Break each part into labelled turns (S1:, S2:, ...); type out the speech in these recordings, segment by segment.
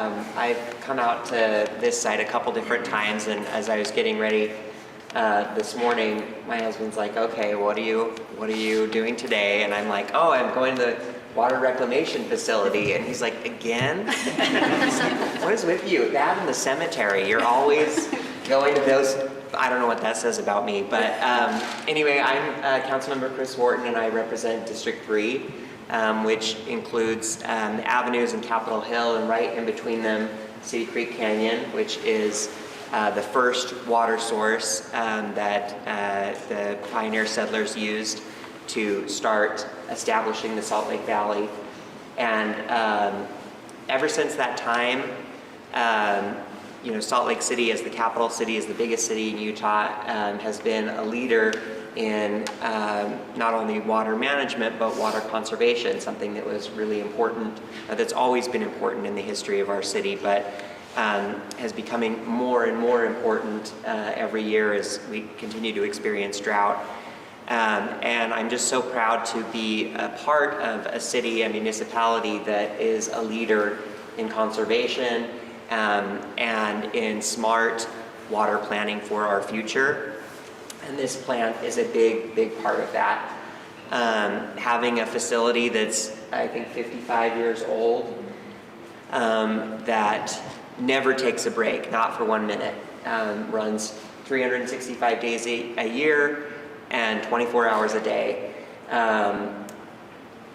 S1: I've come out to this site a couple different times, and as I was getting ready this morning, my husband's like, "Okay, what are you doing today?" And I'm like, "Oh, I'm going to the water reclamation facility." And he's like, "Again?" "What is with you? That and the cemetery. You're always going to those." I don't know what that says about me, but anyway, I'm Councilmember Chris Wharton, and I represent District 3. Which includes the avenues in Capitol Hill, and right in between them, City Creek Canyon, which is the first water source that the pioneer settlers used to start establishing the Salt Lake Valley. And ever since that time, Salt Lake City, as the capital city, as the biggest city in Utah, has been a leader in not only water management but water conservation, something that was really important, that's always been important in the history of our city, but is becoming more and more important every year as we continue to experience drought. And I'm just so proud to be a part of a city, a municipality that is a leader in conservation and in smart water planning for our future. And this plant is a big part of that. Having a facility that's, I think, 55 years old, that never takes a break, not for 1 minute, runs 365 days a year and 24 hours a day.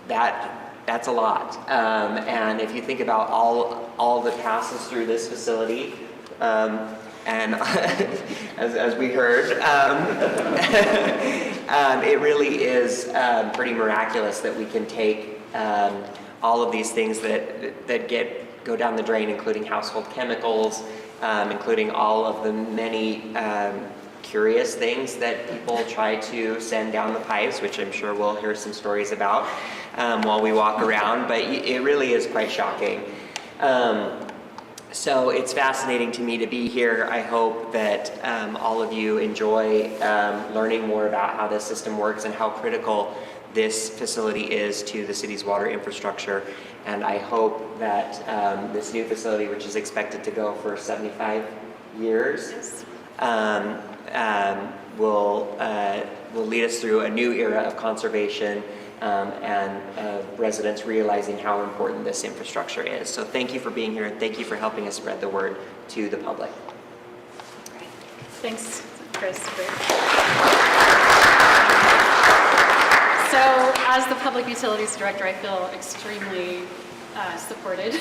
S1: That's a lot. And if you think about all that passes through this facility, and as we heard, it really is pretty miraculous that we can take all of these things that go down the drain, including household chemicals, including all of the many curious things that people try to send down the pipes, which I'm sure we'll hear some stories about while we walk around, but it really is quite shocking. So it's fascinating to me to be here. I hope that all of you enjoy learning more about how this system works and how critical this facility is to the city's water infrastructure. And I hope that this new facility, which is expected to go for 75 years, will lead us through a new era of conservation and residents realizing how important this infrastructure is. So thank you for being here, and thank you for helping us spread the word to the public.
S2: Great. Thanks, Chris. So as the Public Utilities Director, I feel extremely supported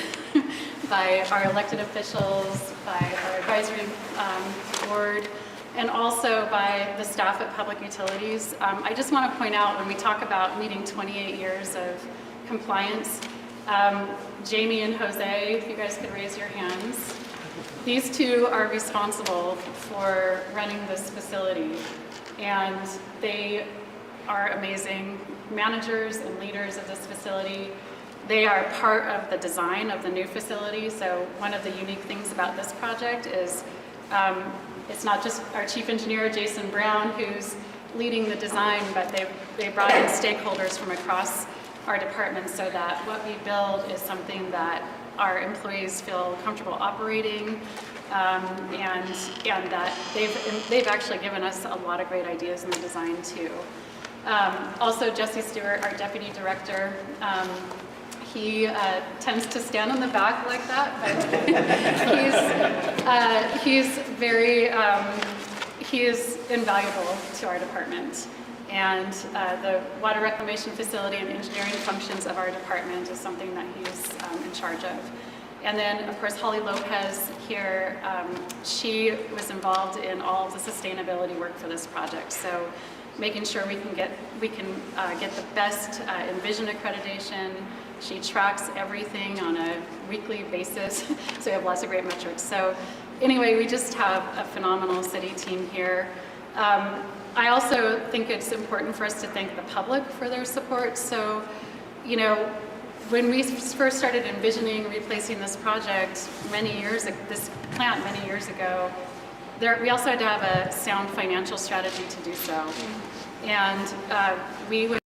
S2: by our elected officials, by our advisory board, and also by the staff at Public Utilities. I just want to point out, when we talk about meeting 28 years of compliance, Jamie and Jose, if you guys could raise your hands. These two are responsible for running this facility, and they are amazing managers and leaders of this facility. They are part of the design of the new facility, so one of the unique things about this project is it's not just our chief engineer, Jason Brown, who's leading the design, but they brought in stakeholders from across our department so that what we build is something that our employees feel comfortable operating, and that they've actually given us a lot of great ideas in the design too. Also, Jesse Stewart, our deputy director, he tends to stand in the back like that, but he is invaluable to our department. And the water reclamation facility and engineering functions of our department is something that he's in charge of. And then, of course, Holly Lopez here, she was involved in all of the sustainability work for this project. So making sure we can get the best Envision accreditation. She tracks everything on a weekly basis, so we have lots of great metrics. So anyway, we just have a phenomenal city team here. I also think it's important for us to thank the public for their support. So, when we first started envisioning replacing this project this plant many years ago, we also had to have a sound financial strategy to do so. And we would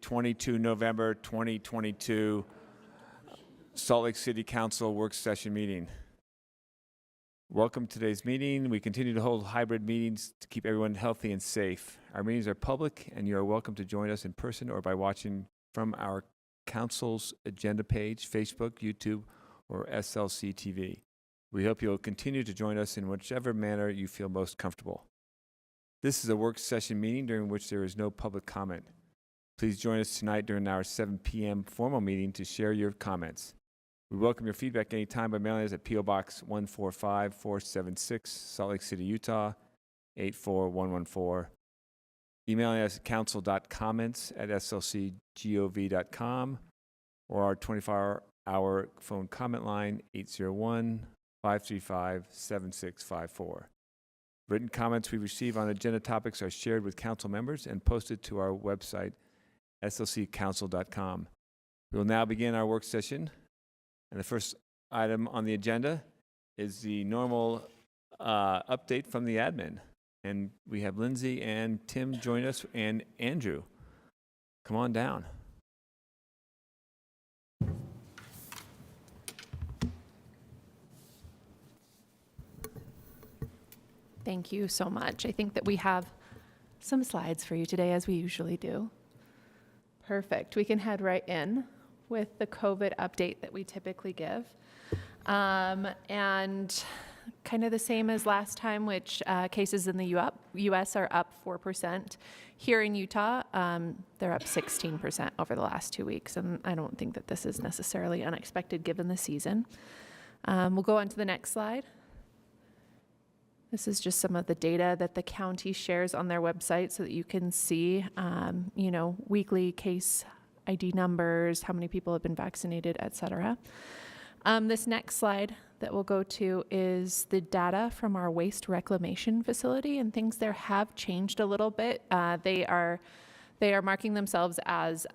S3: 22 November 2022 Salt Lake City Council work session meeting. Welcome to today's meeting. We continue to hold hybrid meetings to keep everyone healthy and safe. Our meetings are public, and you are welcome to join us in person or by watching from our council's agenda page, Facebook, YouTube, or SLC TV. We hope you'll continue to join us in whichever manner you feel most comfortable. This is a work session meeting during which there is no public comment. Please join us tonight during our 7 p.m. formal meeting to share your comments. We welcome your feedback anytime by mailing us at P.O. Box 145476, Salt Lake City, Utah, 84114. Emailing us at council.comments@slcgov.com or our 24-hour phone comment line, 801-535-7654. Written comments we receive on agenda topics are shared with council members and posted to our website, slccouncil.com. We will now begin our work session. And the first item on the agenda is the normal update from the admin. And we have Lindsay and Tim join us, and Andrew. Come on down.
S4: Thank you so much. I think that we have some slides for you today, as we usually do. Perfect. We can head right in with the COVID update that we typically give. And kind of the same as last time, which cases in the U.S. are up 4%. Here in Utah, they're up 16% over the last 2 weeks. And I don't think that this is necessarily unexpected given the season. We'll go on to the next slide. This is just some of the data that the county shares on their website so that you can see, weekly case ID numbers, how many people have been vaccinated, et cetera. This next slide that we'll go to is the data from our waste reclamation facility, and things there have changed a little bit. They are marking themselves as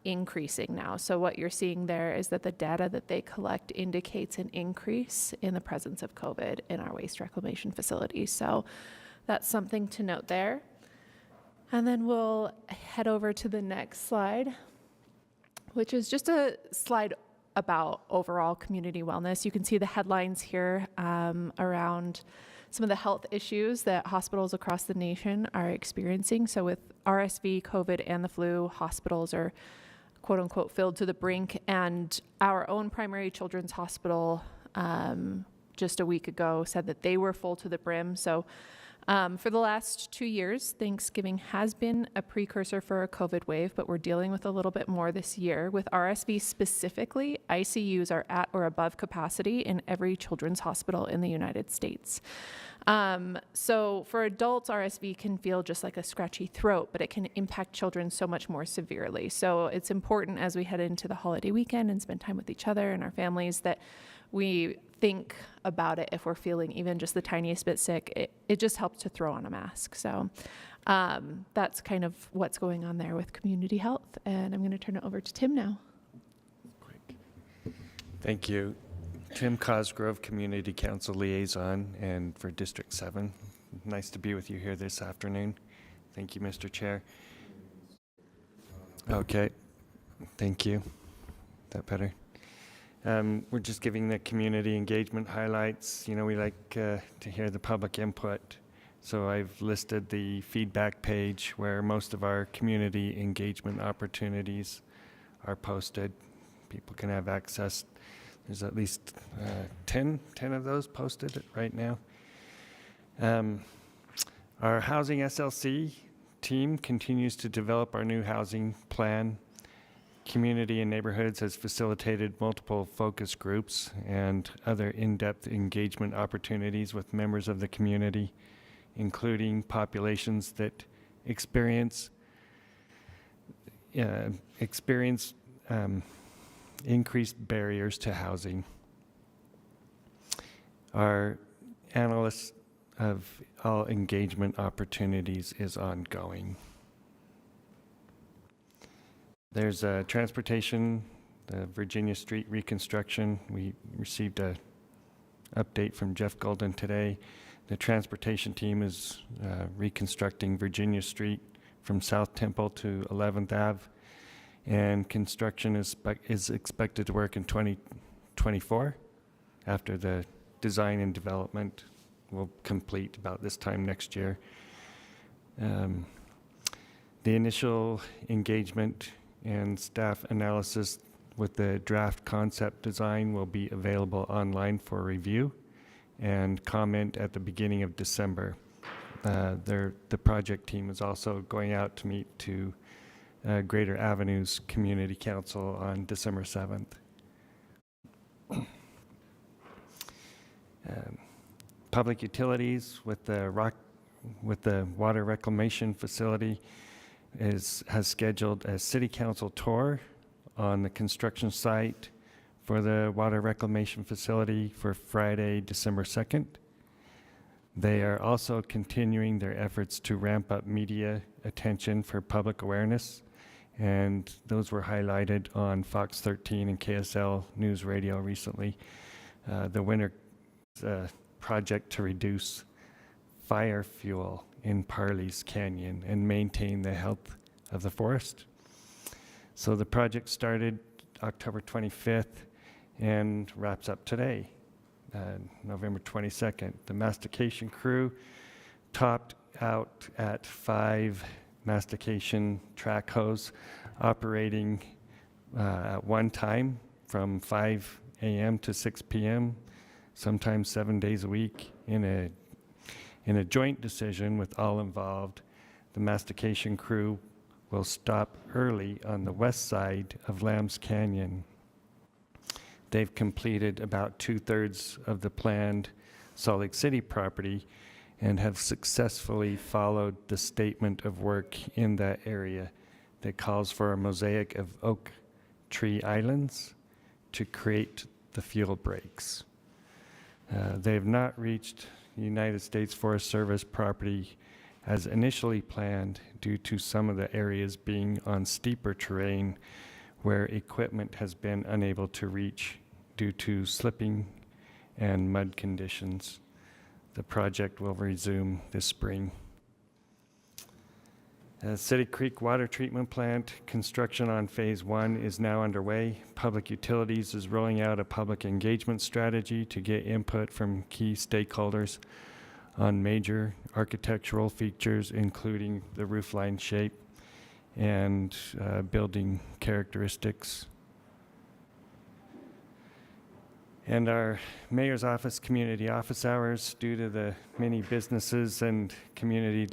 S4: increasing now. So what you're seeing there is that the data that they collect indicates an increase in the presence of COVID in our waste reclamation facility. So that's something to note there. And then we'll head over to the next slide, which is just a slide about overall community wellness. You can see the headlines here around some of the health issues that hospitals across the nation are experiencing. So with RSV, COVID, and the flu, hospitals are quote unquote filled to the brink. And our own primary children's hospital just a week ago said that they were full to the brim. So for the last 2 years, Thanksgiving has been a precursor for a COVID wave, but we're dealing with a little bit more this year. With RSV specifically, ICUs are at or above capacity in every children's hospital in the United States. So for adults, RSV can feel just like a scratchy throat, but it can impact children so much more severely. So it's important as we head into the holiday weekend and spend time with each other and our families that we think about it. If we're feeling even just the tiniest bit sick, it just helps to throw on a mask. So that's kind of what's going on there with community health. And I'm going to turn it over to Tim now.
S5: Great. Thank you. Tim Cosgrove, Community Council Liaison, and for District 7. Nice to be with you here this afternoon. Thank you, Mr. Chair. Okay. Thank you. That better? We're just giving the community engagement highlights. We like to hear the public input. So I've listed the feedback page where most of our community engagement opportunities are posted. People can have access. There's at least 10 of those posted right now. Our Housing SLC team continues to develop our new housing plan. Community and Neighborhoods has facilitated multiple focus groups and other in-depth engagement opportunities with members of the community, including populations that experience increased barriers to housing. Our analysis of all engagement opportunities is ongoing. There's transportation, the Virginia Street reconstruction. We received an update from Jeff Golden today. The transportation team is reconstructing Virginia Street from South Temple to 11th Ave. And construction is expected to work in 2024 after the design and development will complete about this time next year. The initial engagement and staff analysis with the draft concept design will be available online for review and comment at the beginning of December. The project team is also going out to meet to Greater Avenues Community Council on December 7th. Public utilities with the water reclamation facility has scheduled a city council tour on the construction site for the water reclamation facility for Friday, December 2nd. They are also continuing their efforts to ramp up media attention for public awareness, and those were highlighted on Fox 13 and KSL News Radio recently. The winter project to reduce fire fuel in Parley's Canyon and maintain the health of the forest. So the project started October 25th and wraps up today, November 22nd. The mastication crew topped out at 5 mastication track hose operating at one time from 5 a.m. to 6 p.m., sometimes 7 days a week in a joint decision with all involved. The mastication crew will stop early on the west side of Lambs Canyon. They've completed about 2/3 of the planned Salt Lake City property and have successfully followed the statement of work in that area that calls for a mosaic of oak tree islands to create the fuel breaks. They have not reached United States Forest Service property as initially planned due to some of the areas being on steeper terrain where equipment has been unable to reach due to slipping and mud conditions. The project will resume this spring. City Creek Water Treatment Plant construction on Phase 1 is now underway. Public Utilities is rolling out a public engagement strategy to get input from key stakeholders on major architectural features, including the roofline shape and building characteristics. And our mayor's office community office hours, due to the many businesses and community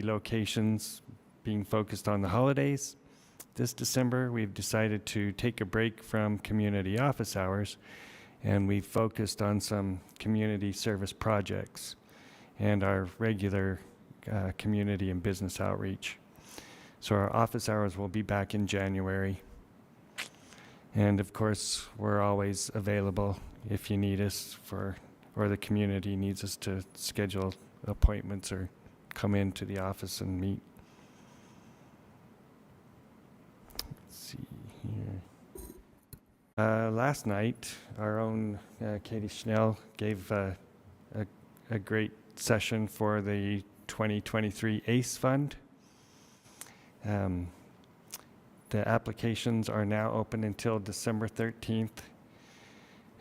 S5: locations being focused on the holidays. This December, we've decided to take a break from community office hours, and we've focused on some community service projects and our regular community and business outreach. So our office hours will be back in January. And of course, we're always available if you need us or the community needs us to schedule appointments or come into the office and meet. Let's see here. Last night, our own Katie Schnell gave a great session for the 2023 ACE Fund. The applications are now open until December 13th.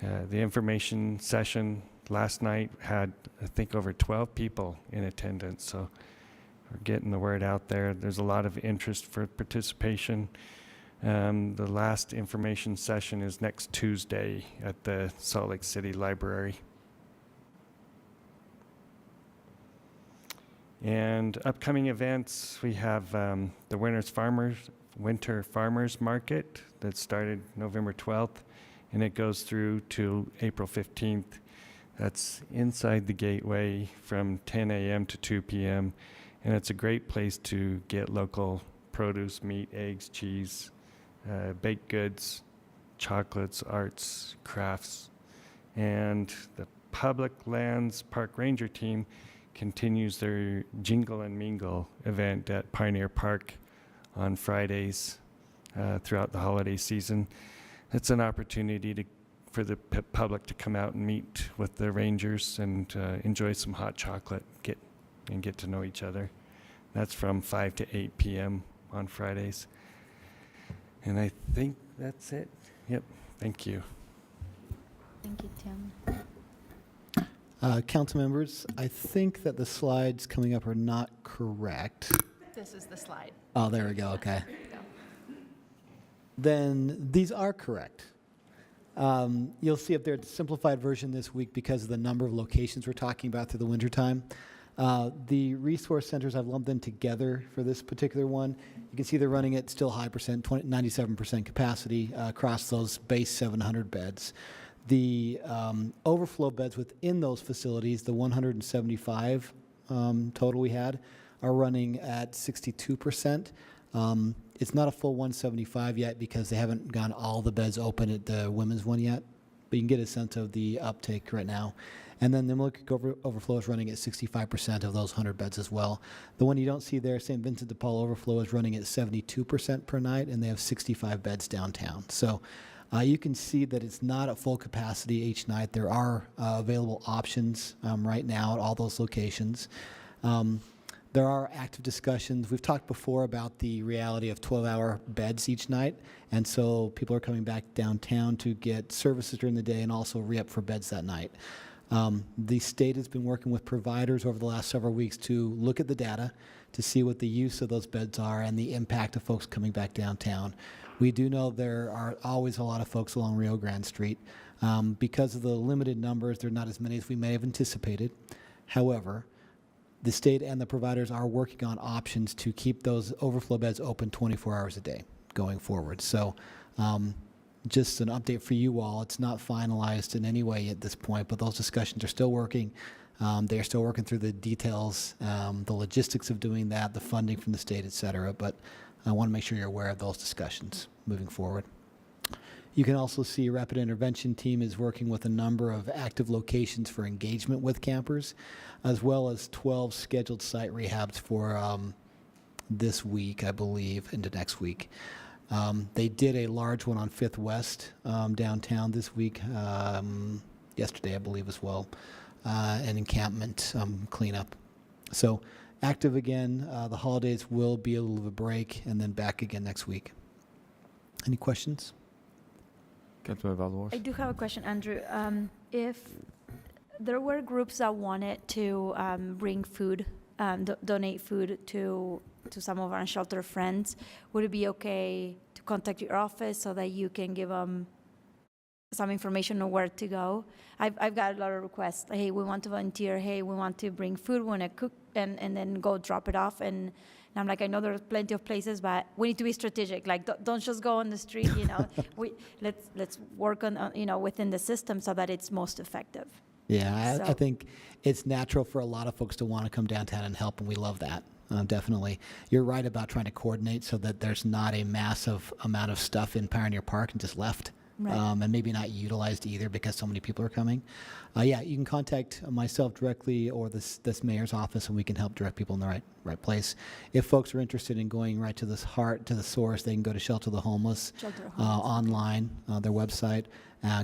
S5: The information session last night had, I think, over 12 people in attendance, so we're getting the word out there. There's a lot of interest for participation. The last information session is next Tuesday at the Salt Lake City Library. And upcoming events, we have the Winter Farmers Market that started November 12th, and it goes through to April 15th. That's inside the gateway from 10 a.m. to 2 p.m., and it's a great place to get local produce, meat, eggs, cheese, baked goods, chocolates, arts, crafts. And the Public Lands Park Ranger team continues their Jingle and Mingle event at Pioneer Park on Fridays throughout the holiday season. It's an opportunity for the public to come out and meet with the rangers and enjoy some hot chocolate, get to know each other. That's from 5 to 8 p.m. on Fridays. And I think that's it. Yep, thank you.
S6: Thank you, Tim.
S7: Council members, I think that the slides coming up are not correct.
S4: This is the slide.
S7: Oh, there we go, okay. Then these are correct. You'll see up there the simplified version this week because of the number of locations we're talking about through the wintertime. The resource centers, I've lumped them together for this particular one. You can see they're running at still high percent, 97% capacity across those base 700 beds. The overflow beds within those facilities, the 175 total we had, are running at 62%. It's not a full 175 yet because they haven't gotten all the beds open at the women's one yet, but you can get a sense of the uptake right now. And then the Milwaukee Overflow is running at 65% of those 100 beds as well. The one you don't see there, St. Vincent de Paul Overflow, is running at 72% per night, and they have 65 beds downtown. So you can see that it's not at full capacity each night. There are available options right now at all those locations. There are active discussions. We've talked before about the reality of 12-hour beds each night, and so people are coming back downtown to get services during the day and also re-up for beds that night. The state has been working with providers over the last several weeks to look at the data to see what the use of those beds are and the impact of folks coming back downtown. We do know there are always a lot of folks along Rio Grande Street. Because of the limited numbers, there are not as many as we may have anticipated. However, the state and the providers are working on options to keep those overflow beds open 24 hours a day going forward. So just an update for you all. It's not finalized in any way at this point, but those discussions are still working. They're still working through the details, the logistics of doing that, the funding from the state, et cetera. But I want to make sure you're aware of those discussions moving forward. You can also see a Rapid Intervention Team is working with a number of active locations for engagement with campers, as well as 12 scheduled site rehabs for this week, I believe, into next week. They did a large one on 5th West downtown this week, yesterday, I believe, as well, an encampment cleanup. So active again. The holidays will be a little of a break, and then back again next week. Any questions?
S3: Councilmember Valdez.
S6: I do have a question, Andrew. If there were groups that wanted to bring food, donate food to some of our shelter friends, would it be okay to contact your office so that you can give them some information on where to go? I've got a lot of requests. Hey, we want to volunteer. Hey, we want to bring food. We want to cook and then go drop it off. And I'm like, I know there's plenty of places, but we need to be strategic. Like, don't just go on the street. Let's work on within the system so that it's most effective.
S7: Yeah, I
S6: So-
S7: think it's natural for a lot of folks to want to come downtown and help, and we love that. Definitely. You're right about trying to coordinate so that there's not a massive amount of stuff in Pioneer Park and just left.
S6: Right.
S7: And maybe not utilized either because so many people are coming. Yeah, you can contact myself directly or this mayor's office, and we can help direct people in the right place. If folks are interested in going right to the heart, to the source, they can go to Shelter the Homeless
S6: Shelter the Homeless.
S7: online, their website.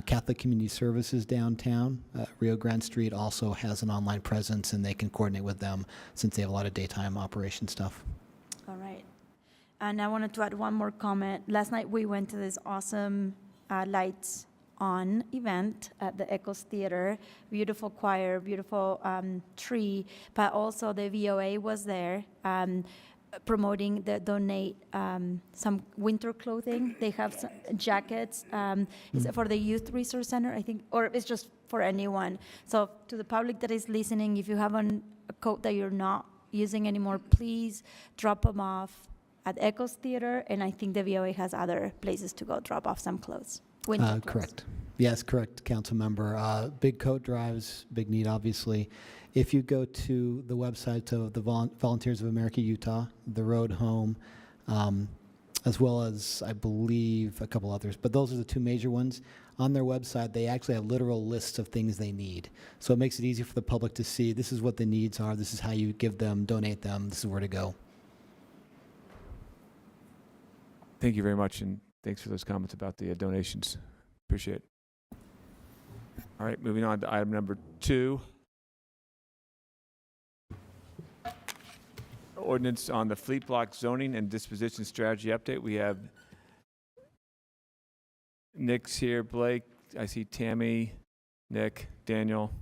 S7: Catholic Community Services downtown, Rio Grande Street, also has an online presence, and they can coordinate with them since they have a lot of daytime operation stuff.
S6: All right. And I wanted to add one more comment. Last night we went to this awesome Lights On event at the Echoes Theater. Beautiful choir, beautiful tree, but also the VOA was there promoting the donate some winter clothing. They have some jackets. Is it for the Youth Resource Center, I think, or it's just for anyone? So to the public that is listening, if you have a coat that you're not using anymore, please drop them off at Echoes Theater, and I think the VOA has other places to go drop off some clothes. Winter clothes.
S7: Correct. Yes, correct, council member. Big coat drives, big need, obviously. If you go to the website of the Volunteers of America Utah, the Road Home, as well as, I believe, a couple others, but those are the two major ones. On their website, they actually have literal lists of things they need. So it makes it easy for the public to see this is what the needs are, this is how you give them, donate them, this is where to go.
S3: Thank you very much, and thanks for those comments about the donations. Appreciate it. All right, moving on to item number 2. Ordinance on the fleet block zoning and disposition strategy update. We have Nick's here, Blake, I see Tammy, Nick, Daniel.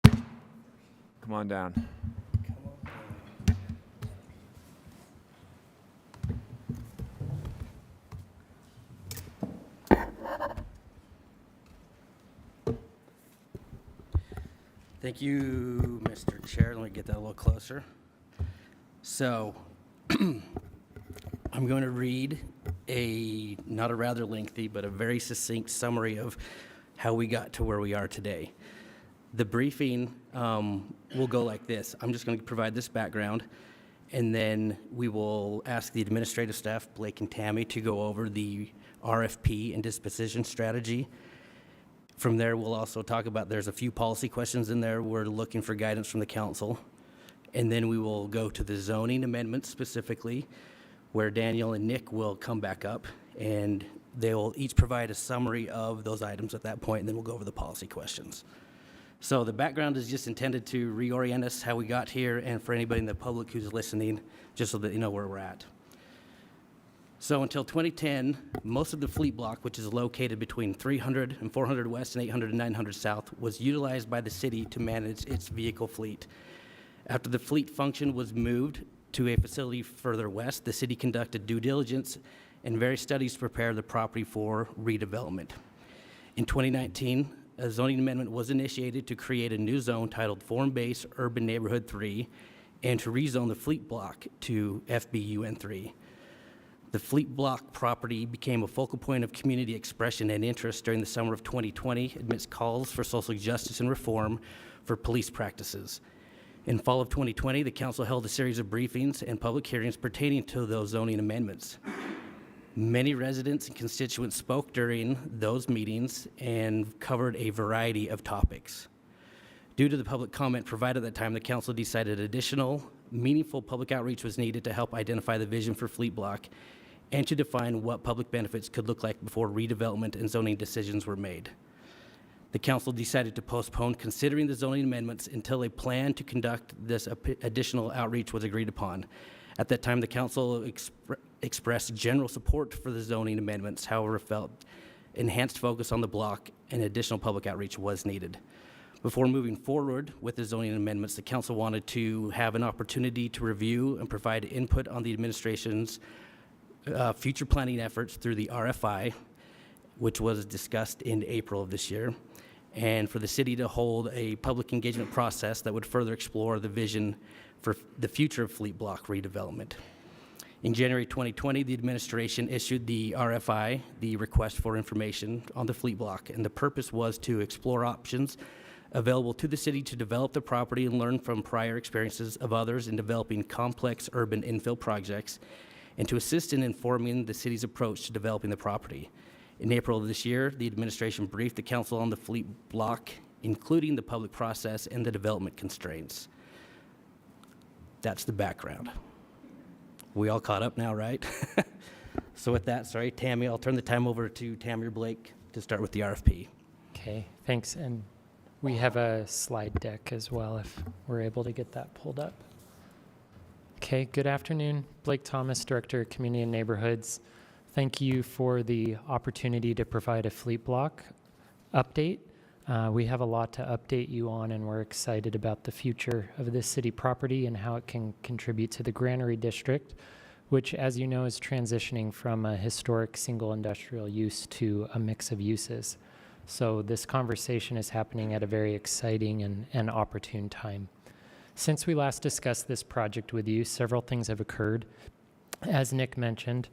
S3: Come on down.
S8: Thank you, Mr. Chair. Let me get that a little closer. So, I'm going to read not a rather lengthy, but a very succinct summary of how we got to where we are today. The briefing will go like this. I'm just going to provide this background, and then we will ask the administrative staff, Blake and Tammy, to go over the RFP and disposition strategy. From there, we'll also talk about, there's a few policy questions in there. We're looking for guidance from the council. And then we will go to the zoning amendments specifically, where Daniel and Nick will come back up, and they will each provide a summary of those items at that point, and then we'll go over the policy questions. So the background is just intended to reorient us how we got here, and for anybody in the public who's listening, just so that you know where we're at. So until 2010, most of the fleet block, which is located between 300 and 400 west and 800 and 900 south, was utilized by the city to manage its vehicle fleet. After the fleet function was moved to a facility further west, the city conducted due diligence and various studies to prepare the property for redevelopment. In 2019, a zoning amendment was initiated to create a new zone titled Form-Based Urban Neighborhood 3 and to rezone the fleet block to FBUN 3. The fleet block property became a focal point of community expression and interest during the summer of 2020 amidst calls for social justice and reform for police practices. In fall of 2020, the council held a series of briefings and public hearings pertaining to those zoning amendments. Many residents and constituents spoke during those meetings and covered a variety of topics. Due to the public comment provided at that time, the council decided additional meaningful public outreach was needed to help identify the vision for fleet block and to define what public benefits could look like before redevelopment and zoning decisions were made. The council decided to postpone considering the zoning amendments until a plan to conduct this additional outreach was agreed upon. At that time, the council expressed general support for the zoning amendments, however, felt enhanced focus on the block and additional public outreach was needed. Before moving forward with the zoning amendments, the council wanted to have an opportunity to review and provide input on the administration's future planning efforts through the RFI, which was discussed in April of this year, and for the city to hold a public engagement process that would further explore the vision for the future of fleet block redevelopment. In January 2020, the administration issued the RFI, the request for information on the fleet block, and the purpose was to explore options available to the city to develop the property and learn from prior experiences of others in developing complex urban infill projects, and to assist in informing the city's approach to developing the property. In April of this year, the administration briefed the council on the fleet block, including the public process and the development constraints. That's the background. We all caught up now, right? So with that, sorry, Tammy, I'll turn the time over to Tammy or Blake to start with the RFP.
S9: Okay, thanks. And we have a slide deck as well, if we're able to get that pulled up. Okay, good afternoon. Blake Thomas, Director of Community and Neighborhoods. Thank you for the opportunity to provide a fleet block update. We have a lot to update you on, and we're excited about the future of this city property and how it can contribute to the Granary District, which, as you know, is transitioning from a historic single industrial use to a mix of uses. So this conversation is happening at a very exciting and opportune time. Since we last discussed this project with you, several things have occurred. As Nick mentioned,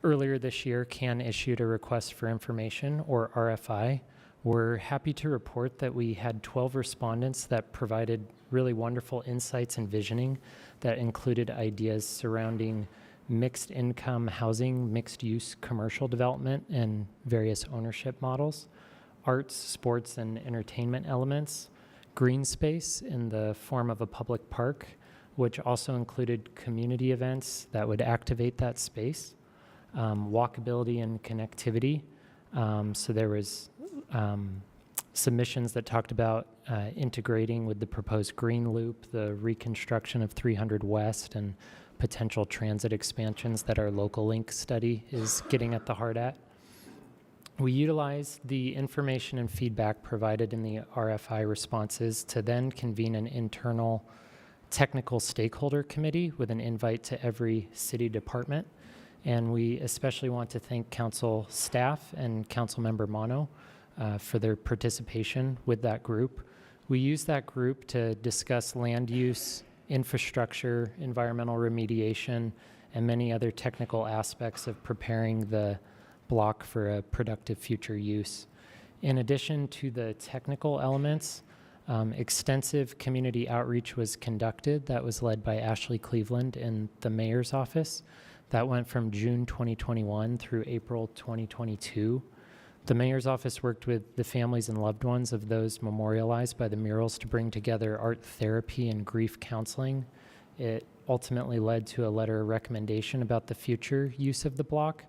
S9: earlier this year, CAN issued a request for information, or RFI. We're happy to report that we had 12 respondents that provided really wonderful insights and visioning that included ideas surrounding mixed income housing, mixed use commercial development, and various ownership models, arts, sports, and entertainment elements, green space in the form of a public park, which also included community events that would activate that space, walkability and connectivity. So there was submissions that talked about integrating with the proposed green loop, the reconstruction of 300 West, and potential transit expansions that our local link study is getting at the heart at. We utilize the information and feedback provided in the RFI responses to then convene an internal technical stakeholder committee with an invite to every city department. And we especially want to thank council staff and Councilmember Mono for their participation with that group. We use that group to discuss land use, infrastructure, environmental remediation, and many other technical aspects of preparing the block for a productive future use. In addition to the technical elements, extensive community outreach was conducted that was led by Ashley Cleveland in the mayor's office. That went from June 2021 through April 2022. The mayor's office worked with the families and loved ones of those memorialized by the murals to bring together art therapy and grief counseling. It ultimately led to a letter of recommendation about the future use of the block,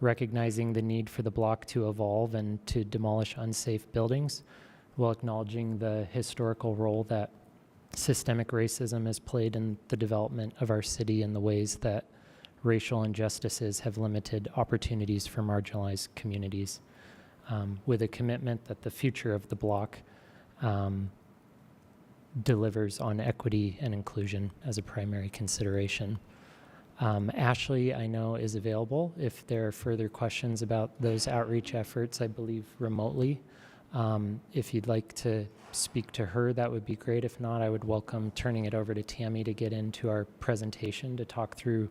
S9: recognizing the need for the block to evolve and to demolish unsafe buildings, while acknowledging the historical role that systemic racism has played in the development of our city and the ways that racial injustices have limited opportunities for marginalized communities, with a commitment that the future of the block delivers on equity and inclusion as a primary consideration. Ashley, I know, is available if there are further questions about those outreach efforts, I believe remotely. If you'd like to speak to her, that would be great. If not, I would welcome turning it over to Tammy to get into our presentation to talk through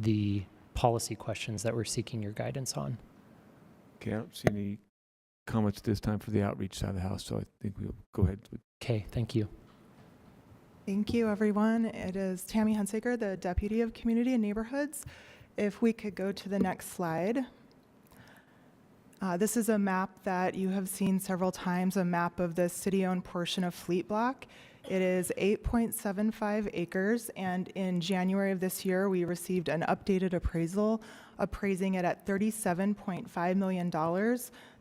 S9: the policy questions that we're seeking your guidance on.
S3: Okay, I don't see any comments this time for the outreach side of the house, so I think we'll go ahead.
S9: Okay, thank you.
S10: Thank you, everyone. It is Tammy Hunsaker, the Deputy of Community and Neighborhoods. If we could go to the next slide. This is a map that you have seen several times, a map of the city-owned portion of Fleet Block. It is 8.75 acres, and in January of this year, we received an updated appraisal, appraising it at $37.5 million.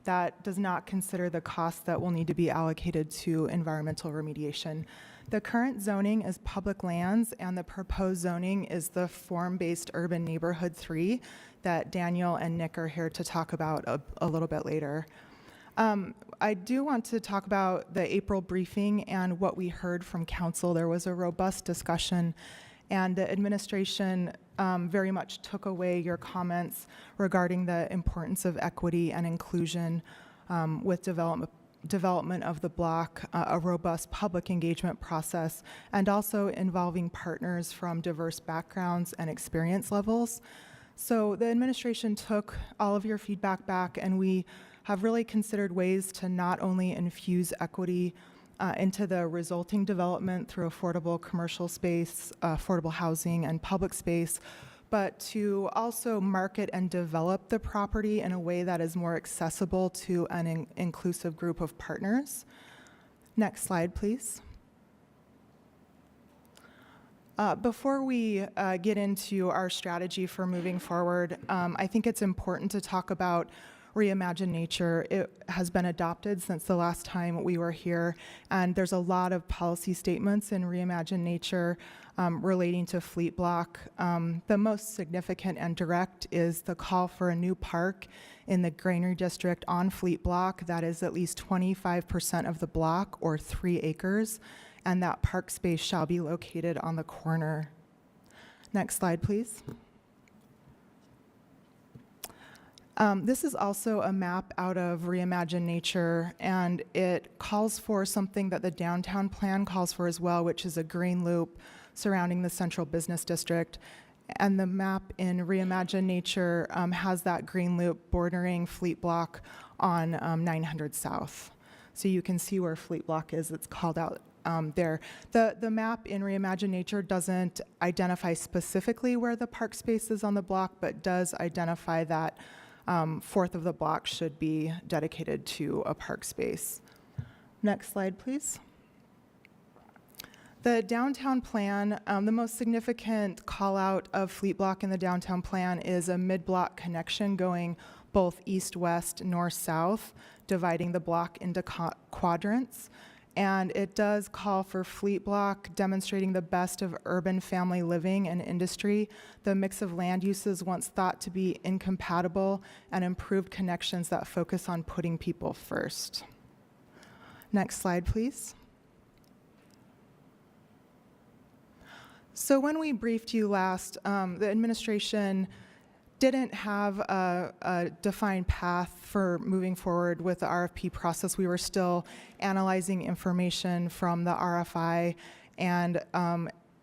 S10: That does not consider the costs that will need to be allocated to environmental remediation. The current zoning is public lands, and the proposed zoning is the form-based urban neighborhood 3 that Daniel and Nick are here to talk about a little bit later. I do want to talk about the April briefing and what we heard from council. There was a robust discussion, and the administration very much took away your comments regarding the importance of equity and inclusion with development of the block, a robust public engagement process, and also involving partners from diverse backgrounds and experience levels. So the administration took all of your feedback back, and we have really considered ways to not only infuse equity into the resulting development through affordable commercial space, affordable housing, and public space, but to also market and develop the property in a way that is more accessible to an inclusive group of partners. Next slide, please. Before we get into our strategy for moving forward, I think it's important to talk about Reimagine Nature. It has been adopted since the last time we were here, and there's a lot of policy statements in Reimagine Nature relating to Fleet Block. The most significant and direct is the call for a new park in the Granary District on Fleet Block that is at least 25% of the block, or 3 acres, and that park space shall be located on the corner. Next slide, please. This is also a map out of Reimagine Nature, and it calls for something that the downtown plan calls for as well, which is a green loop surrounding the central business district. And the map in Reimagine Nature has that green loop bordering Fleet Block on 900 South. So you can see where Fleet Block is. It's called out there. The map in Reimagine Nature doesn't identify specifically where the park space is on the block, but does identify that fourth of the block should be dedicated to a park space. Next slide, please. The downtown plan, the most significant call out of Fleet Block in the downtown plan is a mid-block connection going both east-west, north-south, dividing the block into quadrants. And it does call for fleet block demonstrating the best of urban family living and industry, the mix of land uses once thought to be incompatible, and improved connections that focus on putting people first. Next slide, please. So when we briefed you last, the administration didn't have a defined path for moving forward with the RFP process. We were still analyzing information from the RFI and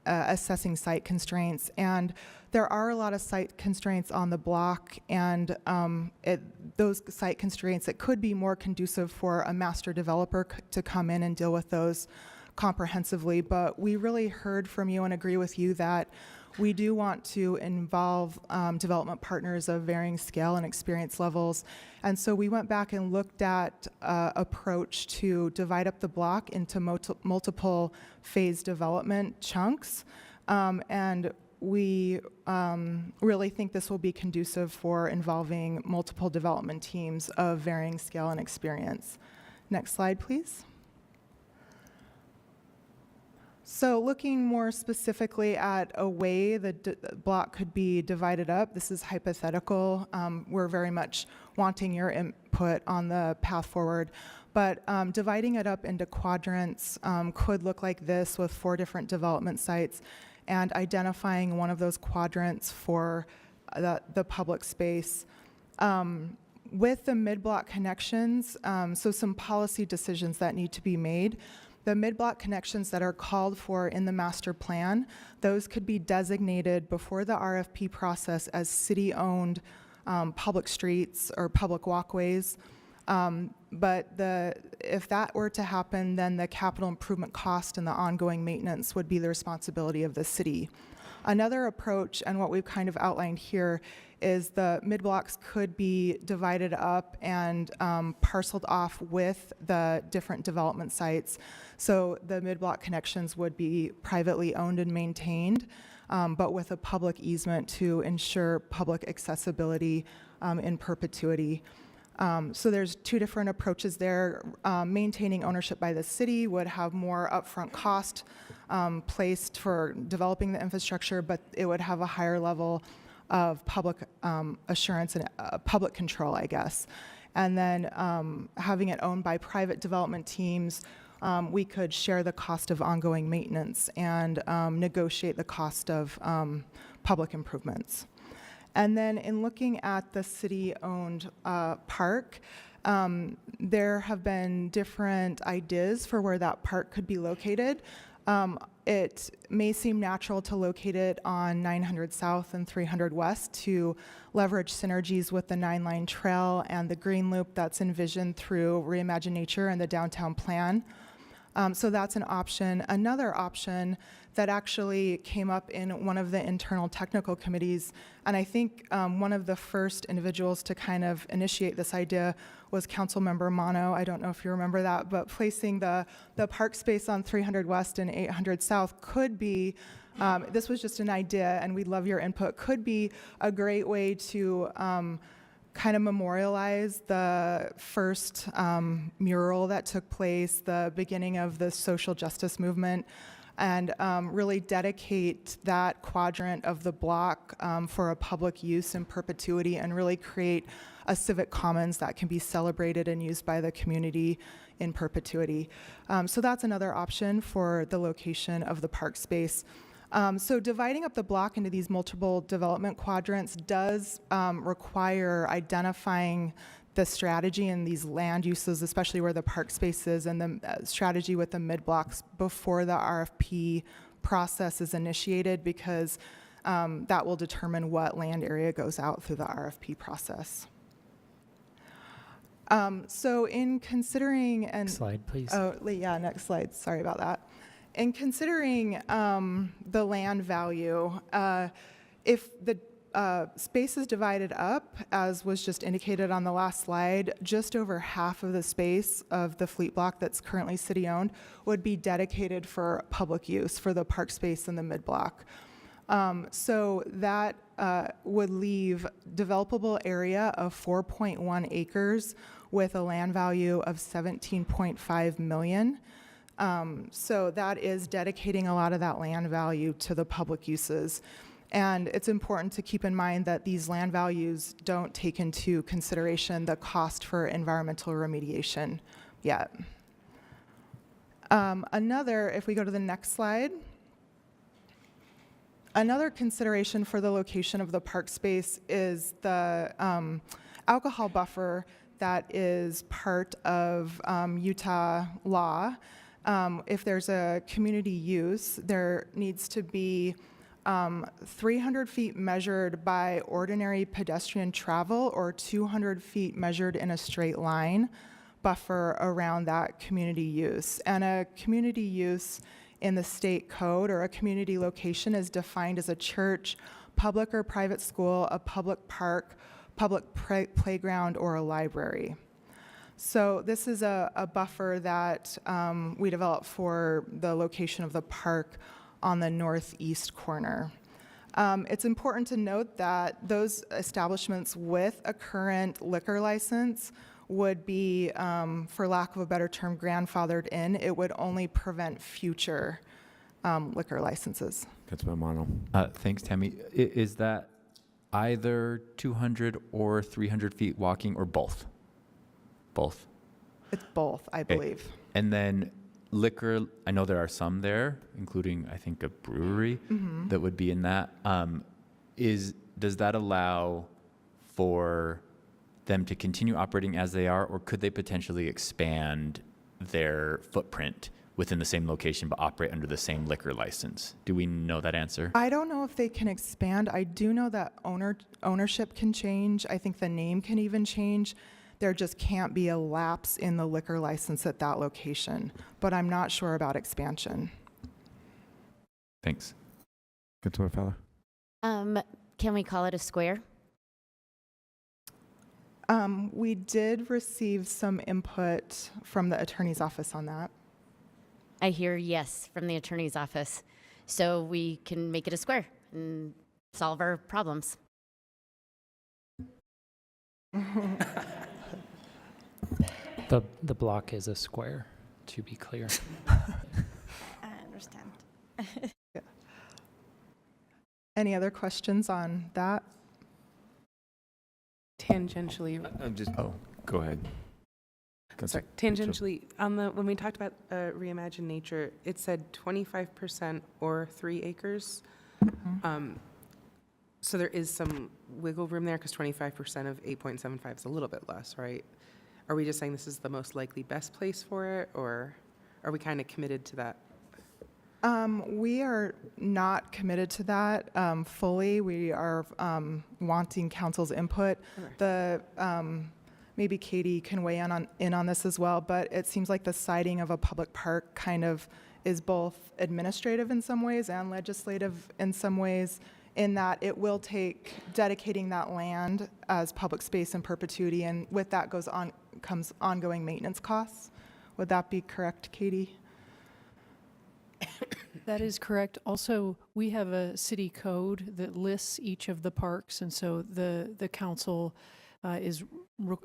S10: assessing site constraints. And there are a lot of site constraints on the block, and those site constraints, it could be more conducive for a master developer to come in and deal with those comprehensively. But we really heard from you and agree with you that we do want to involve development partners of varying scale and experience levels. And so we went back and looked at approach to divide up the block into multiple phase development chunks. And we really think this will be conducive for involving multiple development teams of varying scale and experience. Next slide, please. So looking more specifically at a way the block could be divided up, this is hypothetical. We're very much wanting your input on the path forward. But dividing it up into quadrants could look like this with 4 different development sites, and identifying one of those quadrants for the public space. With the mid-block connections, so some policy decisions that need to be made. The mid-block connections that are called for in the master plan, those could be designated before the RFP process as city-owned public streets or public walkways. But if that were to happen, then the capital improvement cost and the ongoing maintenance would be the responsibility of the city. Another approach, and what we've kind of outlined here, is the mid-blocks could be divided up and parceled off with the different development sites. So the mid-block connections would be privately owned and maintained, but with a public easement to ensure public accessibility in perpetuity. So there's 2 different approaches there. Maintaining ownership by the city would have more upfront cost placed for developing the infrastructure, but it would have a higher level of public assurance and public control, I guess. And then having it owned by private development teams, we could share the cost of ongoing maintenance and negotiate the cost of public improvements. And then in looking at the city-owned park, there have been different ideas for where that park could be located. It may seem natural to locate it on 900 South and 300 West to leverage synergies with the 9-line trail and the green loop that's envisioned through Reimagine Nature and the downtown plan. So that's an option. Another option that actually came up in one of the internal technical committees, and I think one of the first individuals to kind of initiate this idea was Councilmember Mono. I don't know if you remember that, but placing the park space on 300 West and 800 South could be, this was just an idea and we'd love your input, could be a great way to kind of memorialize the first mural that took place, the beginning of the social justice movement, and really dedicate that quadrant of the block for a public use in perpetuity, and really create a civic commons that can be celebrated and used by the community in perpetuity. So that's another option for the location of the park space. So dividing up the block into these multiple development quadrants does require identifying the strategy in these land uses, especially where the park space is, and the strategy with the mid-blocks before the RFP process is initiated, because that will determine what land area goes out through the RFP process. So in considering and
S9: Next slide, please.
S10: Oh, yeah, next slide. Sorry about that. In considering the land value, if the space is divided up, as was just indicated on the last slide, just over half of the space of the fleet block that's currently city-owned would be dedicated for public use for the park space in the mid-block. So that would leave developable area of 4.1 acres with a land value of $17.5 million. So that is dedicating a lot of that land value to the public uses. And it's important to keep in mind that these land values don't take into consideration the cost for environmental remediation yet. If we go to the next slide, another consideration for the location of the park space is the alcohol buffer that is part of Utah law. If there's a community use, there needs to be 300 feet measured by ordinary pedestrian travel or 200 feet measured in a straight line buffer around that community use. And a community use in the state code or a community location is defined as a church, public or private school, a public park, public playground, or a library. So this is a buffer that we developed for the location of the park on the northeast corner. It's important to note that those establishments with a current liquor license would be, for lack of a better term, grandfathered in. It would only prevent future liquor licenses.
S3: Councilman Mono.
S11: Thanks, Tammy. Is that either 200 or 300 feet walking or both? Both.
S10: It's both, I believe.
S11: And then liquor, I know there are some there, including, I think, a brewery that would be in that. Does that allow for them to continue operating as they are, or could they potentially expand their footprint within the same location but operate under the same liquor license? Do we know that answer?
S10: I don't know if they can expand. I do know that ownership can change. I think the name can even change. There just can't be a lapse in the liquor license at that location, but I'm not sure about expansion.
S11: Thanks.
S3: Councilman Fowler.
S12: Can we call it a square?
S10: We did receive some input from the attorney's office on that.
S12: I hear yes from the attorney's office. So we can make it a square and solve our problems.
S9: The block is a square, to be clear.
S6: I understand.
S10: Yeah. Any other questions on that?
S13: Tangentially,
S3: I'm just, go ahead.
S13: sorry, tangentially, on when we talked about Reimagine Nature, it said 25% or 3 acres. So there is some wiggle room there because 25% of 8.75 is a little bit less, right? Are we just saying this is the most likely best place for it, or are we kind of committed to that?
S10: We are not committed to that fully. We are wanting council's input. Okay. Maybe Katie can weigh in on this as well, but it seems like the siting of a public park kind of is both administrative in some ways and legislative in some ways, in that it will take dedicating that land as public space in perpetuity, and with that comes ongoing maintenance costs. Would that be correct, Katie?
S14: That is correct. Also, we have a city code that lists each of the parks, and so the council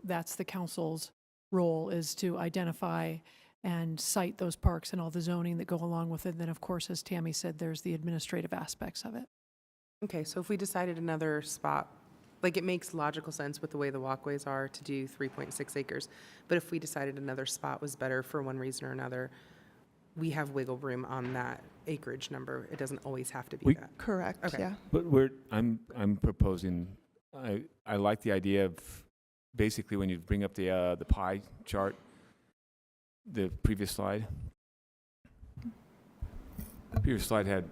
S14: that's the council's role, is to identify and cite those parks and all the zoning that go along with it. And then, of course, as Tammy said, there's the administrative aspects of it.
S13: Okay, so if we decided another spot, like it makes logical sense with the way the walkways are to do 3.6 acres, but if we decided another spot was better for one reason or another, we have wiggle room on that acreage number. It doesn't always have to be that.
S10: Correct,
S13: Okay.
S10: yeah.
S3: But I'm proposing, I like the idea of basically when you bring up the pie chart, the previous slide. The previous slide had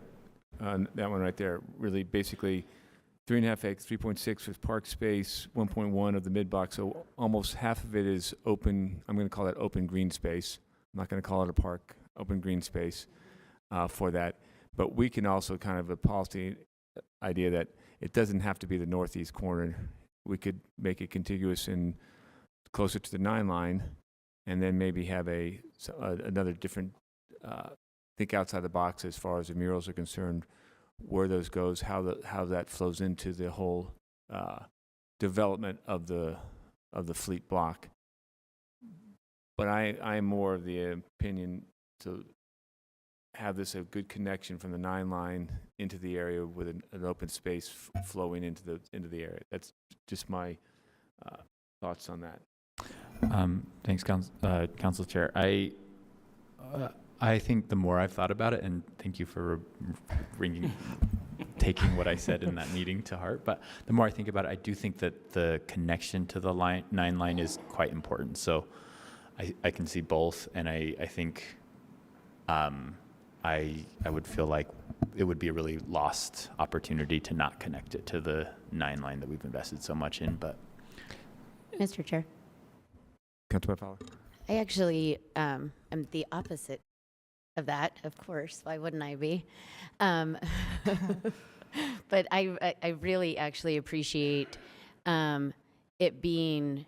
S3: that one right there, really basically 3.5 acres, 3.6 with park space, 1.1 of the mid box. So almost half of it is open. I'm going to call that open green space. I'm not going to call it a park, open green space for that. But we can also kind of a policy idea that it doesn't have to be the northeast corner. We could make it contiguous and closer to the 9 line, and then maybe have another different, think outside the box as far as the murals are concerned, where those goes, how that flows into the whole development of the fleet block. But I'm more of the opinion to have this a good connection from the 9 line into the area with an open space flowing into the area. That's just my thoughts on that.
S11: Thanks, Council Chair. I think the more I've thought about it, and thank you for taking what I said in that meeting to heart, but the more I think about it, I do think that the connection to the 9 line is quite important. So I can see both, and I think I would feel like it would be a really lost opportunity to not connect it to the 9 line that we've invested so much in. But
S12: Mr. Chair,
S3: Councilmember Fowler.
S12: I actually am the opposite of that, of course. Why wouldn't I be? But I really actually appreciate it being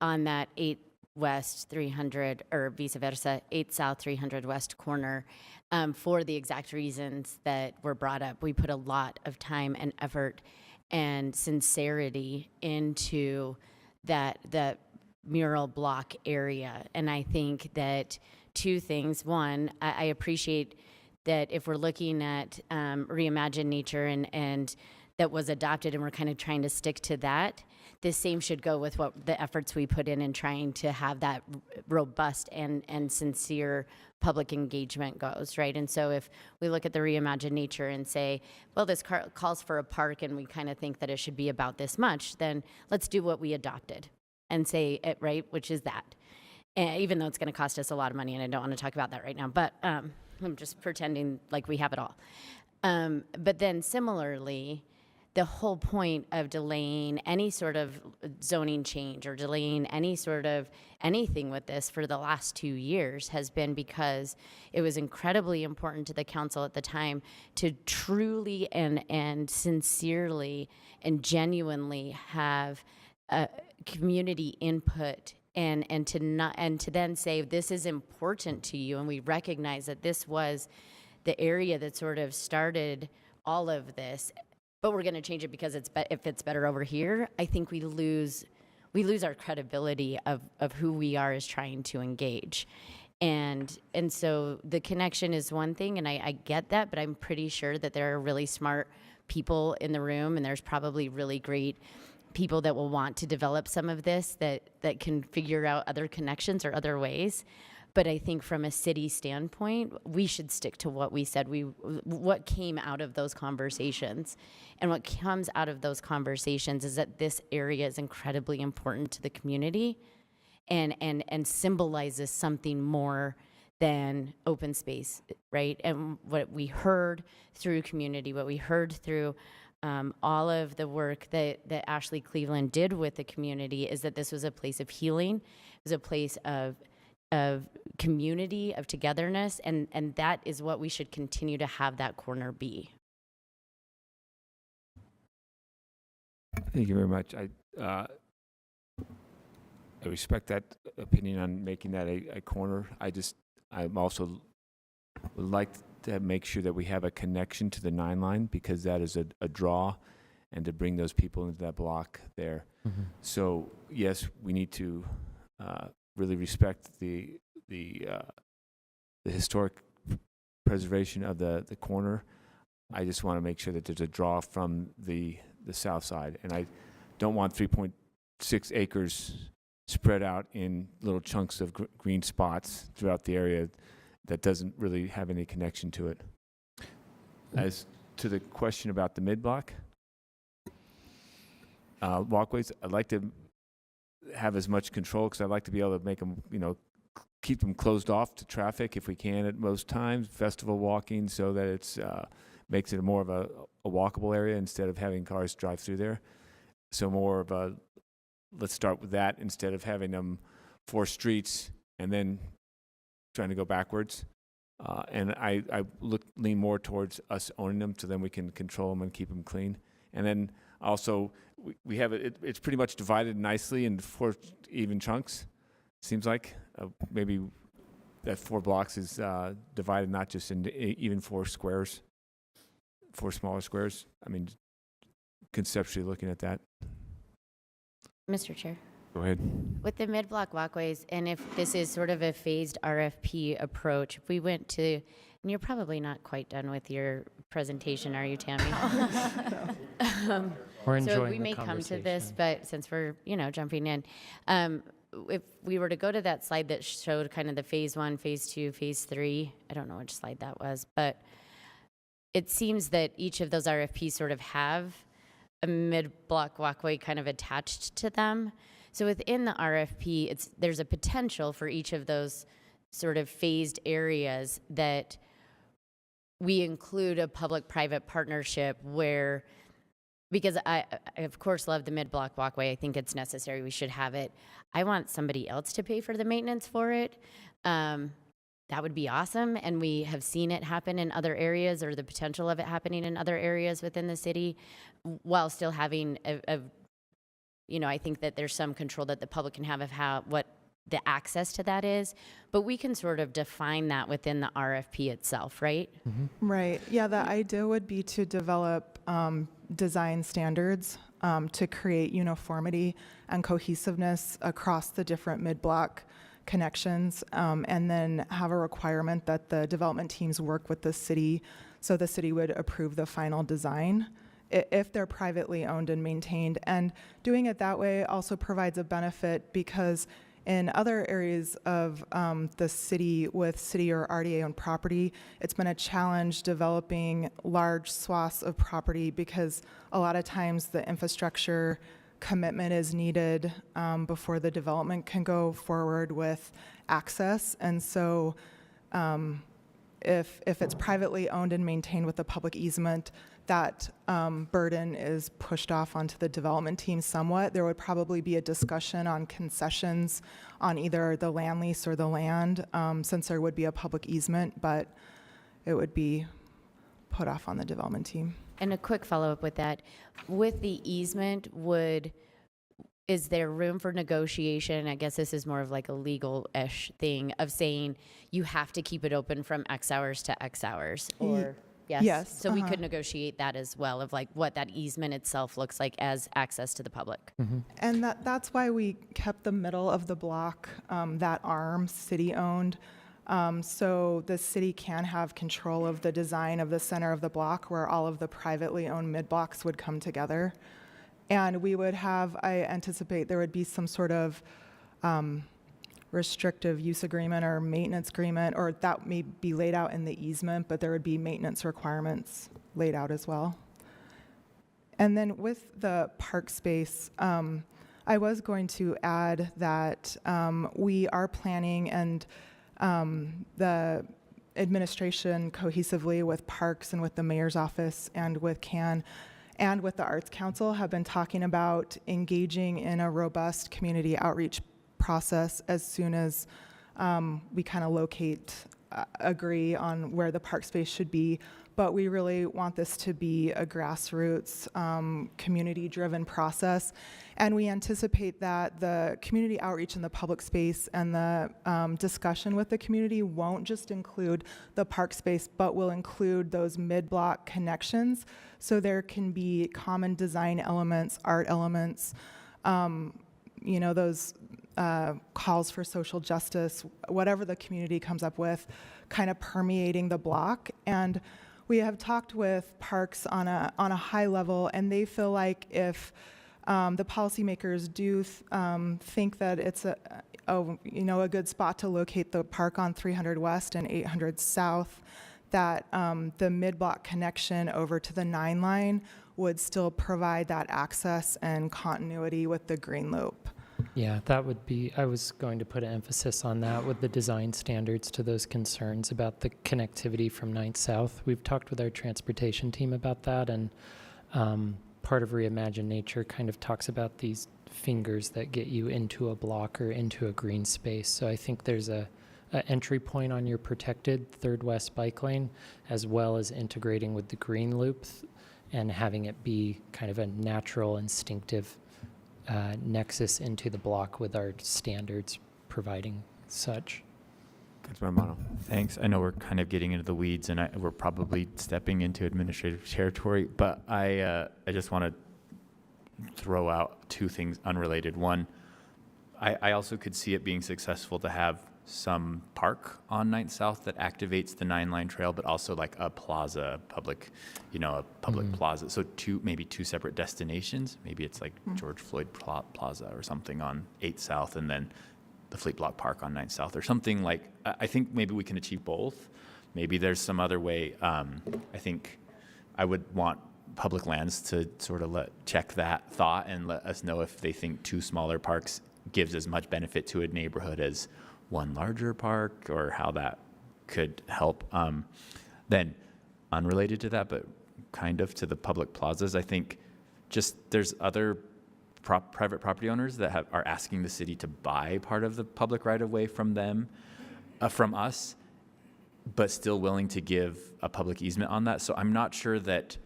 S12: on that 8 West 300, or vice versa, 8 South 300 West corner, for the exact reasons that were brought up. We put a lot of time and effort and sincerity into that mural block area. And I think that 2 things. One, I appreciate that if we're looking at Reimagine Nature and that was adopted and we're kind of trying to stick to that, the same should go with what the efforts we put in trying to have that robust and sincere public engagement goes, right? And so if we look at the Reimagine Nature and say, well, this calls for a park and we kind of think that it should be about this much, then let's do what we adopted and say it, right, which is that. And even though it's going to cost us a lot of money, and I don't want to talk about that right now, but I'm just pretending like we have it all. But then similarly, the whole point of delaying any sort of zoning change or delaying any sort of anything with this for the last 2 years has been because it was incredibly important to the council at the time to truly and sincerely and genuinely have community input and to then say this is important to you, and we recognize that this was the area that sort of started all of this, but we're going to change it because if it's better over here. I think we lose our credibility of who we are as trying to engage. And so the connection is one thing, and I get that, but I'm pretty sure that there are really smart people in the room, and there's probably really great people that will want to develop some of this that can figure out other connections or other ways. But I think from a city standpoint, we should stick to what we said, what came out of those conversations. And what comes out of those conversations is that this area is incredibly important to the community and symbolizes something more than open space, right? And what we heard through community, what we heard through all of the work that Ashley Cleveland did with the community is that this was a place of healing, it was a place of community, of togetherness, and that is what we should continue to have that corner be.
S3: Thank you very much. I respect that opinion on making that a corner. I'm also would like to make sure that we have a connection to the 9 line, because that is a draw, and to bring those people into that block there.
S9: Mm-hmm.
S3: So yes, we need to really respect the historic preservation of the corner. I just want to make sure that there's a draw from the south side, and I don't want 3.6 acres spread out in little chunks of green spots throughout the area that doesn't really have any connection to it. As to the question about the mid-block walkways, I'd like to have as much control, because I'd like to be able to make them, keep them closed off to traffic if we can at most times, festival walking, so that it's makes it more of a walkable area instead of having cars drive through there. So more of a, let's start with that instead of having them 4 streets and then trying to go backwards. And I lean more towards us owning them, so then we can control them and keep them clean. And then also, we have it's pretty much divided nicely in 4 even chunks. Seems like maybe that 4 blocks is divided not just into even 4 squares, 4 smaller squares. I mean, conceptually looking at that.
S12: Mr. Chair.
S3: Go ahead.
S12: With the mid-block walkways, and if this is sort of a phased RFP approach, if we went to, and you're probably not quite done with your presentation, are you, Tammy?
S9: We're
S12: So
S9: enjoying
S12: we
S9: the
S12: may come to this,
S9: conversation.
S12: but since we're, jumping in, if we were to go to that slide that showed kind of the phase 1, phase 2, phase 3, I don't know which slide that was, but it seems that each of those RFPs sort of have a mid-block walkway kind of attached to them. So within the RFP, there's a potential for each of those sort of phased areas that we include a public-private partnership where, because I of course love the mid-block walkway, I think it's necessary, we should have it. I want somebody else to pay for the maintenance for it. That would be awesome, and we have seen it happen in other areas, or the potential of it happening in other areas within the city, while still having I think that there's some control that the public can have of what the access to that is, but we can sort of define that within the RFP itself, right?
S10: Right. Yeah, the idea would be to develop design standards to create uniformity and cohesiveness across the different mid-block connections, and then have a requirement that the development teams work with the city, so the city would approve the final design if they're privately owned and maintained. And doing it that way also provides a benefit, because in other areas of the city with city or RDA-owned property, it's been a challenge developing large swaths of property, because a lot of times the infrastructure commitment is needed before the development can go forward with access. And so if it's privately owned and maintained with a public easement, that burden is pushed off onto the development team somewhat. There would probably be a discussion on concessions on either the land lease or the land, since there would be a public easement, but it would be put off on the development team.
S12: And a quick follow-up with that, with the easement, is there room for negotiation? I guess this is more of like a legal-ish thing of saying you have to keep it open from X hours to X hours, or yes?
S10: Yes,
S12: So we could negotiate that as well, of like what that easement itself looks like as access to the public.
S10: And that's why we kept the middle of the block, that arm, city-owned, so the city can have control of the design of the center of the block, where all of the privately owned mid-blocks would come together. And we would have, I anticipate there would be some sort of restrictive use agreement or maintenance agreement, or that may be laid out in the easement, but there would be maintenance requirements laid out as well. And then with the park space, I was going to add that we are planning, and the administration cohesively with Parks and with the mayor's office and with CAN and with the Arts Council have been talking about engaging in a robust community outreach process as soon as we kind of agree on where the park space should be. But we really want this to be a grassroots, community-driven process. And we anticipate that the community outreach in the public space and the discussion with the community won't just include the park space, but will include those mid-block connections. So there can be common design elements, art elements, those calls for social justice, whatever the community comes up with, kind of permeating the block. And we have talked with Parks on a high level, and they feel like if the policymakers do think that it's a good spot to locate the park on 300 West and 800 South, that the mid-block connection over to the 9 line would still provide that access and continuity with the green loop.
S9: Yeah, that would be, I was going to put an emphasis on that with the design standards to those concerns about the connectivity from 9th South. We've talked with our transportation team about that, and part of Reimagine Nature kind of talks about these fingers that get you into a block or into a green space. So I think there's a entry point on your protected 3rd West bike lane, as well as integrating with the green loop and having it be kind of a natural, instinctive nexus into the block with our standards providing such.
S3: Councilmember Mono.
S11: Thanks. I know we're kind of getting into the weeds, and we're probably stepping into administrative territory, but I just want to throw out 2 things unrelated. One, I also could see it being successful to have some park on 9th South that activates the 9-line trail, but also like a plaza, public, a public plaza. So maybe two separate destinations. Maybe it's like George Floyd Plaza or something on 8th South, and then the Fleet Block Park on 9th South or something like. I think maybe we can achieve both. Maybe there's some other way. I think I would want Public Lands to sort of check that thought and let us know if they think two smaller parks gives as much benefit to a neighborhood as one larger park, or how that could help. Then unrelated to that, but kind of to the public plazas, I think just there's other private property owners that are asking the city to buy part of the public right-of-way from them, from us, but still willing to give a public easement on that. So I'm not sure that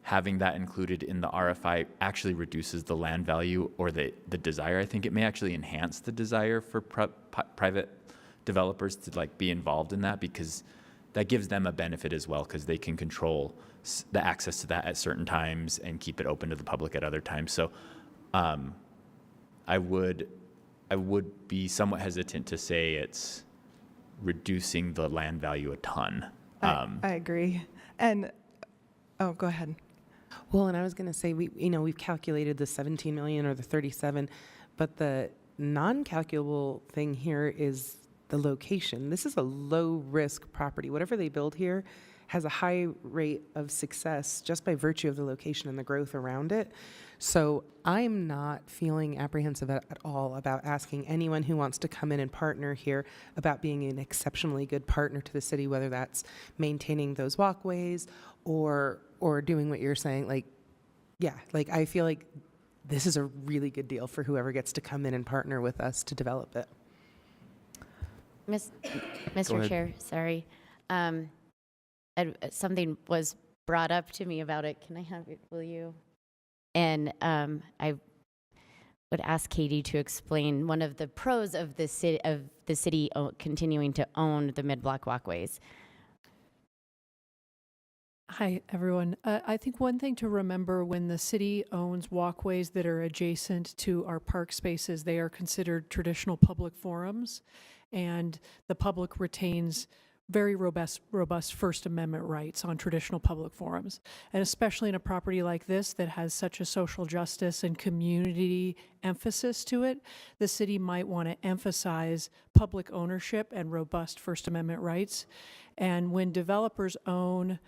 S11: having that included in the RFI actually reduces the land value or the desire. I think it may actually enhance the desire for private developers to like be involved in that, because that gives them a benefit as well, because they can control the access to that at certain times and keep it open to the public at other times. So I would be somewhat hesitant to say it's reducing the land value a ton.
S10: I agree. And, go ahead.
S13: Well, and I was going to say, we've calculated the 17 million or the 37, but the non-calculable thing here is the location. This is a low-risk property. Whatever they build here has a high rate of success just by virtue of the location and the growth around it. So I'm not feeling apprehensive at all about asking anyone who wants to come in and partner here about being an exceptionally good partner to the city, whether that's maintaining those walkways or doing what you're saying. I feel like this is a really good deal for whoever gets to come in and partner with us to develop it.
S12: Mr. Chair, sorry. Something was brought up to me about it. Can I have it, will you? And I would ask Katie to explain one of the pros of the city continuing to own the mid-block walkways.
S14: Hi, everyone. I think one thing to remember: when the city owns walkways that are adjacent to our park spaces, they are considered traditional public forums, and the public retains very robust First Amendment rights on traditional public forums. And especially in a property like this that has such a social justice and community emphasis to it, the city might want to emphasize public ownership and robust First Amendment rights. And when developers own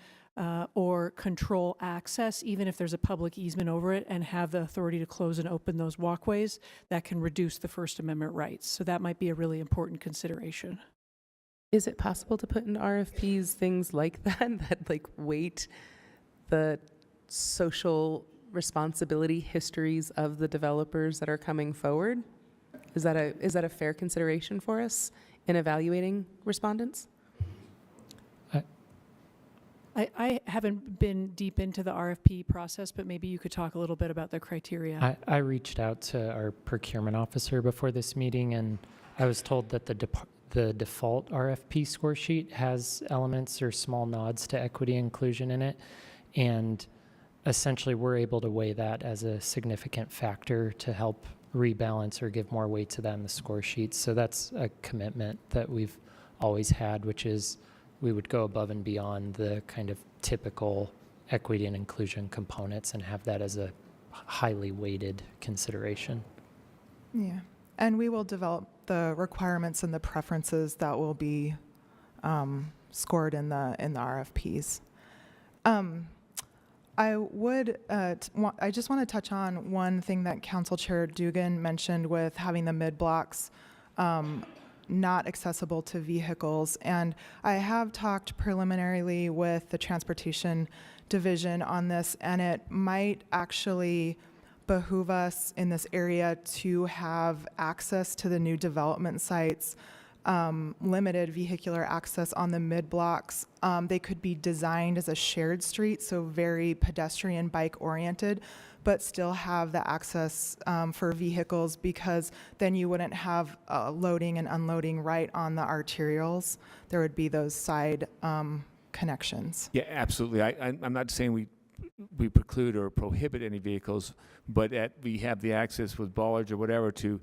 S14: or control access, even if there's a public easement over it, and have the authority to close and open those walkways, that can reduce the First Amendment rights. So that might be a really important consideration.
S13: Is it possible to put in RFPs things like that like weight the social responsibility histories of the developers that are coming forward? Is that a fair consideration for us in evaluating respondents?
S14: I haven't been deep into the RFP process, but maybe you could talk a little bit about the criteria.
S9: I reached out to our procurement officer before this meeting, and I was told that the default RFP score sheet has elements or small nods to equity inclusion in it, and essentially we're able to weigh that as a significant factor to help rebalance or give more weight to that in the score sheet. So that's a commitment that we've always had, which is we would go above and beyond the kind of typical equity and inclusion components and have that as a highly weighted consideration.
S10: Yeah, and we will develop the requirements and the preferences that will be scored in the RFPs. I just want to touch on one thing that Council Chair Dugan mentioned with having the mid-blocks not accessible to vehicles. And I have talked preliminarily with the Transportation Division on this, and it might actually behoove us in this area to have access to the new development sites, limited vehicular access on the mid-blocks. They could be designed as a shared street, so very pedestrian bike oriented, but still have the access for vehicles, because then you wouldn't have loading and unloading right on the arterials. There would be those side connections.
S3: Yeah, absolutely. I'm not saying we preclude or prohibit any vehicles, but we have the access with bollards or whatever to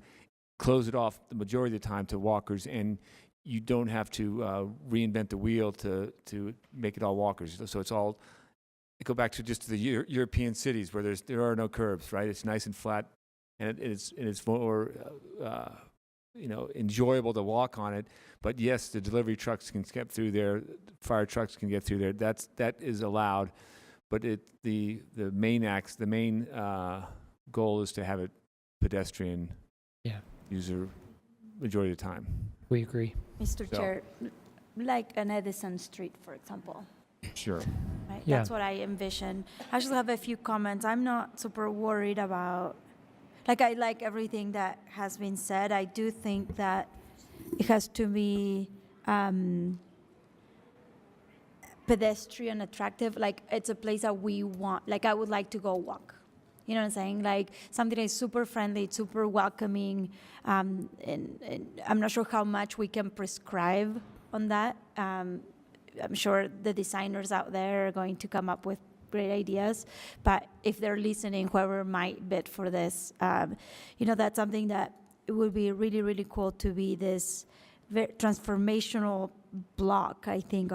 S3: close it off the majority of the time to walkers, and you don't have to reinvent the wheel to make it all walkers. So it's all. I go back to just the European cities where there are no curbs, right? It's nice and flat, and it's more enjoyable to walk on it. But yes, the delivery trucks can get through there, fire trucks can get through there. That is allowed, but the main goal is to have it pedestrian user majority of the time.
S9: We agree.
S6: Mr. Chair, like an Edison Street, for example.
S3: Sure.
S6: Right?
S9: Yeah.
S6: That's what I envision. I just have a few comments. I'm not super worried about, I like everything that has been said. I do think that it has to be pedestrian attractive. It's a place that we want, I would like to go walk. You know what I'm saying? Something that is super friendly, super welcoming. And I'm not sure how much we can prescribe on that. I'm sure the designers out there are going to come up with great ideas. But if they're listening, whoever might bid for this, that's something that it would be really, really cool to be this very transformational block, I think,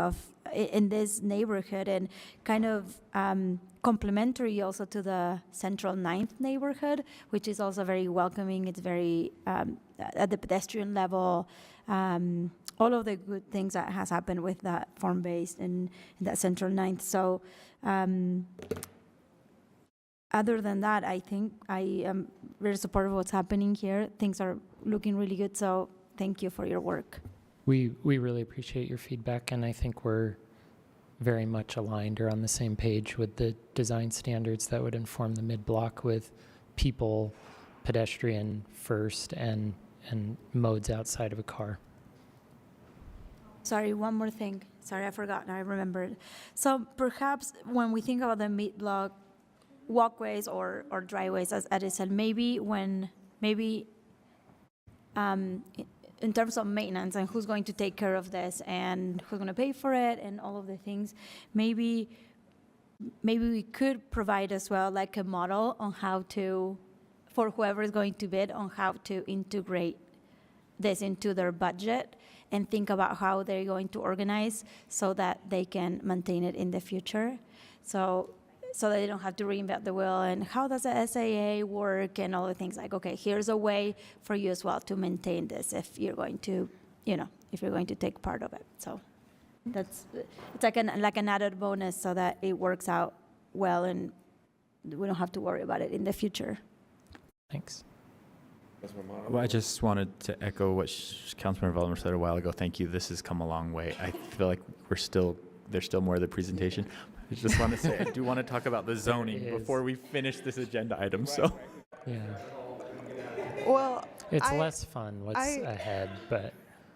S6: in this neighborhood, and kind of complementary also to the Central 9th neighborhood, which is also very welcoming. It's very at the pedestrian level. All of the good things that has happened with that form-based in that Central 9th. So other than that, I think I am very supportive of what's happening here. Things are looking really good, so thank you for your work.
S9: We really appreciate your feedback, and I think we're very much aligned or on the same page with the design standards that would inform the mid-block with people, pedestrian first, and modes outside of a car.
S6: Sorry, one more thing. Sorry, I forgot. Now I remembered. So perhaps when we think about the mid-block walkways or driveways, as Eddie said, maybe in terms of maintenance and who's going to take care of this and who's going to pay for it and all of the things, maybe we could provide as well a model on how to, for whoever is going to bid, on how to integrate this into their budget and think about how they're going to organize so that they can maintain it in the future. So that they don't have to reinvent the wheel, and how does the SAA work and all the things okay, here's a way for you as well to maintain this if you're going to, if you're going to take part of it. So it's like an added bonus so that it works out well and we don't have to worry about it in the future.
S9: Thanks.
S11: Well, I just wanted to echo what Councilmember Vollmer said a while ago. Thank you. This has come a long way. I feel like there's still more of the presentation. I just want to say, I do want to talk about the zoning before we finish this agenda item. So,
S9: yeah,
S10: Well,
S9: it's less fun what's ahead, but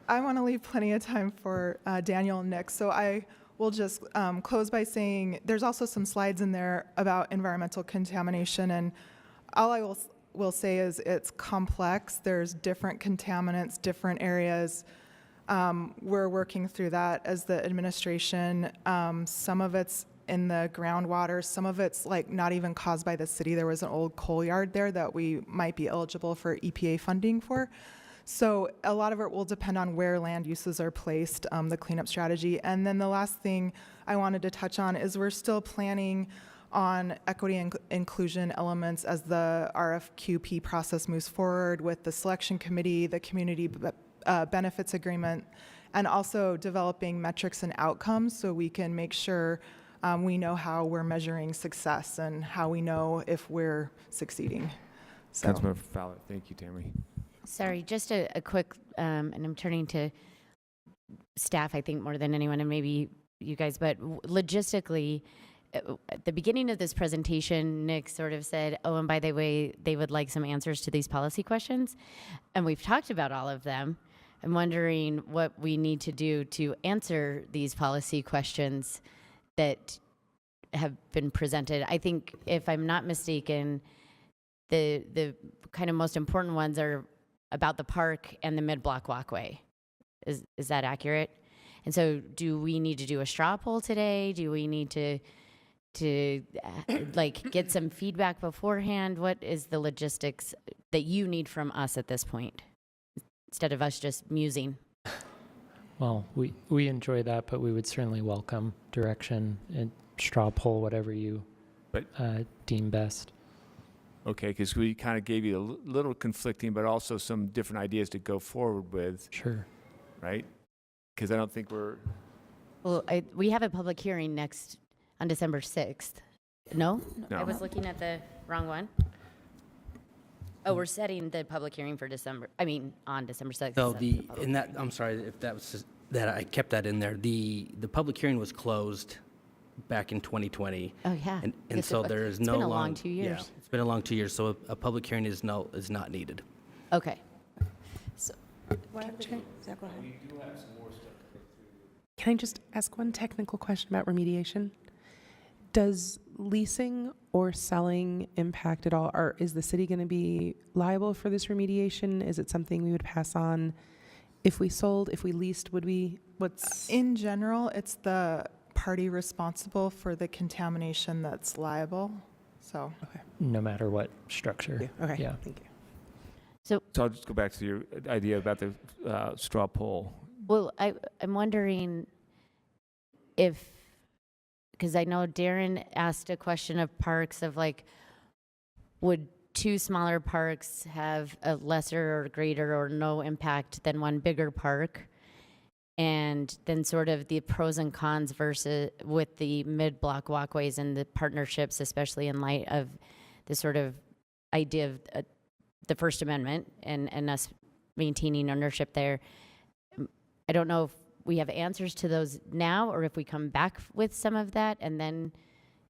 S10: I want to leave plenty of time for Daniel and Nick. So I will just close by saying there's also some slides in there about environmental contamination, and all I will say is it's complex. There's different contaminants, different areas. We're working through that as the administration. Some of it's in the groundwater. Some of it's not even caused by the city. There was an old coal yard there that we might be eligible for EPA funding for. So a lot of it will depend on where land uses are placed, the cleanup strategy. And then the last thing I wanted to touch on is we're still planning on equity and inclusion elements as the RFQP process moves forward with the selection committee, the community benefits agreement, and also developing metrics and outcomes so we can make sure we know how we're measuring success and how we know if we're succeeding. So.
S3: Councilmember Fowler, thank you, Tammy.
S12: Sorry, just a quick, and I'm turning to staff, I think, more than anyone, and maybe you guys, but logistically, at the beginning of this presentation, Nick sort of said, oh, and by the way, they would like some answers to these policy questions. And we've talked about all of them. I'm wondering what we need to do to answer these policy questions that have been presented. I think, if I'm not mistaken, the kind of most important ones are about the park and the mid-block walkway. Is that accurate? And so do we need to do a straw poll today? Do we need to get some feedback beforehand? What is the logistics that you need from us at this point? instead of us just musing.
S9: Well, we enjoy that, but we would certainly welcome direction and straw poll, whatever you
S3: But-
S9: deem best.
S3: Okay, because we kind of gave you a little conflicting, but also some different ideas to go forward with,
S9: Sure.
S3: right? Because I don't think we're,
S12: Well, we have a public hearing on December 6th. No?
S3: No.
S12: I was looking at the wrong one. Oh, we're setting the public hearing for on December 6th.
S8: So
S12: set the public
S8: in that, I'm sorry if that was, that I kept that in there. The public hearing was closed back in 2020.
S12: Oh, yeah.
S8: And
S12: It's
S8: so
S12: a-
S8: there is
S12: it's
S8: no
S12: been a
S8: long.
S12: long 2 years.
S8: Yeah, it's been a long 2 years, so a public hearing is not needed.
S12: Okay.
S13: Can I just ask one technical question about remediation? Does leasing or selling impact at all, or is the city going to be liable for this remediation? Is it something we would pass on if we sold, if we leased, would we, what's?
S10: In general, it's the party responsible for the contamination that's liable. So,
S9: No matter what structure.
S13: Yeah, okay,
S9: Yeah.
S13: thank you.
S3: so I'll just go back to your idea about the straw poll.
S12: Well, I'm wondering if, because I know Darren asked a question of parks of like, would two smaller parks have a lesser or greater or no impact than one bigger park? And then sort of the pros and cons versus with the mid-block walkways and the partnerships, especially in light of the sort of idea of the First Amendment and us maintaining ownership there. I don't know if we have answers to those now or if we come back with some of that and then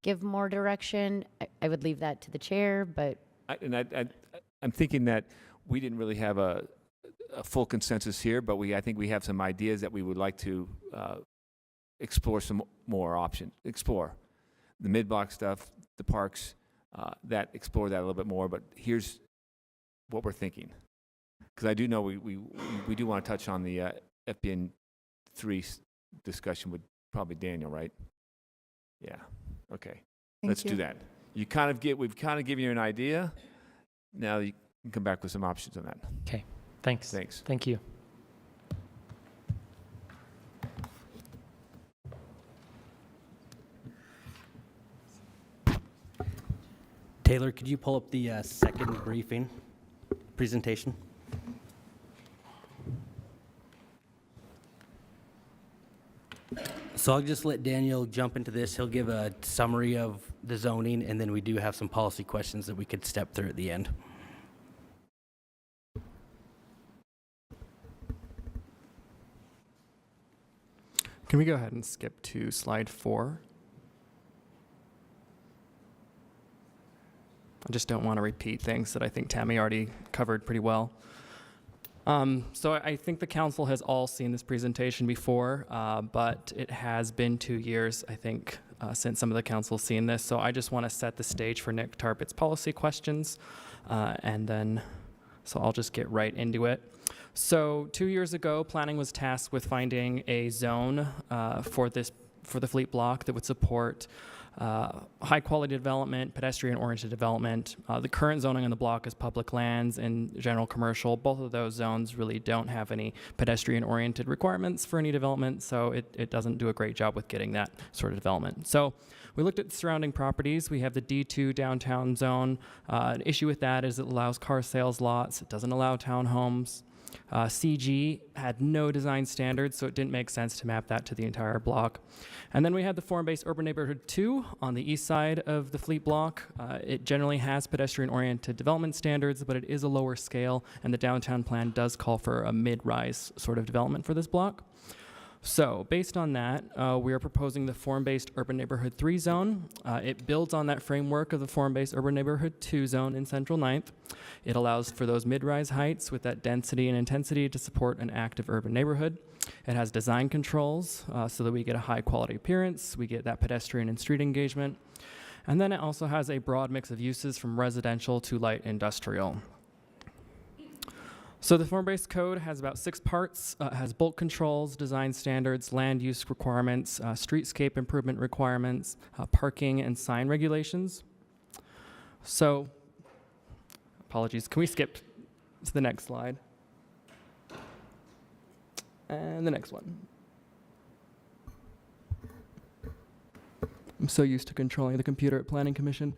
S12: give more direction. I would leave that to the chair, but
S3: I'm thinking that we didn't really have a full consensus here, but I think we have some ideas that we would like to explore some more options. Explore the mid-block stuff, the parks, explore that a little bit more. But here's what we're thinking, because I do know we do want to touch on the FBN 3 discussion with probably Daniel, right? Yeah. Okay. Let's do that. We've kind of given you an idea. Now you can come back with some options on that.
S9: Okay. Thanks. Thank you.
S8: Taylor, could you pull up the second presentation? So I'll just let Daniel jump into this. He'll give a summary of the zoning, and then we do have some policy questions that we could step through at the end.
S15: Can we go ahead and skip to slide 4? I just don't want to repeat things that I think Tammy already covered pretty well. So I think the council has all seen this presentation before, but it has been 2 years, I think, since some of the council's seen this. So I just want to set the stage for Nick Tarpett's policy questions, so I'll just get right into it. So 2 years ago, planning was tasked with finding a zone for the fleet block that would support high-quality development, pedestrian-oriented development. The current zoning on the block is public lands and general commercial. Both of those zones really don't have any pedestrian-oriented requirements for any development, so it doesn't do a great job with getting that sort of development. So we looked at the surrounding properties. We have the D2 downtown zone. An issue with that is it allows car sales lots. It doesn't allow townhomes. CG had no design standards, so it didn't make sense to map that to the entire block. And then we had the form-based urban neighborhood 2 on the east side of the fleet block. It generally has pedestrian-oriented development standards, but it is a lower scale, and the downtown plan does call for a mid-rise sort of development for this block. So based on that, we are proposing the form-based urban neighborhood 3 zone. It builds on that framework of the form-based urban neighborhood 2 zone in Central 9th. It allows for those mid-rise heights with that density and intensity to support an active urban neighborhood. It has design controls so that we get a high-quality appearance. We get that pedestrian and street engagement. And then it also has a broad mix of uses from residential to light industrial. So the form-based code has about 6 parts. It has bulk controls, design standards, land use requirements, streetscape improvement requirements, parking and sign regulations. So, apologies, can we skip to the next slide? And the next one. I'm so used to controlling the computer at Planning Commission.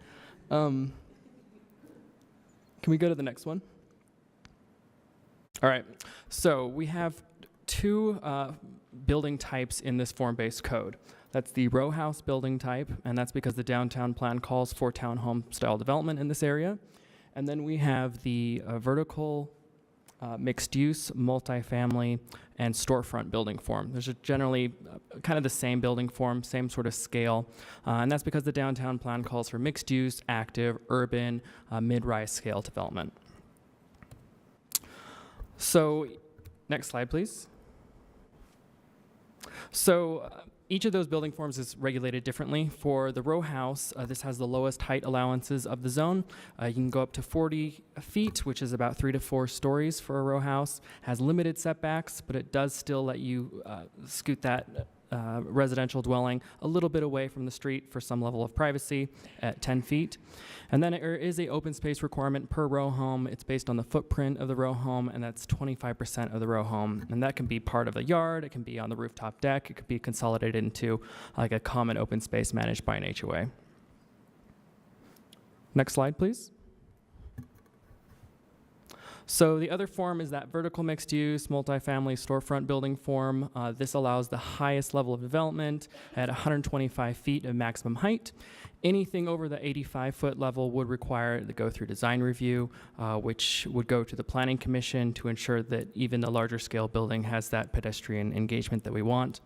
S15: Can we go to the next one? All right, so we have two building types in this form-based code. That's the row house building type, and that's because the downtown plan calls for townhome style development in this area. And then we have the vertical mixed use, multifamily, and storefront building form. There's generally kind of the same building form, same sort of scale, and that's because the downtown plan calls for mixed use, active, urban, mid-rise scale development. So, next slide, please. So, each of those building forms is regulated differently. For the row house, this has the lowest height allowances of the zone. You can go up to 40 feet, which is about 3 to 4 stories for a row house. Has limited setbacks, but it does still let you scoot that residential dwelling a little bit away from the street for some level of privacy at 10 feet. And then there is a open space requirement per row home. It's based on the footprint of the row home, and that's 25% of the row home. And that can be part of a yard, it can be on the rooftop deck, it could be consolidated into like a common open space managed by an HOA. Next slide, please. So the other form is that vertical mixed use, multifamily storefront building form. This allows the highest level of development at 125 feet of maximum height. Anything over the 85-foot level would require to go through design review, which would go to the Planning Commission to ensure that even the larger scale building has that pedestrian engagement that we want.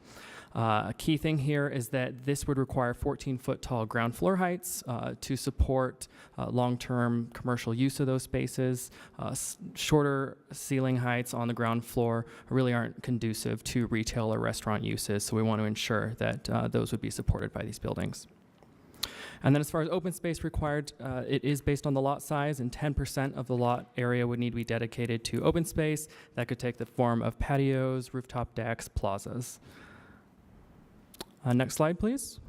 S15: A key thing here is that this would require 14-foot tall ground floor heights to support long-term commercial use of those spaces. Shorter ceiling heights on the ground floor really aren't conducive to retail or restaurant uses, so we want to ensure that those would be supported by these buildings. And then as far as open space required, it is based on the lot size, and 10% of the lot area would need to be dedicated to open space. That could take the form of patios, rooftop decks, plazas. Next slide, please.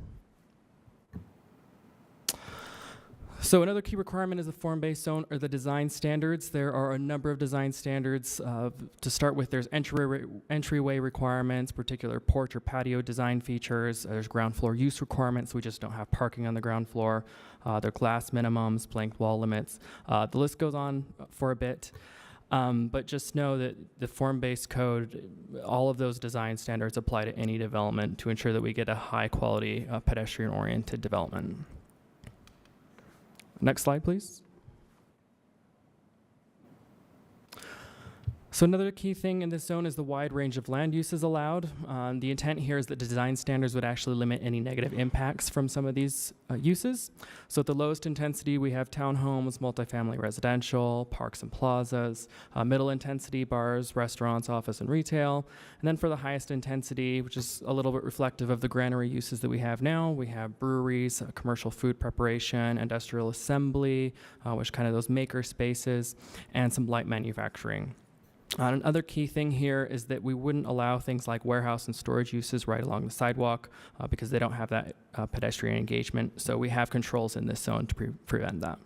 S15: So another key requirement is the form-based zone or the design standards. There are a number of design standards. To start with, there's entryway requirements, particular porch or patio design features. There's ground floor use requirements. We just don't have parking on the ground floor. There are glass minimums, blank wall limits. The list goes on for a bit. But just know that the form-based code, all of those design standards apply to any development to ensure that we get a high-quality, pedestrian-oriented development. Next slide, please. So another key thing in this zone is the wide range of land uses allowed. The intent here is that design standards would actually limit any negative impacts from some of these uses. So at the lowest intensity, we have townhomes, multifamily residential, parks and plazas, middle intensity bars, restaurants, office and retail. And then for the highest intensity, which is a little bit reflective of the granary uses that we have now, we have breweries, commercial food preparation, industrial assembly, which kind of those maker spaces, and some light manufacturing. Another key thing here is that we wouldn't allow things like warehouse and storage uses right along the sidewalk because they don't have that pedestrian engagement. So we have controls in this zone to prevent that.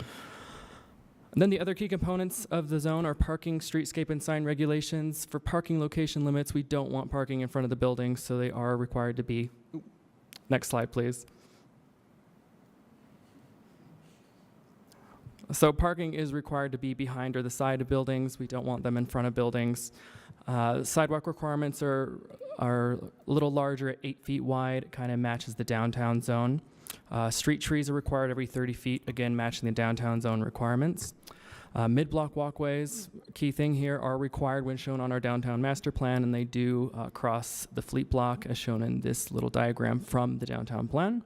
S15: And then the other key components of the zone are parking, streetscape, and sign regulations. For parking location limits, we don't want parking in front of the buildings, so they are required to be. Next slide, please. So parking is required to be behind or the side of buildings. We don't want them in front of buildings. Sidewalk requirements are a little larger at 8 feet wide. It kind of matches the downtown zone. Street trees are required every 30 feet, again matching the downtown zone requirements. Mid-block walkways, key thing here, are required when shown on our downtown master plan, and they do cross the fleet block as shown in this little diagram from the downtown plan.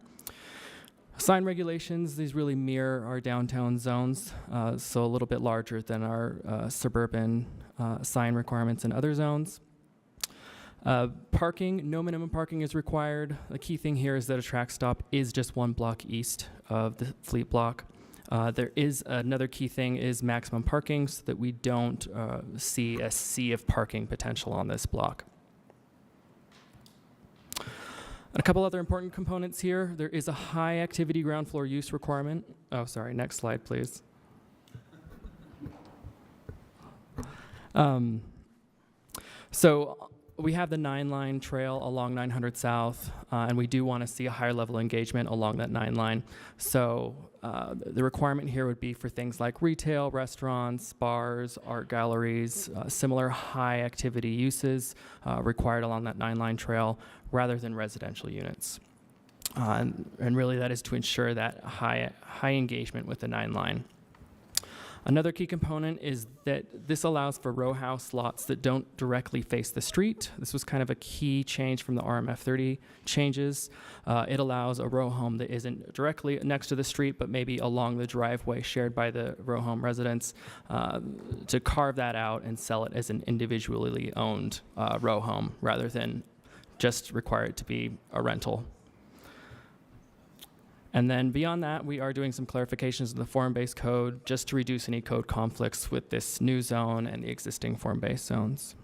S15: Sign regulations, these really mirror our downtown zones, so a little bit larger than our suburban sign requirements in other zones. Parking, no minimum parking is required. The key thing here is that a track stop is just 1 block east of the fleet block. There is another key thing is maximum parking so that we don't see a sea of parking potential on this block. A couple other important components here. There is a high activity ground floor use requirement. Oh, sorry, next slide, please. So we have the 9-line trail along 900 South, and we do want to see a higher level of engagement along that 9-line. So the requirement here would be for things like retail, restaurants, bars, art galleries, similar high activity uses required along that 9-line trail rather than residential units. And really that is to ensure that high engagement with the 9-line. Another key component is that this allows for row house lots that don't directly face the street. This was kind of a key change from the RMF 30 changes. It allows a row home that isn't directly next to the street, but maybe along the driveway shared by the row home residents, to carve that out and sell it as an individually owned row home rather than just require it to be a rental. And then beyond that, we are doing some clarifications in the form-based code just to reduce any code conflicts with this new zone and the existing form-based zones.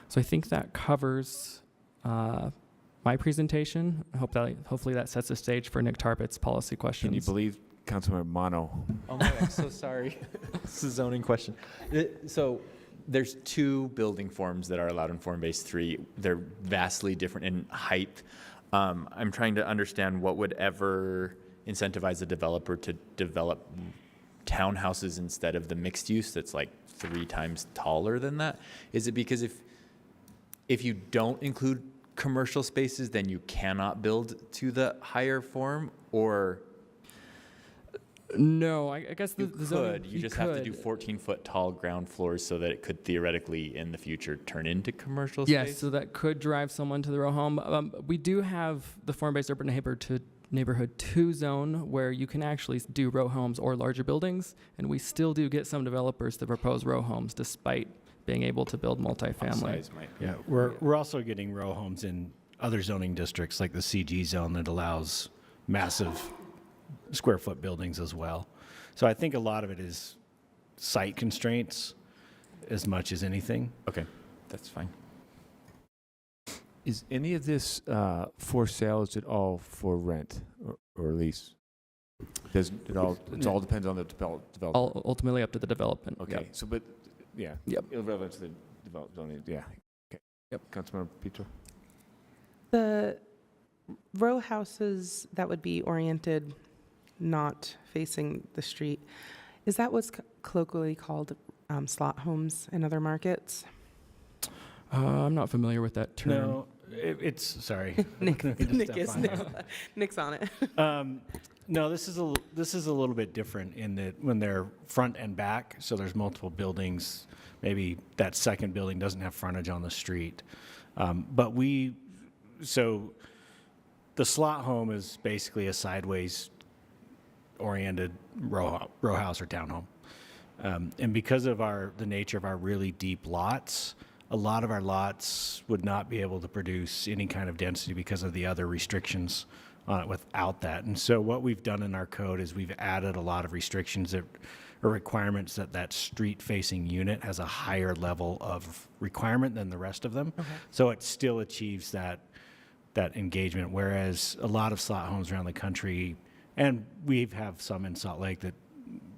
S15: So I think that covers my presentation. Hopefully that sets the stage for Nick Tarbit's policy questions.
S3: Can you believe Councilmember Mono?
S11: Oh my, I'm so sorry. It's a zoning question. So there's 2 building forms that are allowed in Form-Based 3. They're vastly different in height. I'm trying to understand what would ever incentivize a developer to develop townhouses instead of the mixed use that's like 3 times taller than that. Is it because if you don't include commercial spaces, then you cannot build to the higher form, or?
S15: No, I guess the
S11: You
S15: zoning-
S11: could. You just have to do 14-foot tall ground floors so that it could theoretically, in the future, turn into commercial
S15: Yes,
S11: space?
S15: so that could drive someone to the row home. We do have the form-based urban neighborhood 2 zone where you can actually do row homes or larger buildings, and we still do get some developers to propose row homes despite being able to build multifamily.
S16: Yeah, we're also getting row homes in other zoning districts like the CG zone that allows massive square foot buildings as well. So I think a lot of it is site constraints as much as anything.
S11: Okay, that's fine.
S3: Is any of this for sale? Is it all for rent or lease? Does it all? It all depends on the developer.
S15: All ultimately up to the development.
S3: Okay.
S15: Yep.
S3: So, but yeah.
S15: Yep.
S3: Irrelevant to the development. Yeah. Okay.
S15: Yep.
S3: Councilmember Petro.
S13: The row houses that would be oriented not facing the street, is that what's colloquially called slot homes in other markets?
S15: I'm not familiar with that term.
S16: No, it's sorry.
S13: Nick is.
S16: Nick's
S13: Nick's on it.
S16: No, this is a little bit different in that when they're front and back, so there's multiple buildings. Maybe that second building doesn't have frontage on the street, so the slot home is basically a sideways oriented row house or townhome, and because of the nature of our really deep lots, a lot of our lots would not be able to produce any kind of density because of the other restrictions on it without that. And so what we've done in our code is we've added a lot of restrictions that are requirements that street facing unit has a higher level of requirement than the rest of them. Okay. So it still achieves that engagement, whereas a lot of slot homes around the country, and we have some in Salt Lake that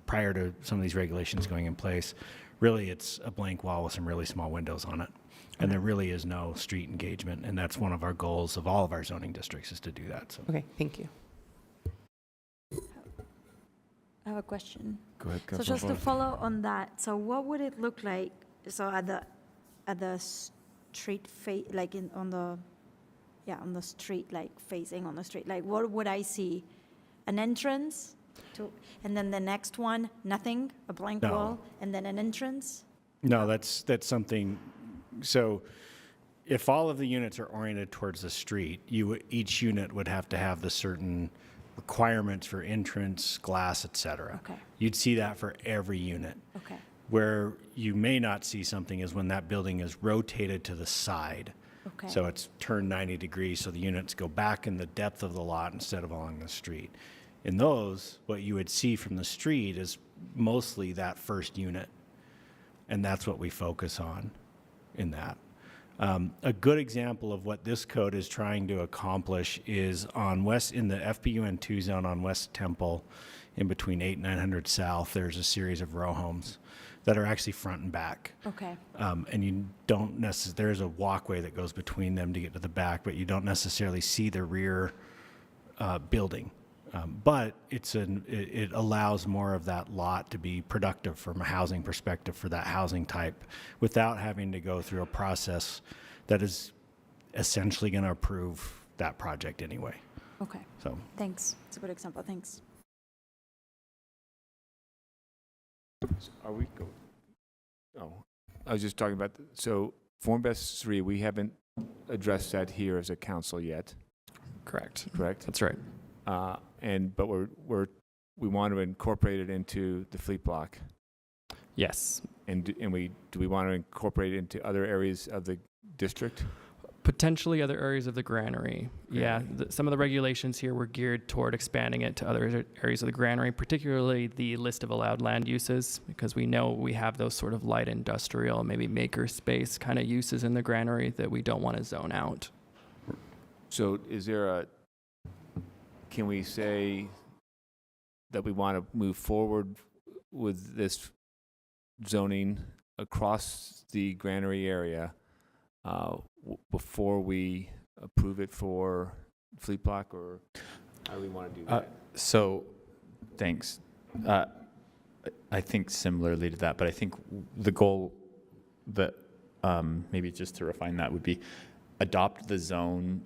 S16: prior to some of these regulations going in place, really it's a blank wall with some really small windows on it. And there really is no street engagement. And that's one of our goals of all of our zoning districts is to do that. So.
S13: Okay, thank you.
S6: I have a question.
S3: Go ahead,
S6: So just to follow on that, so what would it look like? So at the street like on the street, like facing on the street, like what would I see? An entrance to, and then the next one, nothing, a blank
S16: No.
S6: wall, and then an entrance?
S16: No, that's something. So if all of the units are oriented towards the street, each unit would have to have the certain requirements for entrance, glass, et cetera.
S6: Okay.
S16: You'd see that for every unit.
S6: Okay.
S16: Where you may not see something is when that building is rotated to the side.
S6: Okay.
S16: So it's turned 90 degrees, so the units go back in the depth of the lot instead of along the street. In those, what you would see from the street is mostly that first unit, and that's what we focus on in that. A good example of what this code is trying to accomplish is in the FPUN2 zone on West Temple, in between 8 and 900 South, there's a series of row homes that are actually front and back.
S6: Okay.
S16: And you don't necessarily, there's a walkway that goes between them to get to the back, but you don't necessarily see the rear building. But it allows more of that lot to be productive from a housing perspective for that housing type without having to go through a process that is essentially going to approve that project anyway.
S6: Okay.
S16: So
S6: Thanks. It's a good example. Thanks.
S3: Are we go? Oh, I was just talking about, so Form Best 3, we haven't addressed that here as a council yet,
S15: Correct.
S3: correct?
S15: That's right.
S3: But we want to incorporate it into the fleet block.
S15: Yes.
S3: And do we want to incorporate it into other areas of the district?
S15: Potentially other areas of the granary. Yeah, some of the regulations here were geared toward expanding it to other areas of the granary, particularly the list of allowed land uses, because we know we have those sort of light industrial, maybe maker space kind of uses in the granary that we don't want to zone out.
S3: So can we say that we want to move forward with this zoning across the granary area before we approve it for fleet block, or how do we want to do that?
S11: So, thanks. I think similarly to that, but I think the goal that maybe just to refine that would be adopt the zone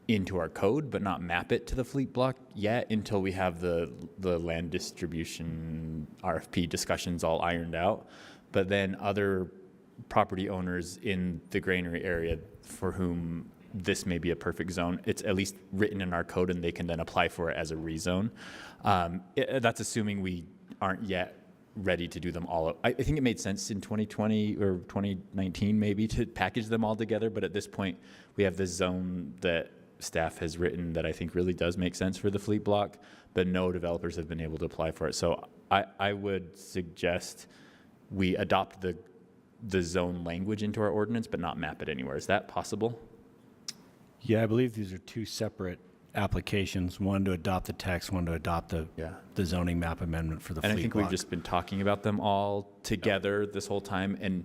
S11: into our code, but not map it to the fleet block yet until we have the land distribution RFP discussions all ironed out. But then other property owners in the granary area for whom this may be a perfect zone, it's at least written in our code and they can then apply for it as a rezone. That's assuming we aren't yet ready to do them all. I think it made sense in 2020 or 2019 maybe to package them all together, but at this point we have this zone that staff has written that I think really does make sense for the fleet block, but no developers have been able to apply for it. So I would suggest we adopt the zone language into our ordinance, but not map it anywhere. Is that possible?
S16: Yeah, I believe these are two separate applications, one to adopt the text, one to adopt the zoning map amendment for the fleet
S11: And I think
S16: block.
S11: we've just been talking about them all together this whole time and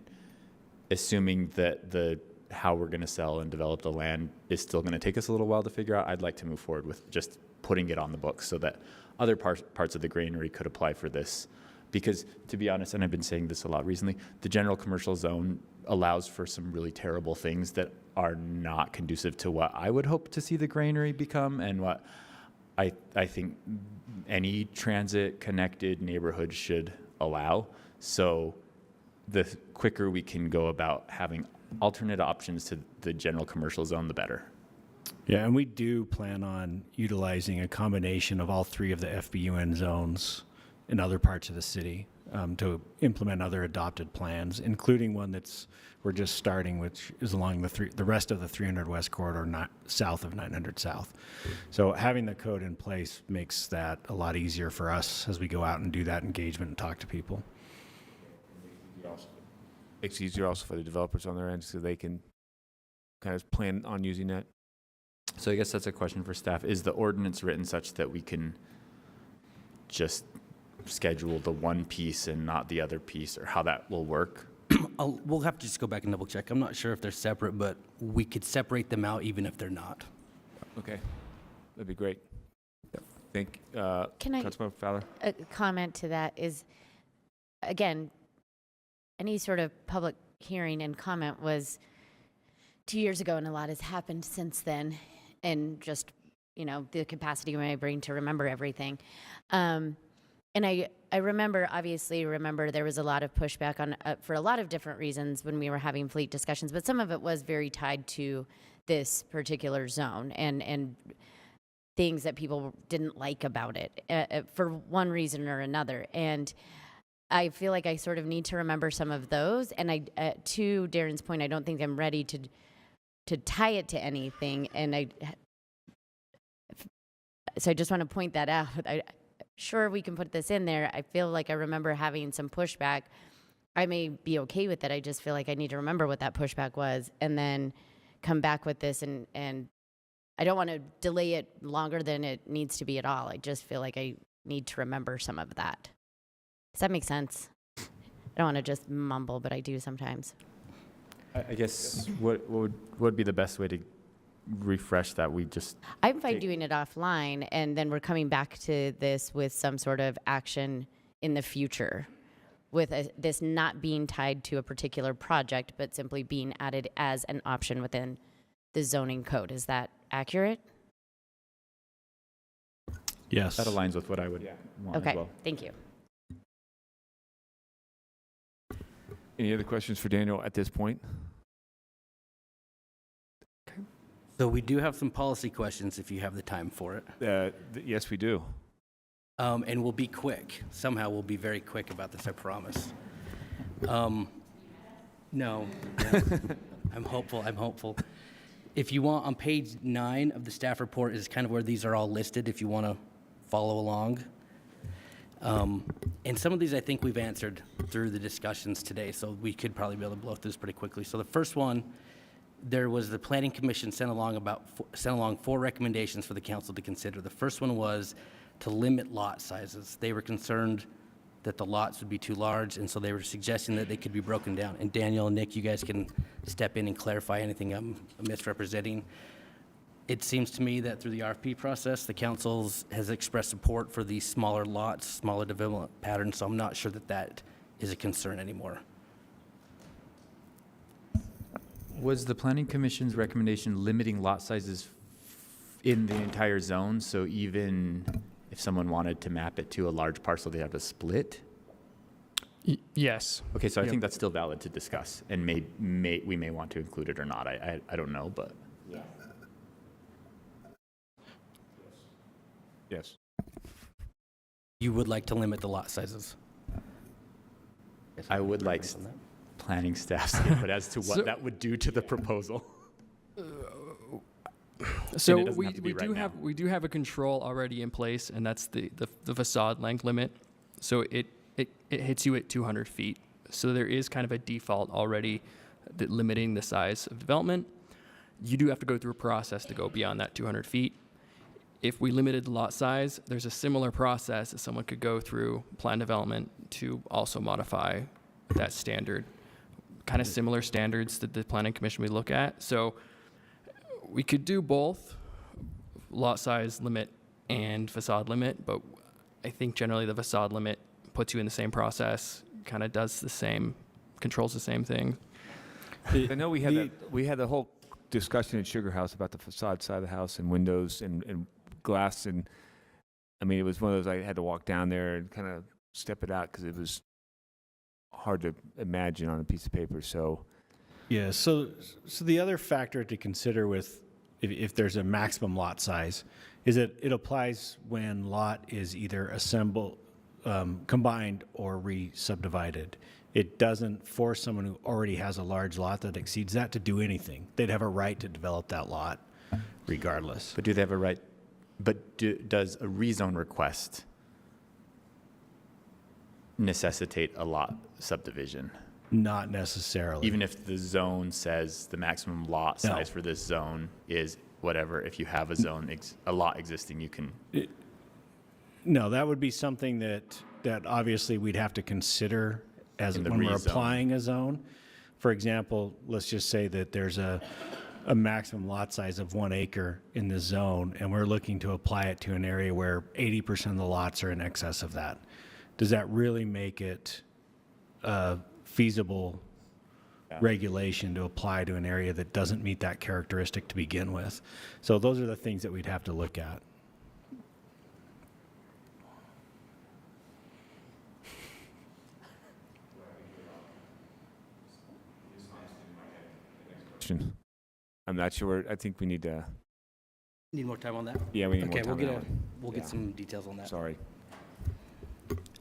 S11: assuming that how we're going to sell and develop the land is still going to take us a little while to figure out. I'd like to move forward with just putting it on the books so that other parts of the granary could apply for this. Because to be honest, and I've been saying this a lot recently, the general commercial zone allows for some really terrible things that are not conducive to what I would hope to see the granary become and what I think any transit connected neighborhood should allow. So the quicker we can go about having alternate options to the general commercial zone, the better.
S16: Yeah, and we do plan on utilizing a combination of all three of the FBUN zones in other parts of the city to implement other adopted plans, including one we're just starting, which is along the rest of the 300 West corridor, not south of 900 South. So having the code in place makes that a lot easier for us as we go out and do that engagement and talk to people.
S3: It's easier also for the developers on their end so they can kind of plan on using that.
S11: So I guess that's a question for staff. Is the ordinance written such that we can just schedule the one piece and not the other piece, or how that will work?
S8: We'll have to just go back and double check. I'm not sure if they're separate, but we could separate them out even if they're not.
S3: Okay, that'd be great. Thank
S12: Can I
S3: Councilmember Fowler.
S12: a comment to that is, again, any sort of public hearing and comment was 2 years ago, and a lot has happened since then, and just, the capacity of my brain to remember everything. And I obviously remember there was a lot of pushback on for a lot of different reasons when we were having fleet discussions, but some of it was very tied to this particular zone and things that people didn't like about it for one reason or another. And I feel like I sort of need to remember some of those. And to Darren's point, I don't think I'm ready to tie it to anything. And so I just want to point that out. Sure, we can put this in there. I feel like I remember having some pushback. I may be okay with it. I just feel like I need to remember what that pushback was and then come back with this. And I don't want to delay it longer than it needs to be at all. I just feel like I need to remember some of that. Does that make sense? I don't want to just mumble, but I do sometimes.
S11: I guess what would be the best way to refresh that? We just
S12: I'm fine doing it offline, and then we're coming back to this with some sort of action in the future, with this not being tied to a particular project, but simply being added as an option within the zoning code. Is that accurate?
S16: Yes.
S11: that aligns with what I would want
S12: Okay,
S11: as well.
S12: thank you.
S3: Any other questions for Daniel at this point?
S8: So we do have some policy questions if you have the time for it.
S3: Yes, we do.
S8: And we'll be quick. Somehow we'll be very quick about this, I promise. No, I'm hopeful. If you want, on page 9 of the staff report is kind of where these are all listed if you want to follow along. And some of these I think we've answered through the discussions today, so we could probably be able to blow through this pretty quickly. So the first one, there was the Planning Commission sent along 4 recommendations for the council to consider. The first one was to limit lot sizes. They were concerned that the lots would be too large, and so they were suggesting that they could be broken down. And Daniel and Nick, you guys can step in and clarify anything I'm misrepresenting. It seems to me that through the RFP process, the council has expressed support for these smaller lots, smaller development patterns, so I'm not sure that that is a concern anymore.
S11: Was the Planning Commission's recommendation limiting lot sizes in the entire zone? So even if someone wanted to map it to a large parcel, they have to split?
S15: Yes.
S11: Okay, so I think that's still valid to discuss, and we may want to include it or not. I don't know, but.
S3: Yes.
S8: You would like to limit the lot sizes?
S11: I would like planning staff's input as to what
S15: So-
S11: that would do to the proposal.
S15: So
S11: And it doesn't
S15: we
S11: have to be right now.
S15: we do have a control already in place, and that's the facade length limit. So it hits you at 200 feet. So there is kind of a default already that limiting the size of development. You do have to go through a process to go beyond that 200 feet. If we limited the lot size, there's a similar process that someone could go through plan development to also modify that standard. Kind of similar standards that the Planning Commission would look at. So we could do both lot size limit and facade limit, but I think generally the facade limit puts you in the same process, kind of does the same, controls the same thing.
S3: I know we had the whole discussion at Sugar House about the facade side of the house and windows and glass, and I mean, it was one of those I had to walk down there and kind of step it out because it was hard to imagine on a piece of paper. So
S16: Yeah, so the other factor to consider with if there's a maximum lot size is that it applies when lot is either combined or re-subdivided. It doesn't force someone who already has a large lot that exceeds that to do anything. They'd have a right to develop that lot regardless.
S11: But do they have a right? But does a rezone request necessitate a lot subdivision?
S16: Not necessarily.
S11: Even if the zone says the maximum lot size for this zone is whatever, if you have a zone, a lot existing, you can.
S16: No, that would be something that obviously we'd have to consider as
S11: In the
S16: when we're
S11: rezone.
S16: applying a zone. For example, let's just say that there's a maximum lot size of 1 acre in the zone, and we're looking to apply it to an area where 80% of the lots are in excess of that. Does that really make it feasible regulation to apply to an area that doesn't meet that characteristic to begin with? So those are the things that we'd have to look at.
S3: I'm not sure. I think we need to.
S8: Need more time on that?
S3: Yeah, we need more
S8: Okay,
S3: time on that one.
S8: we'll get
S3: Yeah.
S8: some details on that.
S3: Sorry.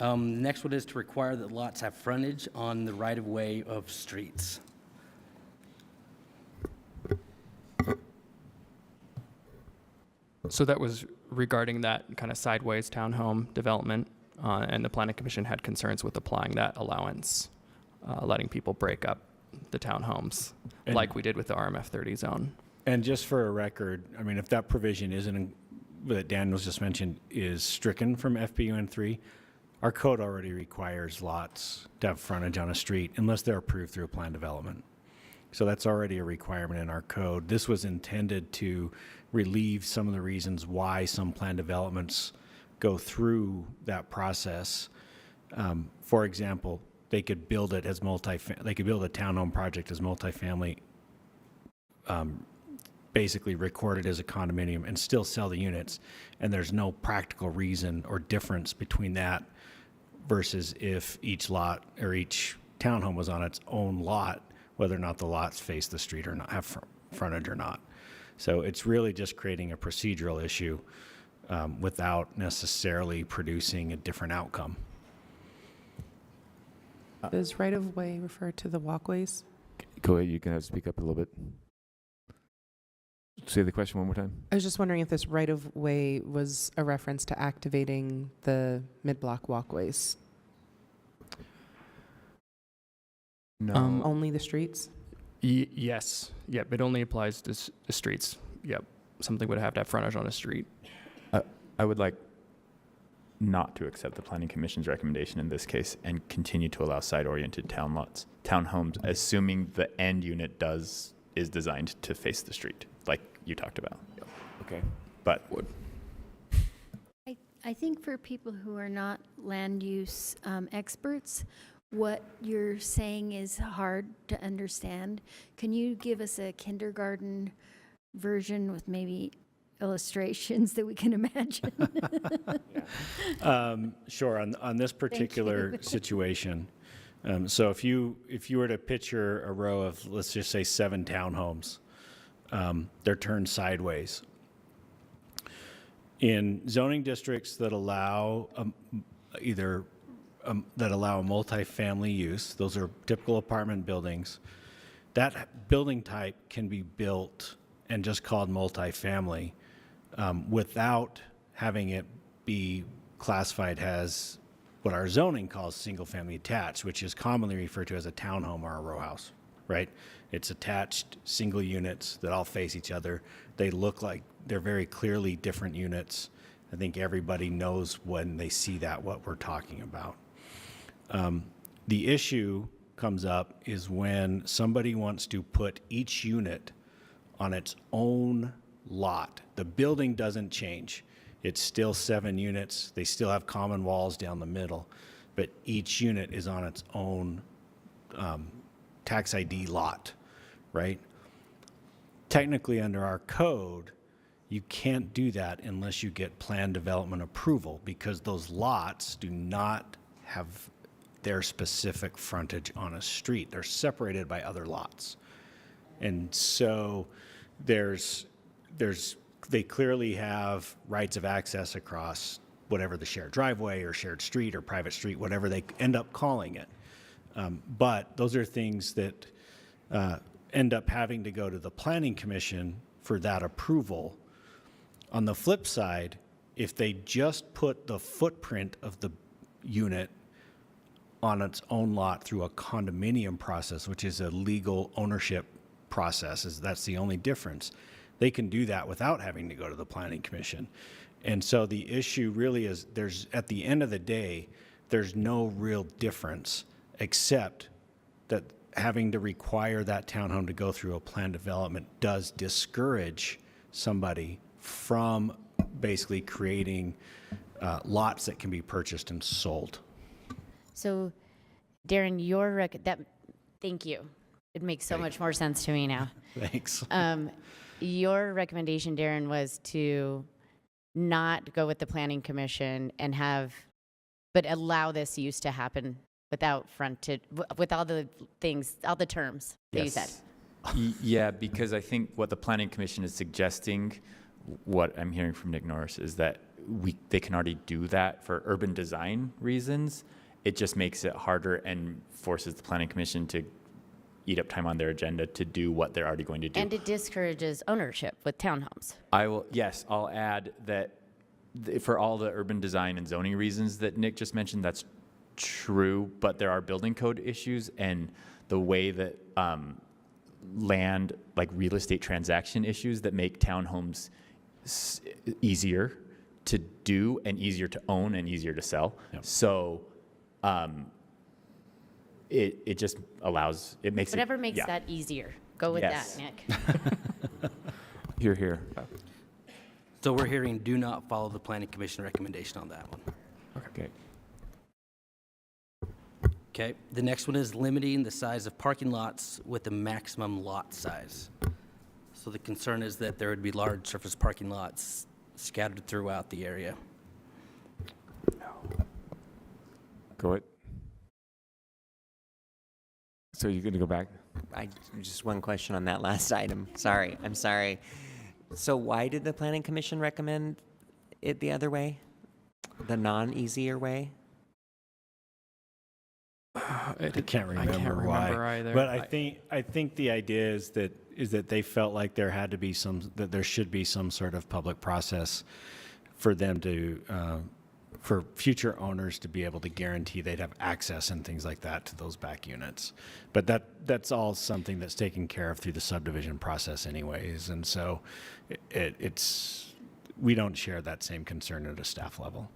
S8: Next one is to require that lots have frontage on the right-of-way of streets.
S15: So that was regarding that kind of sideways townhome development, and the Planning Commission had concerns with applying that allowance, letting people break up the townhomes,
S16: And-
S15: like we did with the RMF 30 zone.
S16: And just for a record, I mean, if that provision isn't, that Daniel's just mentioned, is stricken from FPUN 3, our code already requires lots to have frontage on a street unless they're approved through a plan development. So that's already a requirement in our code. This was intended to relieve some of the reasons why some plan developments go through that process. For example, they could build it as they could build a townhome project as multifamily, basically record it as a condominium and still sell the units. And there's no practical reason or difference between that versus if each lot or each townhome was on its own lot, whether or not the lots face the street or not, have frontage or not. So it's really just creating a procedural issue without necessarily producing a different outcome.
S13: Does right-of-way refer to the walkways?
S3: Go ahead, you can have to speak up a little bit. Say the question one more time.
S13: I was just wondering if this right-of-way was a reference to activating the mid-block walkways.
S3: No.
S13: Only the streets?
S15: Yes. Yep. It only applies to the streets. Yep. Something would have to have frontage on a street.
S11: I would like not to accept the Planning Commission's recommendation in this case and continue to allow site-oriented townhomes, assuming the end unit is designed to face the street, like you talked about.
S3: Okay.
S11: But
S17: I think for people who are not land use experts, what you're saying is hard to understand. Can you give us a kindergarten version with maybe illustrations that we can imagine?
S16: Sure. On this particular situation, so if you were to picture a row of, let's just say, 7 townhomes, they're turned sideways. In zoning districts that allow that allow a multifamily use, those are typical apartment buildings, that building type can be built and just called multifamily without having it be classified as what our zoning calls single-family attached, which is commonly referred to as a townhome or a row house, right? It's attached single units that all face each other. They look like they're very clearly different units. I think everybody knows when they see that what we're talking about. The issue comes up is when somebody wants to put each unit on its own lot. The building doesn't change. It's still 7 units. They still have common walls down the middle, but each unit is on its own tax ID lot, right? Technically, under our code, you can't do that unless you get plan development approval because those lots do not have their specific frontage on a street. They're separated by other lots. And so they clearly have rights of access across whatever the shared driveway or shared street or private street, whatever they end up calling it. But those are things that end up having to go to the Planning Commission for that approval. On the flip side, if they just put the footprint of the unit on its own lot through a condominium process, which is a legal ownership process, that's the only difference. They can do that without having to go to the Planning Commission. And so the issue really is at the end of the day, there's no real difference except that having to require that townhome to go through a plan development does discourage somebody from basically creating lots that can be purchased and sold.
S12: So, Darren, thank you. It makes so much more sense to me now.
S16: Thanks.
S12: Your recommendation, Darren, was to not go with the Planning Commission but allow this use to happen without frontage, with all the things, all the terms that you said.
S11: Yeah, because I think what the Planning Commission is suggesting, what I'm hearing from Nick Norris, is that they can already do that for urban design reasons. It just makes it harder and forces the Planning Commission to eat up time on their agenda to do what they're already going to do.
S12: And it discourages ownership with townhomes.
S11: I'll add that for all the urban design and zoning reasons that Nick just mentioned, that's true, but there are building code issues and the way that land, like real estate transaction issues that make townhomes easier to do and easier to own and easier to sell.
S16: Yep.
S11: So it just allows, it makes
S12: Whatever
S11: it,
S12: makes
S11: yeah.
S12: that easier. Go with
S11: Yes.
S12: that, Nick.
S3: Here, here.
S8: So we're hearing do not follow the planning commission recommendation on that one.
S3: Okay.
S8: Okay, the next one is limiting the size of parking lots with the maximum lot size. So the concern is that there would be large surface parking lots scattered throughout the area.
S3: Go it. So you're going to go back?
S1: Just one question on that last item. Sorry, I'm sorry. So why did the planning commission recommend it the other way? The non-easier way?
S16: I can't remember why.
S15: either.
S16: But I think the idea is that they felt like there had to be there should be some sort of public process for them to for future owners to be able to guarantee they'd have access and things like that to those back units. But that's all something that's taken care of through the subdivision process anyways. And so we don't share that same concern at a staff level.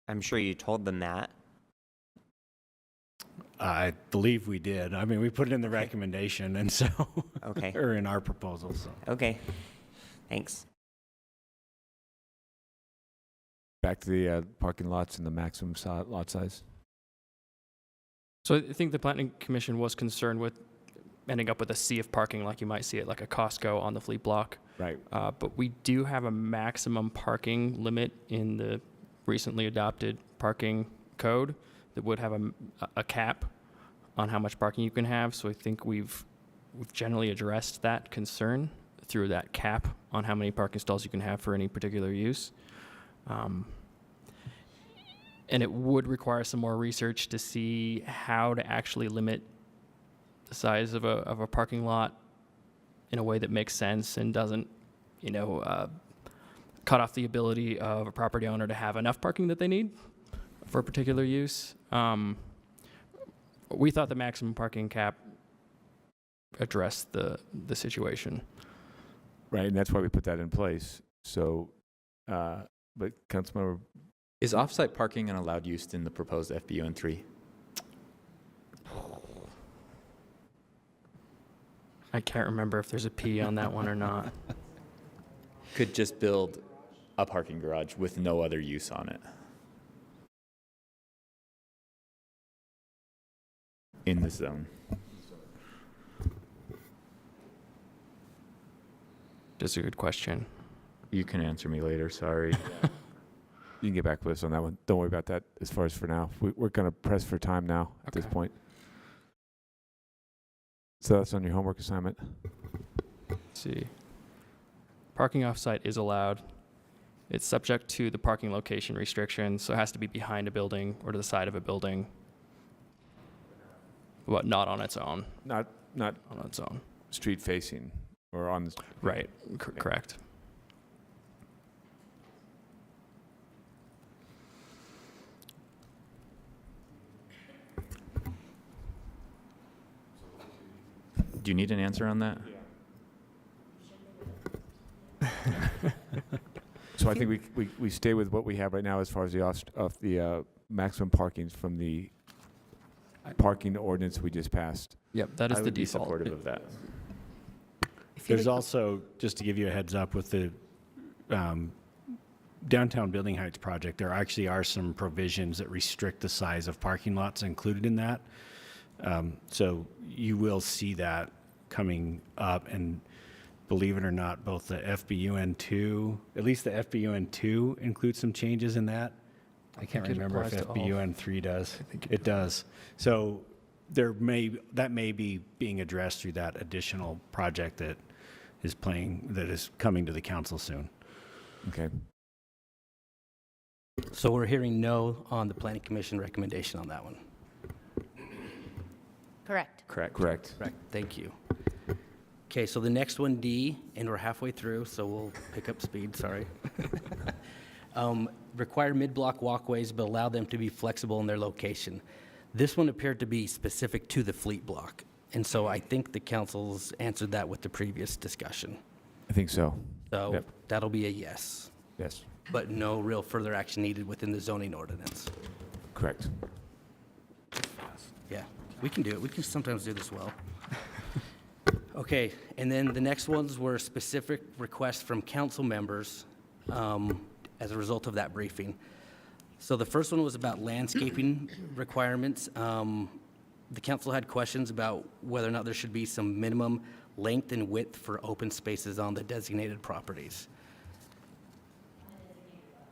S1: I'm sure you told them that.
S16: I believe we did. I mean, we put it in the recommendation, and so,
S1: Okay.
S16: or in our proposal. So.
S1: Okay, thanks.
S3: Back to the parking lots and the maximum lot size.
S15: So I think the planning commission was concerned with ending up with a sea of parking like you might see at like a Costco on the fleet block.
S3: Right.
S15: But we do have a maximum parking limit in the recently adopted parking code that would have a cap on how much parking you can have. So I think we've generally addressed that concern through that cap on how many parking stalls you can have for any particular use. And it would require some more research to see how to actually limit the size of a parking lot in a way that makes sense and doesn't, cut off the ability of a property owner to have enough parking that they need for a particular use. We thought the maximum parking cap addressed the situation.
S3: Right, and that's why we put that in place. So, but Councilmember,
S11: Is off-site parking an allowed use in the proposed FBUN 3?
S15: I can't remember if there's a P on that one or not.
S11: Could just build a parking garage with no other use on it. In the zone.
S15: That's a good question.
S11: You can answer me later, sorry.
S3: you can get back with us on that one. Don't worry about that as far as for now. We're going to press for time now at this point. So that's on your homework assignment.
S15: Let's see. Parking off-site is allowed. It's subject to the parking location restrictions, so it has to be behind a building or to the side of a building, but not on its own.
S3: Not
S15: on its own.
S3: Street facing or on the...
S15: Right, correct.
S11: Do you need an answer on that?
S3: So I think we stay with what we have right now as far as the maximum parkings from the parking ordinance we just passed.
S15: Yep, that is
S11: I
S15: the
S11: would be
S15: default.
S11: supportive of that.
S16: There's also, just to give you a heads up with the downtown Building Heights project, there actually are some provisions that restrict the size of parking lots included in that. So you will see that coming up, and believe it or not, both the FBUN2, at least the FBUN2 includes some changes in that. I can't
S15: think it
S16: remember if
S15: applies to all.
S16: FBUN3 does. It does. So that may be being addressed through that additional project that is coming to the council soon.
S3: Okay.
S8: So we're hearing no on the planning commission recommendation on that one.
S12: Correct.
S3: Correct.
S8: Thank you. Okay, so the next one, D, and we're halfway through, so we'll pick up speed, sorry. Require mid-block walkways, but allow them to be flexible in their location. This one appeared to be specific to the fleet block, and so I think the council's answered that with the previous discussion.
S3: I think so.
S8: So
S3: Yep.
S8: that'll be a yes.
S3: Yes,
S8: but no real further action needed within the zoning ordinance.
S3: correct.
S8: Yeah, we can do it. We can sometimes do this well. Okay, and then the next ones were specific requests from council members as a result of that briefing. So the first one was about landscaping requirements. The council had questions about whether or not there should be some minimum length and width for open spaces on the designated properties.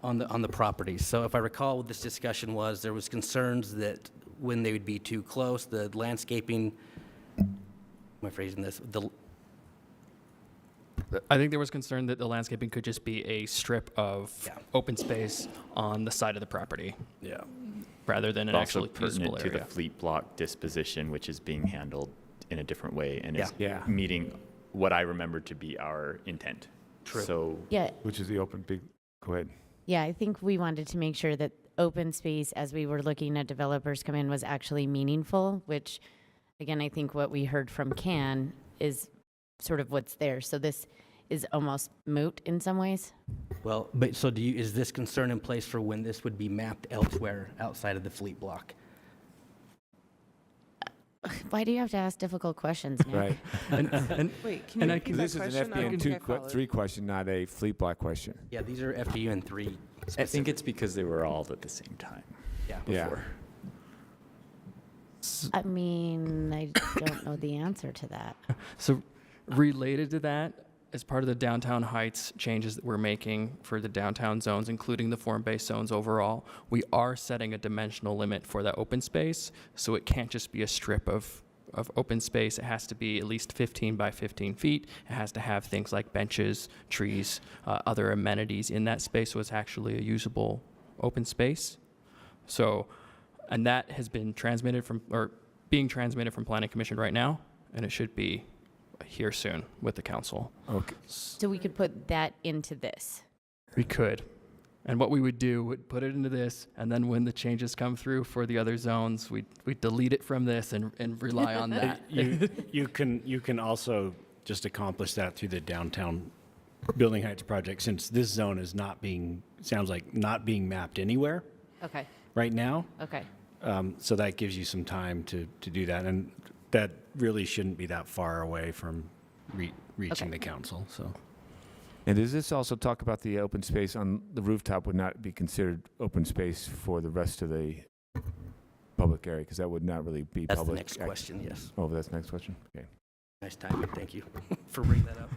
S8: On the properties. So if I recall what this discussion was, there was concerns that when they would be too close, the landscaping, am I phrasing this?
S15: I think there was concern that the landscaping could just be a strip of open space on the side of the property.
S8: Yeah.
S15: Rather than an
S11: Also
S15: actually usable
S11: pertinent to
S15: area.
S11: the fleet block disposition, which is being handled in a different way and is
S3: Yeah.
S11: meeting what I remember to be our intent.
S8: True.
S11: So
S12: Yeah,
S3: Which is the open big, go ahead.
S12: yeah, I think we wanted to make sure that open space, as we were looking at developers come in, was actually meaningful, which, again, I think what we heard from CAN is sort of what's there. So this is almost moot in some ways.
S8: Well, but so is this concern in place for when this would be mapped elsewhere outside of the fleet block?
S12: Why do you have to ask difficult questions, Nick?
S3: Right.
S15: And
S13: Wait, can you
S15: And I
S13: repeat
S15: can-
S13: that
S3: This is an
S13: question? I don't
S3: FBN
S13: think I followed.
S3: 3 question, not a fleet block question.
S8: Yeah, these are FDUN 3
S11: I think it's because they were all at the same time
S8: Yeah.
S3: Yeah.
S11: before.
S12: I mean, I don't know the answer to that.
S15: So related to that, as part of the downtown heights changes that we're making for the downtown zones, including the form-based zones overall, we are setting a dimensional limit for that open space. So it can't just be a strip of open space. It has to be at least 15 by 15 feet. It has to have things like benches, trees, other amenities in that space. So it's actually a usable open space. So, and that has been transmitted from, or being transmitted from Planning Commission right now, and it should be here soon with the council.
S3: Okay.
S12: So we could put that into this.
S15: We could. And what we would do would put it into this, and then when the changes come through for the other zones, we delete it from this and rely on that.
S16: You can also just accomplish that through the downtown building heights project, since this zone is sounds like not being mapped anywhere
S12: Okay,
S16: right now.
S12: okay.
S16: So that gives you some time to do that, and that really shouldn't be that far away from reaching
S12: Okay.
S16: the council, so.
S3: And does this also talk about the open space on the rooftop would not be considered open space for the rest of the public area? Because that would not really be
S8: That's the
S3: public.
S8: next question, yes.
S3: Oh, that's the next question? Okay.
S8: Nice timing, thank you for bringing that up.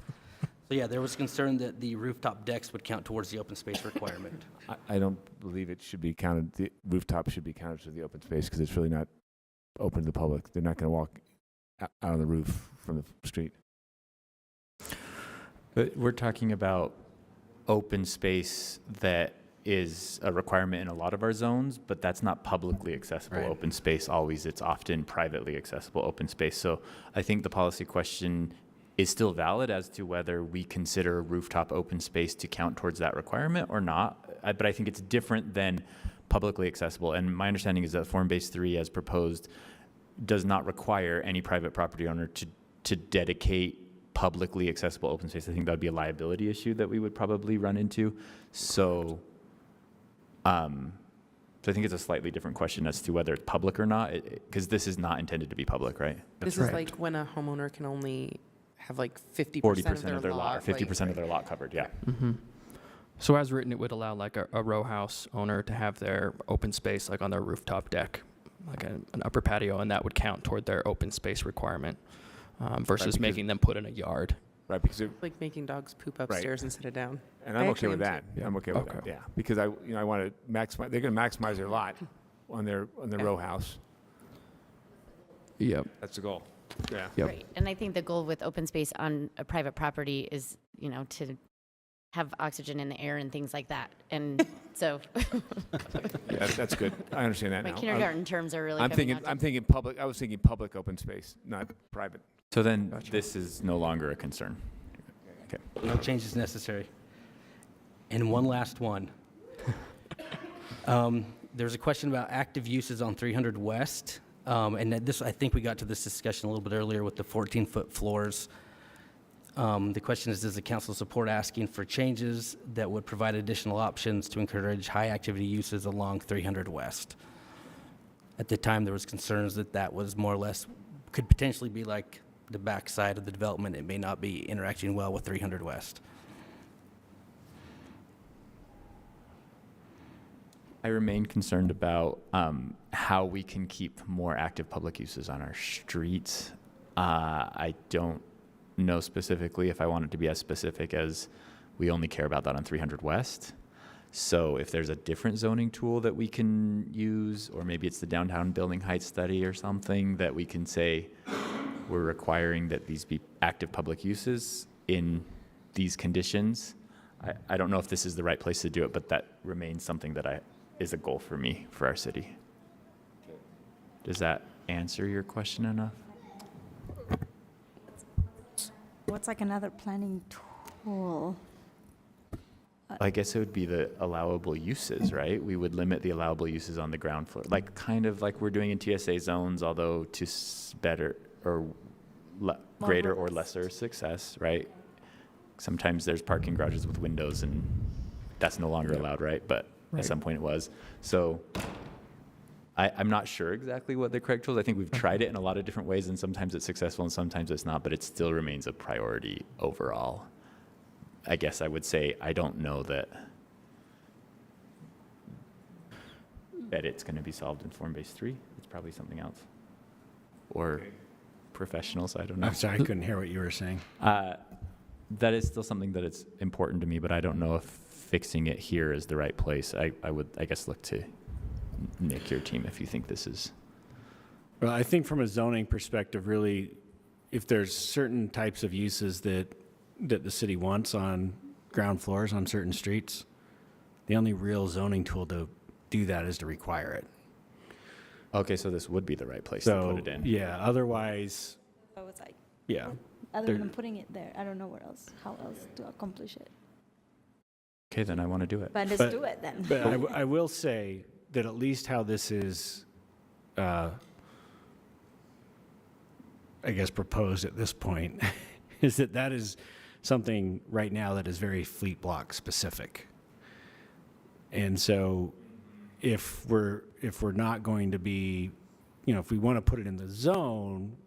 S8: So yeah, there was concern that the rooftop decks would count towards the open space requirement.
S3: I don't believe it should be counted, the rooftop should be counted to the open space because it's really not open to the public. They're not going to walk out on the roof from the street.
S11: But we're talking about open space that is a requirement in a lot of our zones, but that's not publicly accessible
S16: Right.
S11: open space always. It's often privately accessible open space. So I think the policy question is still valid as to whether we consider rooftop open space to count towards that requirement or not. But I think it's different than publicly accessible. And my understanding is that Form-Based 3 as proposed does not require any private property owner to dedicate publicly accessible open space. I think that would be a liability issue that we would probably run into. So I think it's a slightly different question as to whether it's public or not, because this is not intended to be public, right?
S13: This is like when a homeowner can only have like 50%
S11: 40%
S13: of their lot.
S11: or 50% of their lot covered, yeah.
S15: Mm-hmm. So as written, it would allow like a row house owner to have their open space like on their rooftop deck, like an upper patio, and that would count toward their open space requirement versus
S3: because-
S15: making them put in a yard.
S3: Right, because it,
S13: Like making dogs poop upstairs instead of down.
S3: and
S13: I
S3: I'm okay
S13: actually
S3: with
S13: am
S3: that.
S13: too.
S3: I'm okay with that,
S15: Okay.
S3: yeah. Because I want to maximize, they're going to maximize their lot on their row house.
S15: Yep.
S3: That's the goal. Yeah.
S15: Yep.
S12: Right, and I think the goal with open space on a private property is, to have oxygen in the air and things like that. And so
S3: Yeah, that's good. I understand that
S12: my
S3: now.
S12: kindergarten terms are really
S3: I'm
S12: coming
S3: thinking,
S12: out to-
S3: I'm thinking public, I was thinking public open space, not private.
S11: So then this is no longer a concern. Okay.
S8: No changes necessary. And one last one. There's a question about active uses on 300 West. And that this, I think we got to this discussion a little bit earlier with the 14-foot floors. The question is, does the council support asking for changes that would provide additional options to encourage high-activity uses along 300 West? At the time, there was concerns that that was more or less, could potentially be like the backside of the development. It may not be interacting well with 300 West.
S11: I remain concerned about how we can keep more active public uses on our streets. I don't know specifically if I want it to be as specific as we only care about that on 300 West. So if there's a different zoning tool that we can use, or maybe it's the downtown building height study or something that we can say we're requiring that these be active public uses in these conditions. I don't know if this is the right place to do it, but that remains something that is a goal for me, for our city. Does that answer your question enough?
S6: What's like another planning tool?
S11: I guess it would be the allowable uses, right? We would limit the allowable uses on the ground floor, like kind of like we're doing in TSA zones, although to better or greater or lesser success, right? Sometimes there's parking garages with windows and that's no longer allowed, right? But at some point it was. So I'm not sure exactly what the correct tool is. I think we've tried it in a lot of different ways, and sometimes it's successful and sometimes it's not, but it still remains a priority overall. I guess I would say I don't know that it's going to be solved in Form-Based 3. It's probably something else. Or professionals, I don't know.
S16: I'm sorry, I couldn't hear what you were saying.
S11: That is still something that is important to me, but I don't know if fixing it here is the right place. I would, I guess, look to Nick, your team, if you think this is.
S16: Well, I think from a zoning perspective, really, if there's certain types of uses that the city wants on ground floors on certain streets, the only real zoning tool to do that is to require it.
S11: Okay, so this would be the right place to put it in.
S16: Yeah, otherwise,
S6: So it's like,
S16: yeah.
S6: other than putting it there, I don't know where else, how else to accomplish it.
S11: Okay, then I want to do it.
S6: But let's do it then.
S16: But I will say that at least how this is, I guess, proposed at this point, is that is something right now that is very fleet block specific. And so if we're not going to be, if we want to put it in the zone,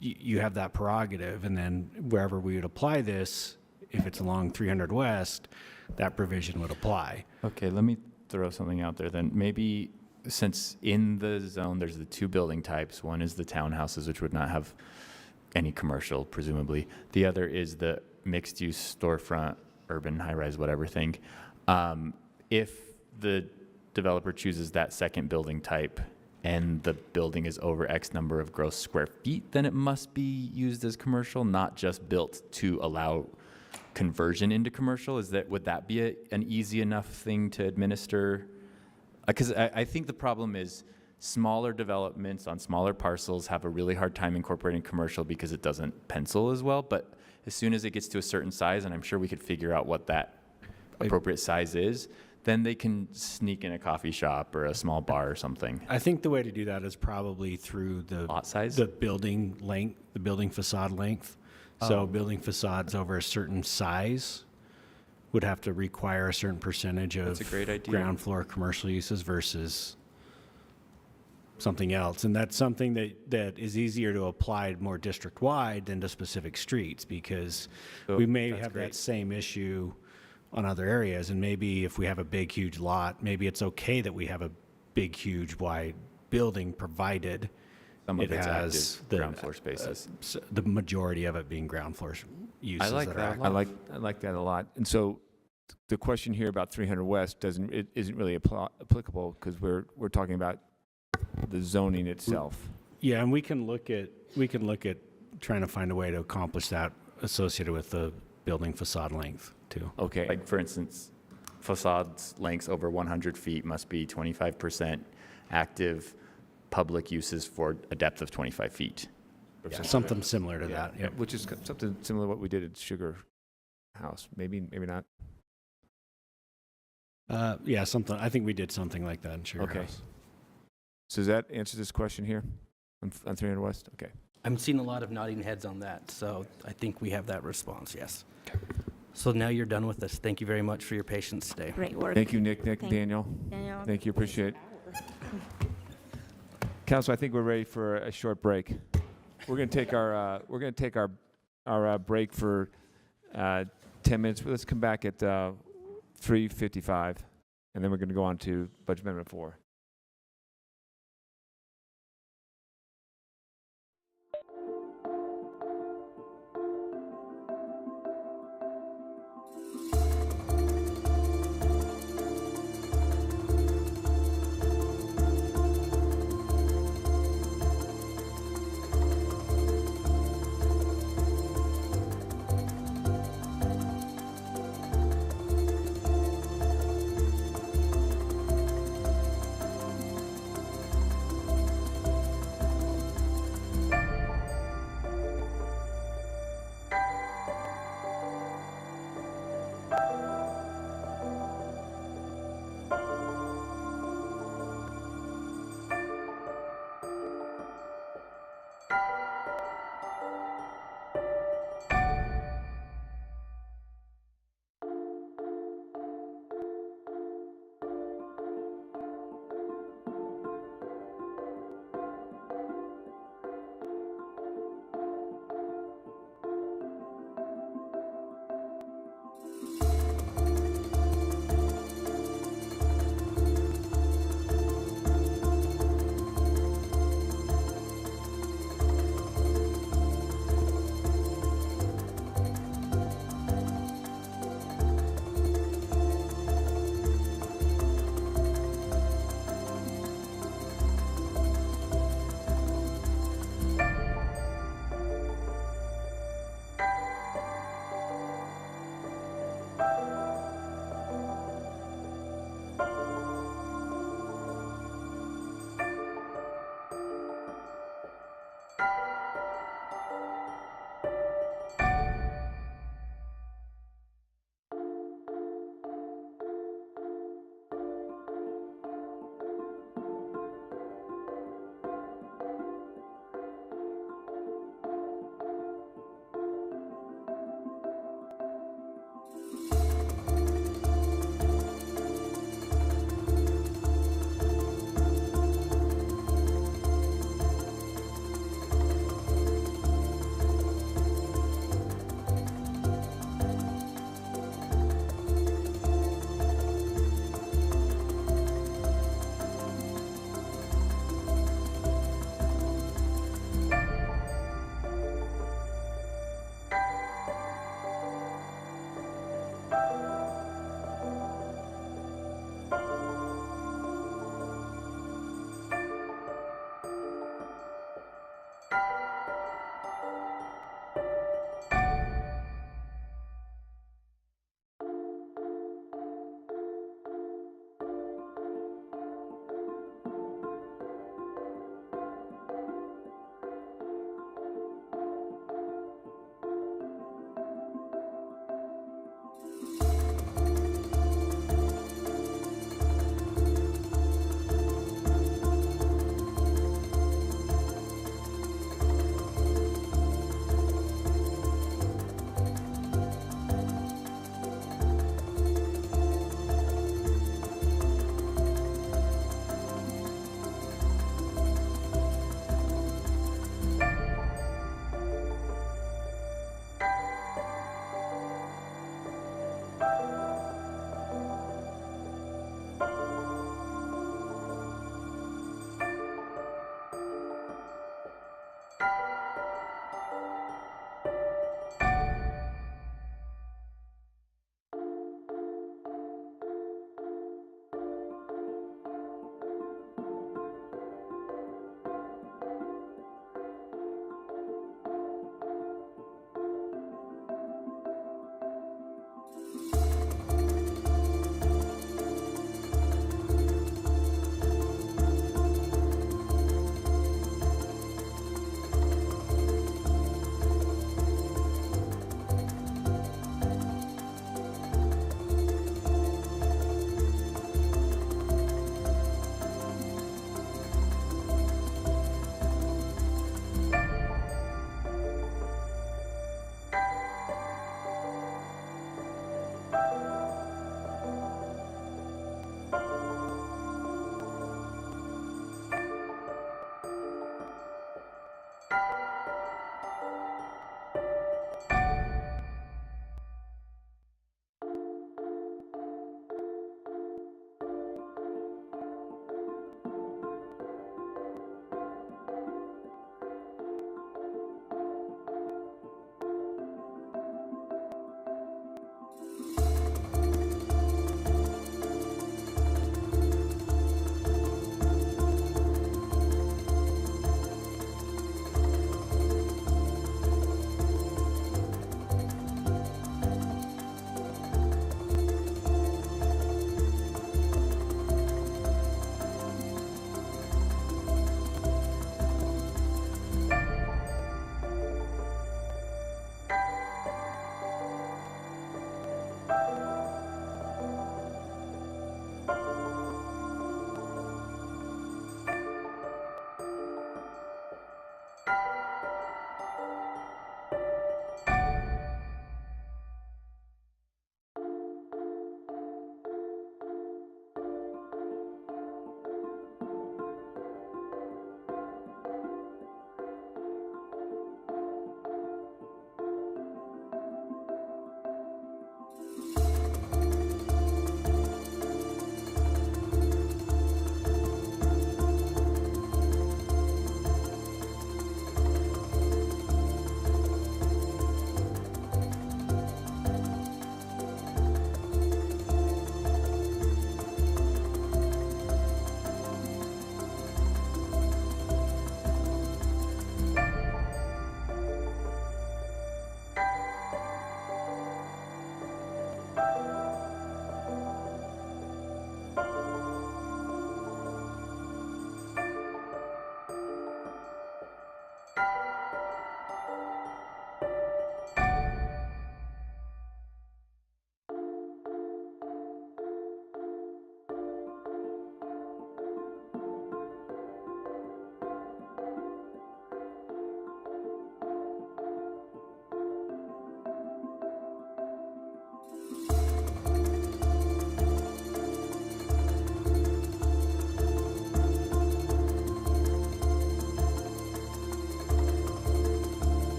S16: you have that prerogative, and then wherever we would apply this, if it's along 300 West, that provision would apply.
S11: Okay, let me throw something out there then. Maybe since in the zone there's the two building types, one is the townhouses, which would not have any commercial, presumably. The other is the mixed-use storefront, urban high-rise, whatever thing. If the developer chooses that second building type and the building is over X number of gross square feet, then it must be used as commercial, not just built to allow conversion into commercial. Would that be an easy enough thing to administer? Because I think the problem is smaller developments on smaller parcels have a really hard time incorporating commercial because it doesn't pencil as well. But as soon as it gets to a certain size, and I'm sure we could figure out what that appropriate size is, then they can sneak in a coffee shop or a small bar or something.
S16: I think the way to do that is probably through the
S11: lot size,
S16: the building length, the building facade length. So building facades over a certain size would have to require a certain percentage of
S11: That's a great idea.
S16: ground floor commercial uses versus something else. And that's something that is easier to apply more district-wide than to specific streets, because we may have that same issue on other areas. And maybe if we have a big, huge lot, maybe it's okay that we have a big, huge, wide building, provided
S11: some of
S16: it
S11: it's
S16: has
S11: active ground floor spaces.
S16: The majority of it being ground floor uses.
S11: I like
S16: that.
S11: that.
S3: I like that a lot. And so the question here about 300 West isn't really applicable because we're talking about the zoning itself.
S16: Yeah, and we can look at trying to find a way to accomplish that associated with the building facade length too.
S3: Okay.
S11: Like for instance, facades lengths over 100 feet must be 25% active public uses for a depth of 25 feet.
S16: Yeah, something similar to that.
S3: Yeah, which is something similar to what we did at Sugar House. Maybe not.
S16: Yeah, something. I think we did something like that in Sugar
S3: Okay.
S16: House.
S3: So does that answer this question here on 300 West? Okay.
S8: I'm seeing a lot of nodding heads on that, so I think we have that response, yes. So now you're done with us. Thank you very much for your patience today.
S6: Great work.
S3: Thank you, Nick,
S6: Thank-
S3: Daniel.
S6: Daniel.
S3: Thank you, appreciate it. Council, I think we're ready for a short break. We're going to take our break for 10 minutes. Let's come back at 3:55, and then we're going to go on to Budget Amendment 4.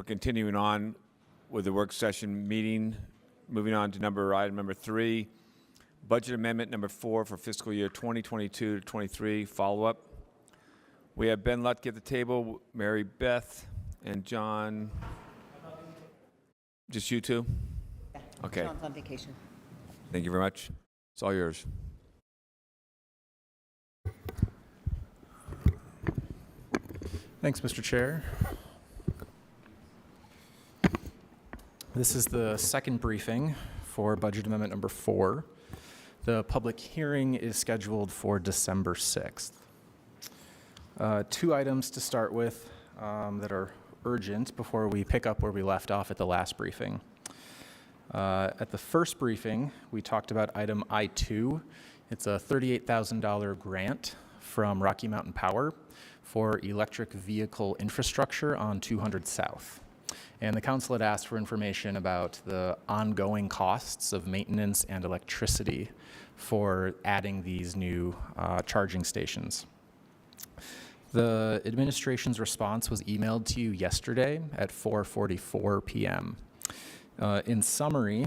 S3: we're continuing on with the work session meeting. Moving on to item number 3, budget amendment number 4 for fiscal year 2022 to 23, follow-up. We have Ben Lutke at the table, Mary Beth, and John. Just you two?
S18: Yeah,
S3: Okay.
S18: John's on vacation.
S3: Thank you very much. It's all yours.
S19: Thanks, Mr. Chair. This is the second briefing for budget amendment number 4. The public hearing is scheduled for December 6th. 2 items to start with that are urgent before we pick up where we left off at the last briefing. At the first briefing, we talked about item I2. It's a $38,000 grant from Rocky Mountain Power for electric vehicle infrastructure on 200 South. And the council had asked for information about the ongoing costs of maintenance and electricity for adding these new charging stations. The administration's response was emailed to you yesterday at 4:44 p.m. In summary,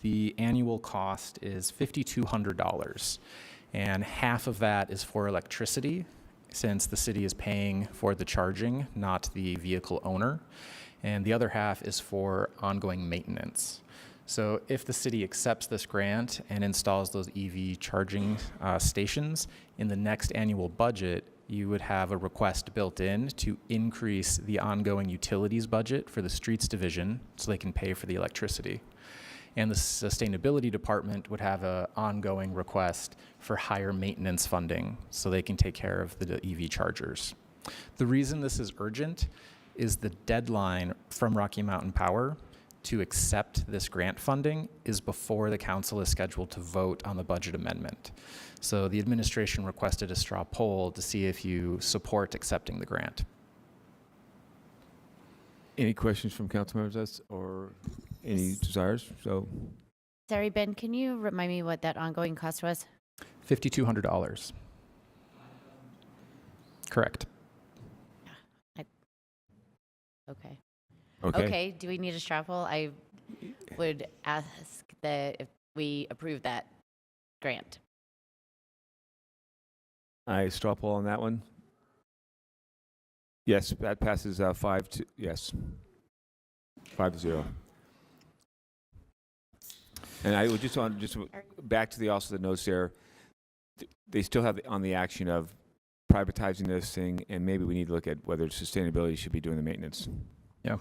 S19: the annual cost is $5,200, and half of that is for electricity, since the city is paying for the charging, not the vehicle owner, and the other half is for ongoing maintenance. So if the city accepts this grant and installs those EV charging stations, in the next annual budget, you would have a request built in to increase the ongoing utilities budget for the streets division so they can pay for the electricity. And the sustainability department would have an ongoing request for higher maintenance funding so they can take care of the EV chargers. The reason this is urgent is the deadline from Rocky Mountain Power to accept this grant funding is before the council is scheduled to vote on the budget amendment. So the administration requested a straw poll to see if you support accepting the grant.
S3: Any questions from council members or any desires? So,
S12: Sorry, Ben, can you remind me what that ongoing cost was?
S19: $5,200. Correct.
S12: Okay.
S3: Okay.
S12: Okay, do we need a straw poll? I would ask that if we approve that grant.
S3: I straw poll on that one. Yes, that passes 5-0. Yes. 5-0. And I would just back to the also the notes there. They still have on the action of privatizing this thing, and maybe we need to look at whether sustainability should be doing the maintenance.
S19: Yeah,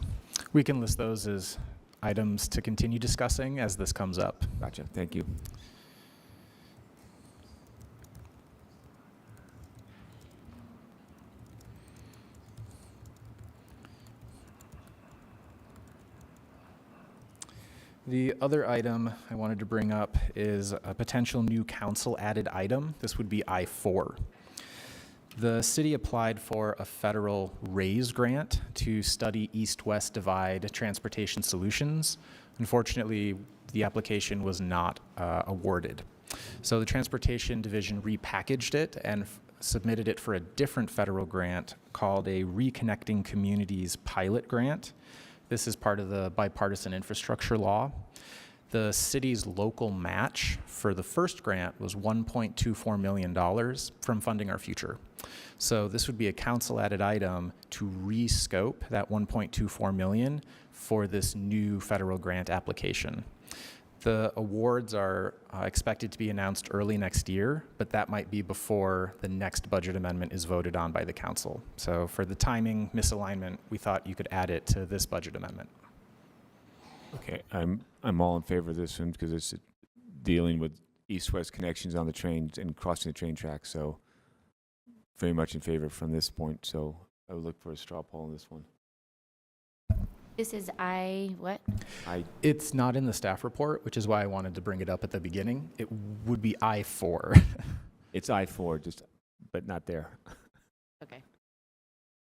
S19: we can list those as items to continue discussing as this comes up.
S3: Gotcha. Thank you.
S19: The other item I wanted to bring up is a potential new council added item. This would be I-4. The city applied for a federal RAISE grant to study east-west divide transportation solutions. Unfortunately, the application was not awarded. So the Transportation Division repackaged it and submitted it for a different federal grant called a Reconnecting Communities Pilot Grant. This is part of the bipartisan infrastructure law. The city's local match for the first grant was $1.24 million from Funding Our Future. So this would be a council added item to rescope that $1.24 million for this new federal grant application. The awards are expected to be announced early next year, but that might be before the next budget amendment is voted on by the council. So for the timing misalignment, we thought you could add it to this budget amendment.
S3: Okay, I'm all in favor of this one because it's dealing with east-west connections on the trains and crossing the train tracks. So very much in favor from this point. So I would look for a straw poll on this one.
S12: This is what?
S19: It's not in the staff report, which is why I wanted to bring it up at the beginning. It would be I-4.
S3: It's I-4, just, but not there.
S12: Okay.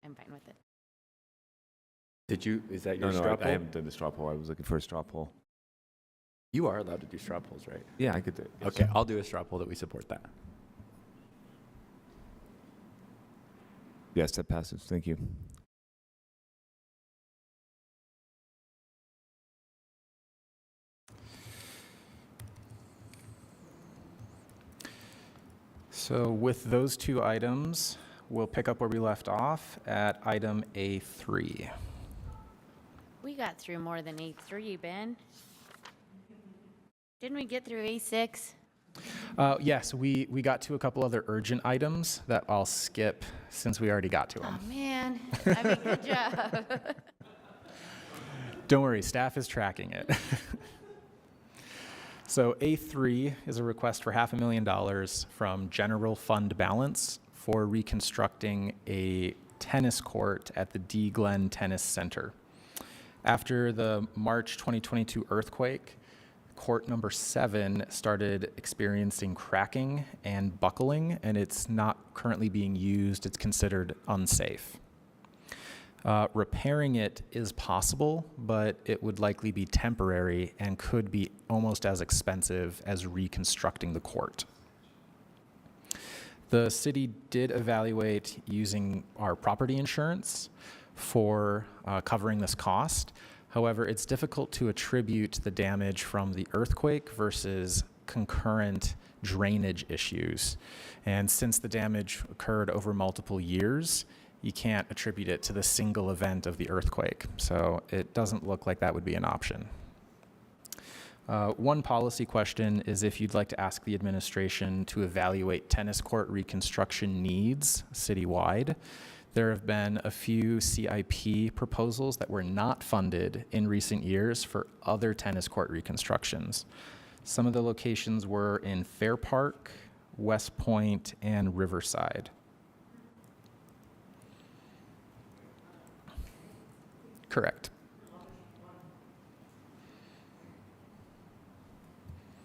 S12: I'm fine with it.
S11: Is that your
S3: No,
S11: straw poll?
S3: I haven't done the straw poll. I was looking for a straw poll.
S11: You are allowed to do straw polls, right?
S3: Yeah, I could do it. Yes.
S11: Okay, I'll do a straw poll that we support that.
S3: Yes, that passes. Thank you.
S19: So with those two items, we'll pick up where we left off at item A3.
S12: We got through more than A3, Ben. Didn't we get through A6?
S19: Yes, we got to a couple other urgent items that I'll skip since we already got to them.
S12: Oh, man. I mean, good job.
S19: Don't worry, staff is tracking it. So A3 is a request for $500,000 from general fund balance for reconstructing a tennis court at the D. Glen Tennis Center. After the March 2022 earthquake, court number 7 started experiencing cracking and buckling, and it's not currently being used. It's considered unsafe. Repairing it is possible, but it would likely be temporary and could be almost as expensive as reconstructing the court. The city did evaluate using our property insurance for covering this cost. However, it's difficult to attribute the damage from the earthquake versus concurrent drainage issues. And since the damage occurred over multiple years, you can't attribute it to the single event of the earthquake. So it doesn't look like that would be an option. One policy question is if you'd like to ask the administration to evaluate tennis court reconstruction needs citywide. There have been a few CIP proposals that were not funded in recent years for other tennis court reconstructions. Some of the locations were in Fair Park, West Point, and Riverside. Correct.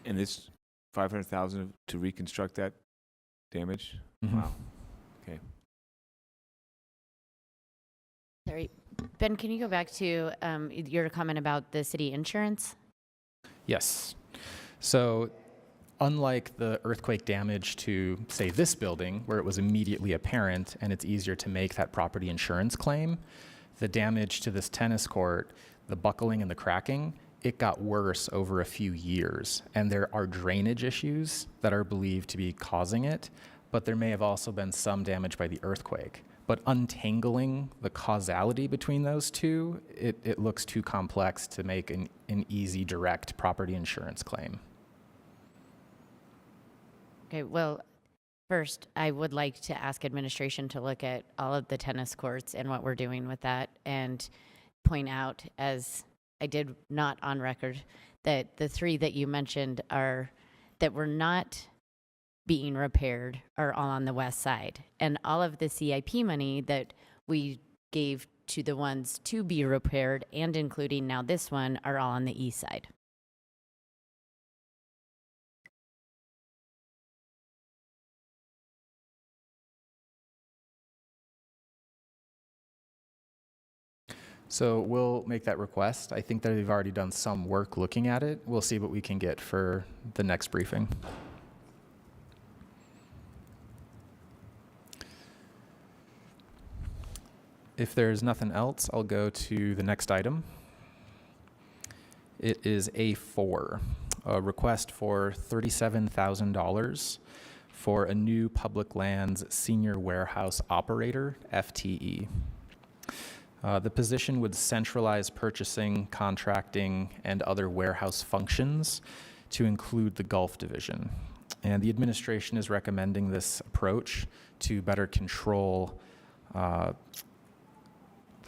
S3: And it's 500,000 to reconstruct that damage?
S19: Mhm.
S3: Wow. Okay.
S12: Sorry. Ben, can you go back to your comment about the city insurance?
S19: Yes. So unlike the earthquake damage to, say, this building, where it was immediately apparent and it's easier to make that property insurance claim, the damage to this tennis court, the buckling and the cracking, it got worse over a few years. And there are drainage issues that are believed to be causing it, but there may have also been some damage by the earthquake. But untangling the causality between those two, it looks too complex to make an easy, direct property insurance claim.
S12: Okay, well, first, I would like to ask administration to look at all of the tennis courts and what we're doing with that and point out, as I did not on record, that the 3 that you mentioned that were not being repaired are all on the west side. And all of the CIP money that we gave to the ones to be repaired, and including now this one, are all on the east side.
S19: So we'll make that request. I think that they've already done some work looking at it. We'll see what we can get for the next briefing. If there's nothing else, I'll go to the next item. It is A4, a request for $37,000 for a new public lands senior warehouse operator, FTE. The position would centralize purchasing, contracting, and other warehouse functions to include the Gulf Division. And the administration is recommending this approach to better control the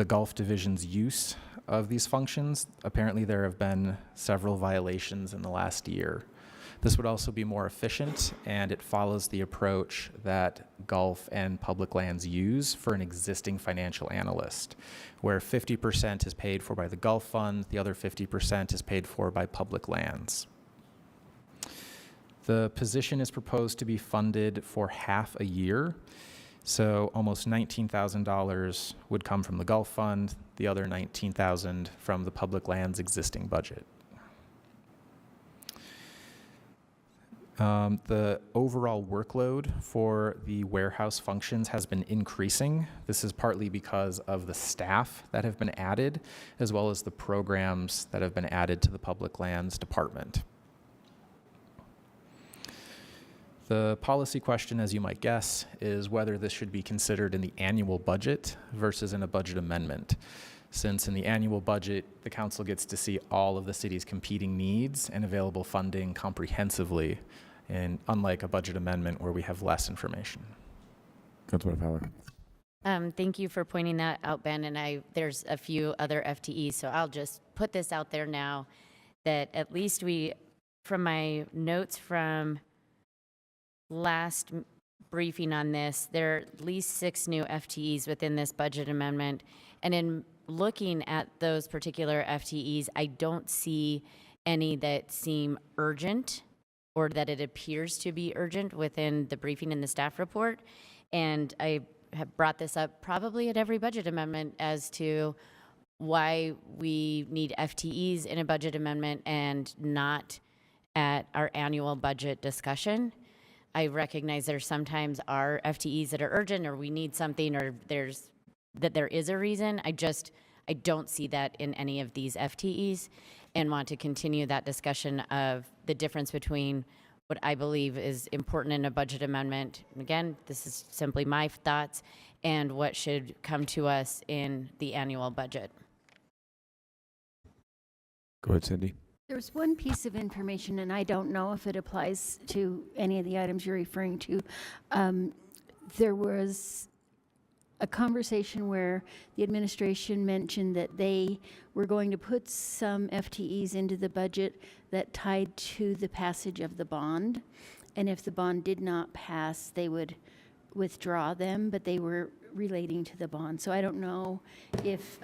S19: Gulf Division's use of these functions. Apparently there have been several violations in the last year. This would also be more efficient, and it follows the approach that Gulf and Public Lands use for an existing financial analyst, where 50% is paid for by the Gulf Fund, the other 50% is paid for by Public Lands. The position is proposed to be funded for half a year, so almost $19,000 would come from the Gulf Fund, the other $19,000 from the Public Lands existing budget. The overall workload for the warehouse functions has been increasing. This is partly because of the staff that have been added, as well as the programs that have been added to the Public Lands Department. The policy question, as you might guess, is whether this should be considered in the annual budget versus in a budget amendment. Since in the annual budget, the council gets to see all of the city's competing needs and available funding comprehensively, and unlike a budget amendment where we have less information.
S3: Councilmember Fowler.
S12: Thank you for pointing that out, Ben. And there's a few other FTEs, so I'll just put this out there now that at least from my notes from last briefing on this, there are at least 6 new FTEs within this budget amendment. And in looking at those particular FTEs, I don't see any that seem urgent or that it appears to be urgent within the briefing in the staff report. And I have brought this up probably at every budget amendment as to why we need FTEs in a budget amendment and not at our annual budget discussion. I recognize there sometimes are FTEs that are urgent, or we need something, or there is a reason. I don't see that in any of these FTEs, and want to continue that discussion of the difference between what I believe is important in a budget amendment. And again, this is simply my thoughts, and what should come to us in the annual budget.
S3: Go ahead, Cindy.
S17: There's one piece of information, and I don't know if it applies to any of the items you're referring to. There was a conversation where the administration mentioned that they were going to put some FTEs into the budget that tied to the passage of the bond. And if the bond did not pass, they would withdraw them, but they were relating to the bond. So I don't know if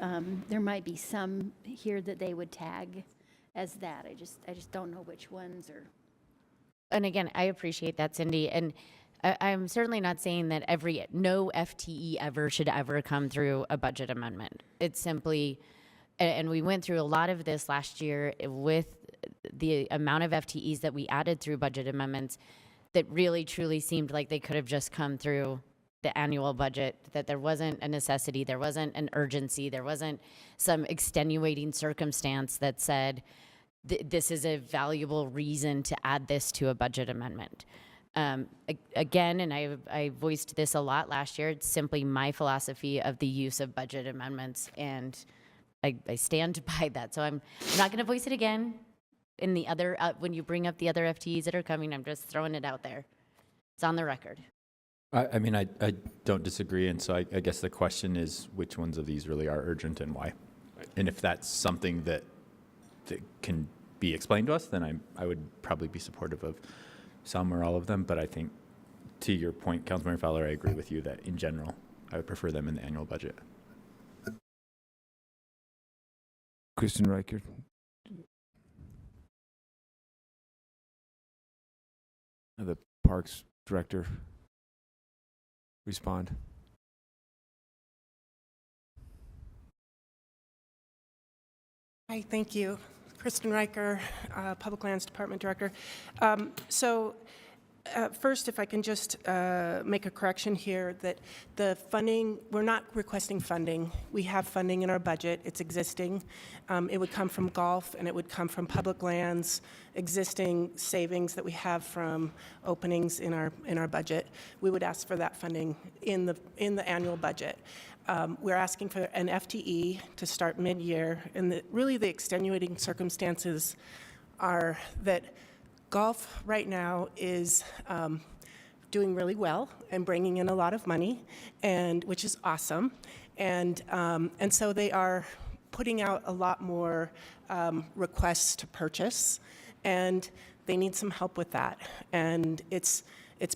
S17: there might be some here that they would tag as that. I just don't know which ones are.
S12: And again, I appreciate that, Cindy. And I'm certainly not saying that no FTE ever should ever come through a budget amendment. It's simply, and we went through a lot of this last year with the amount of FTEs that we added through budget amendments that really truly seemed like they could have just come through the annual budget, that there wasn't a necessity, there wasn't an urgency, there wasn't some extenuating circumstance that said, this is a valuable reason to add this to a budget amendment. Again, and I voiced this a lot last year, it's simply my philosophy of the use of budget amendments, and I stand by that. So I'm not going to voice it again in the other, when you bring up the other FTEs that are coming. I'm just throwing it out there. It's on the record.
S11: I mean, I don't disagree, and so I guess the question is which ones of these really are urgent and why? And if that's something that can be explained to us, then I would probably be supportive of some or all of them. But I think, to your point, Councilmember Fowler, I agree with you that in general, I would prefer them in the annual budget.
S3: Kristen Reichert. The Parks Director. Respond.
S18: Hi, thank you. Kristen Riker, Public Lands Department Director. First, if I can just make a correction here, that the funding, we're not requesting funding. We have funding in our budget. It's existing. It would come from golf, and it would come from public lands, existing savings that we have from openings in our budget. We would ask for that funding in the annual budget. We're asking for an FTE to start mid-year, and really the extenuating circumstances are that golf right now is doing really well and bringing in a lot of money, and which is awesome. And so they are putting out a lot more requests to purchase, and they need some help with that. And it's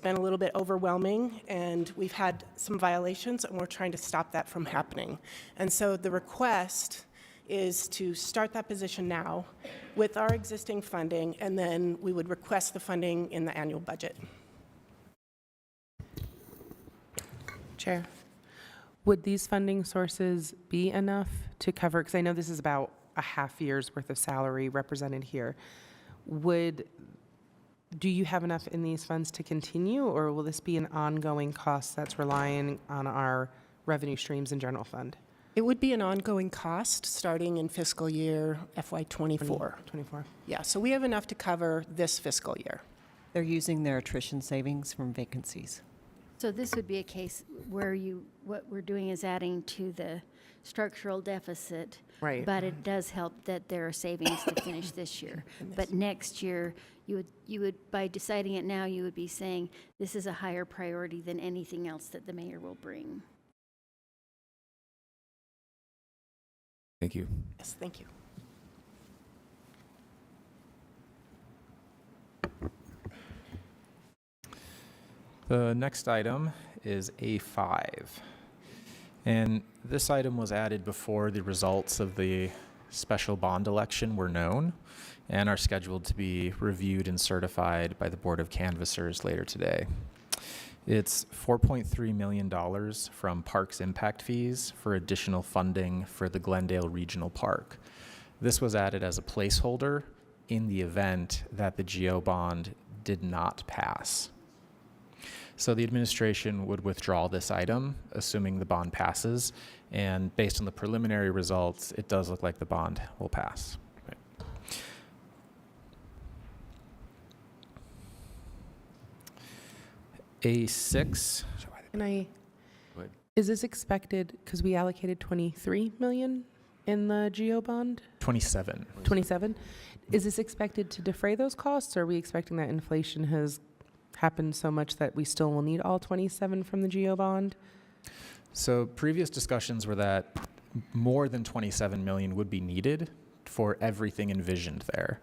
S18: been a little bit overwhelming, and we've had some violations, and we're trying to stop that from happening. And so the request is to start that position now with our existing funding, and then we would request the funding in the annual budget.
S13: Chair, would these funding sources be enough to cover, because I know this is about a half year's worth of salary represented here. Do you have enough in these funds to continue, or will this be an ongoing cost that's relying on our revenue streams and general fund?
S18: It would be an ongoing cost starting in fiscal year FY24.
S13: 24.
S18: Yeah, so we have enough to cover this fiscal year.
S20: They're using their attrition savings from vacancies.
S17: So this would be a case where what we're doing is adding to the structural deficit.
S13: Right.
S17: But it does help that there are savings to finish this year. But next year, you would, by deciding it now, you would be saying, this is a higher priority than anything else that the mayor will bring.
S3: Thank you.
S18: Yes, thank you.
S19: The next item is A5. And this item was added before the results of the special bond election were known and are scheduled to be reviewed and certified by the Board of Canvassers later today. It's $4.3 million from Parks impact fees for additional funding for the Glendale Regional Park. This was added as a placeholder in the event that the GO bond did not pass. So the administration would withdraw this item, assuming the bond passes, and based on the preliminary results, it does look like the bond will pass. A6.
S13: Is this expected, because we allocated 23 million in the GO bond?
S19: 27.
S13: 27? Is this expected to defray those costs, or are we expecting that inflation has happened so much that we still will need all 27 from the GO bond?
S19: So previous discussions were that more than 27 million would be needed for everything envisioned there.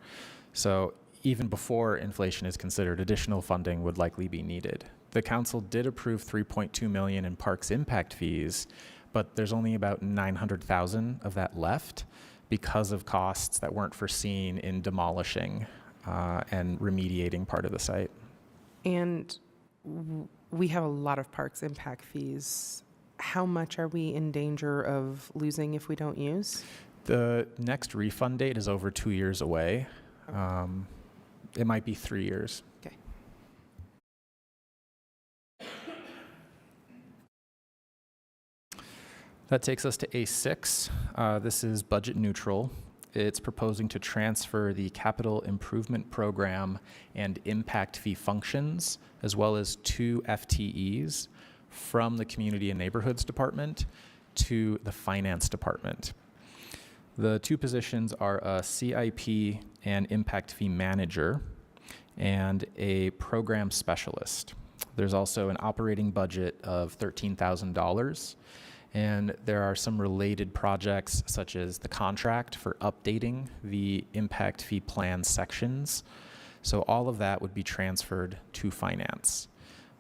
S19: So even before inflation is considered, additional funding would likely be needed. The council did approve 3.2 million in Parks impact fees, but there's only about 900,000 of that left because of costs that weren't foreseen in demolishing and remediating part of the site.
S13: And we have a lot of Parks impact fees. How much are we in danger of losing if we don't use?
S19: The next refund date is over 2 years away. It might be 3 years.
S13: Okay.
S19: That takes us to A6. This is budget neutral. It's proposing to transfer the capital improvement program and impact fee functions, as well as 2 FTEs from the Community and Neighborhoods Department to the Finance Department. The 2 positions are a CIP and impact fee manager and a program specialist. There's also an operating budget of $13,000. And there are some related projects, such as the contract for updating the impact fee plan sections. So all of that would be transferred to finance.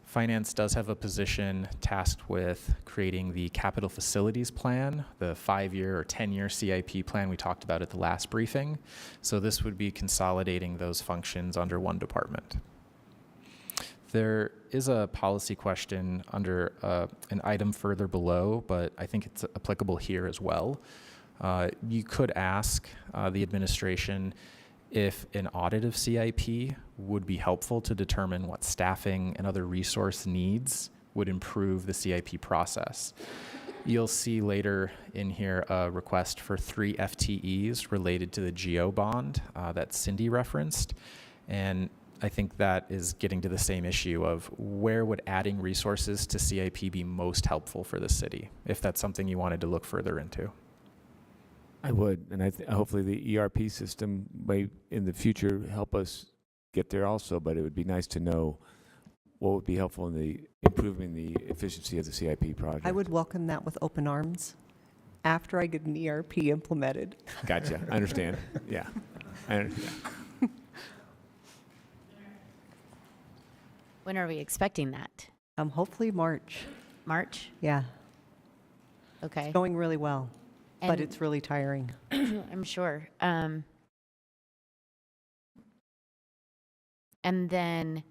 S19: Finance does have a position tasked with creating the capital facilities plan, the 5-year or 10-year CIP plan we talked about at the last briefing. So this would be consolidating those functions under one department. There is a policy question under an item further below, but I think it's applicable here as well. You could ask the administration if an audit of CIP would be helpful to determine what staffing and other resource needs would improve the CIP process. You'll see later in here a request for 3 FTEs related to the GO bond that Cindy referenced. And I think that is getting to the same issue of where would adding resources to CIP be most helpful for the city, if that's something you wanted to look further into.
S3: I would, and hopefully the ERP system may in the future help us get there also, but it would be nice to know what would be helpful in the improving the efficiency of the CIP project.
S20: I would welcome that with open arms after I get an ERP implemented.
S3: Gotcha. I understand. Yeah. I understand.
S12: When are we expecting that?
S20: Hopefully March.
S12: March?
S20: Yeah.
S12: Okay.
S20: It's going really well, but
S12: And-
S20: it's really tiring.
S12: I'm sure. And then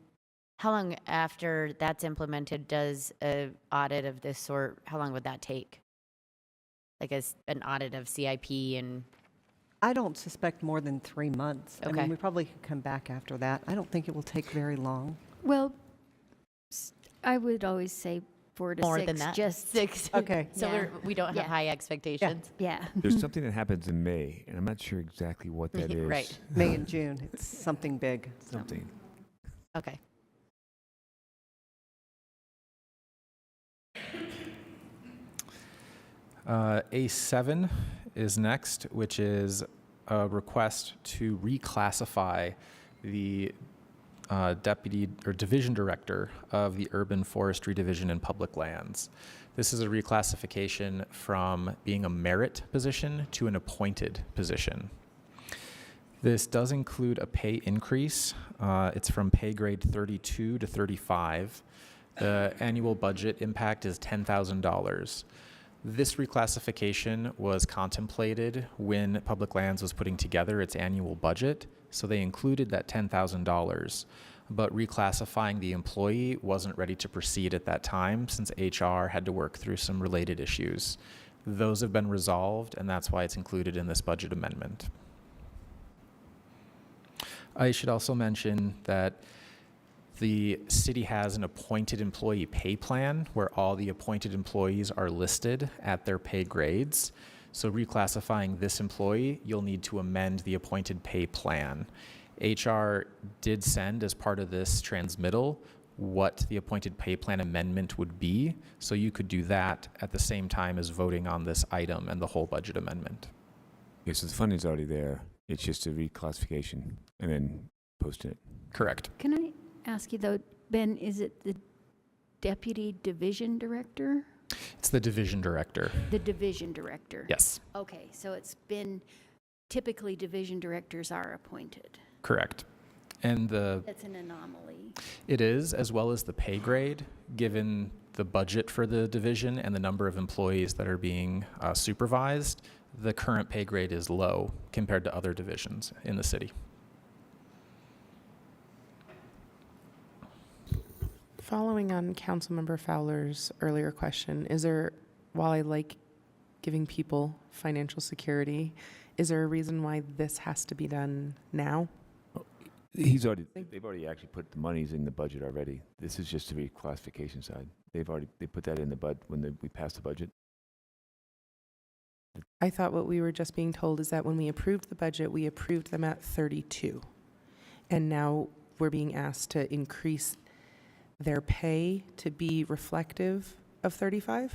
S12: how long after that's implemented does a audit of this sort, how long would that take? Like an audit of CIP and,
S20: I don't suspect more than 3 months. I
S12: Okay.
S20: mean, we probably could come back after that. I don't think it will take very long.
S17: Well, I would always say 4 to 6.
S12: More than that?
S17: Just
S12: 6.
S20: Okay.
S12: So
S17: Yeah.
S12: we don't have
S17: Yeah.
S12: high expectations?
S17: Yeah.
S3: There's something that happens in May, and I'm not sure exactly what that is.
S12: Right.
S20: May and June, it's something big.
S3: Something.
S12: Okay.
S19: A7 is next, which is a request to reclassify the deputy or division director of the Urban Forestry Division in Public Lands. This is a reclassification from being a merit position to an appointed position. This does include a pay increase. It's from pay grade 32 to 35. The annual budget impact is $10,000. This reclassification was contemplated when Public Lands was putting together its annual budget, so they included that $10,000. But reclassifying the employee wasn't ready to proceed at that time since HR had to work through some related issues. Those have been resolved, and that's why it's included in this budget amendment. I should also mention that the city has an appointed employee pay plan where all the appointed employees are listed at their pay grades. So reclassifying this employee, you'll need to amend the appointed pay plan. HR did send as part of this transmittal what the appointed pay plan amendment would be. So you could do that at the same time as voting on this item and the whole budget amendment.
S3: Okay, so the funding's already there. It's just a reclassification and then posting it.
S19: Correct.
S17: Can I ask you though, Ben, is it the deputy division director?
S19: It's the division director.
S17: The division director?
S19: Yes.
S17: Okay, so it's been, typically division directors are appointed.
S19: Correct. And
S17: That's an anomaly.
S19: it is, as well as the pay grade, given the budget for the division and the number of employees that are being supervised, the current pay grade is low compared to other divisions in the city.
S13: Following on Councilmember Fowler's earlier question, is there, while I like giving people financial security, is there a reason why this has to be done now?
S3: They've already actually put the monies in the budget already. This is just the reclassification side. They put that in the when we passed the budget.
S13: I thought what we were just being told is that when we approved the budget, we approved them at 32. And now we're being asked to increase their pay to be reflective of 35?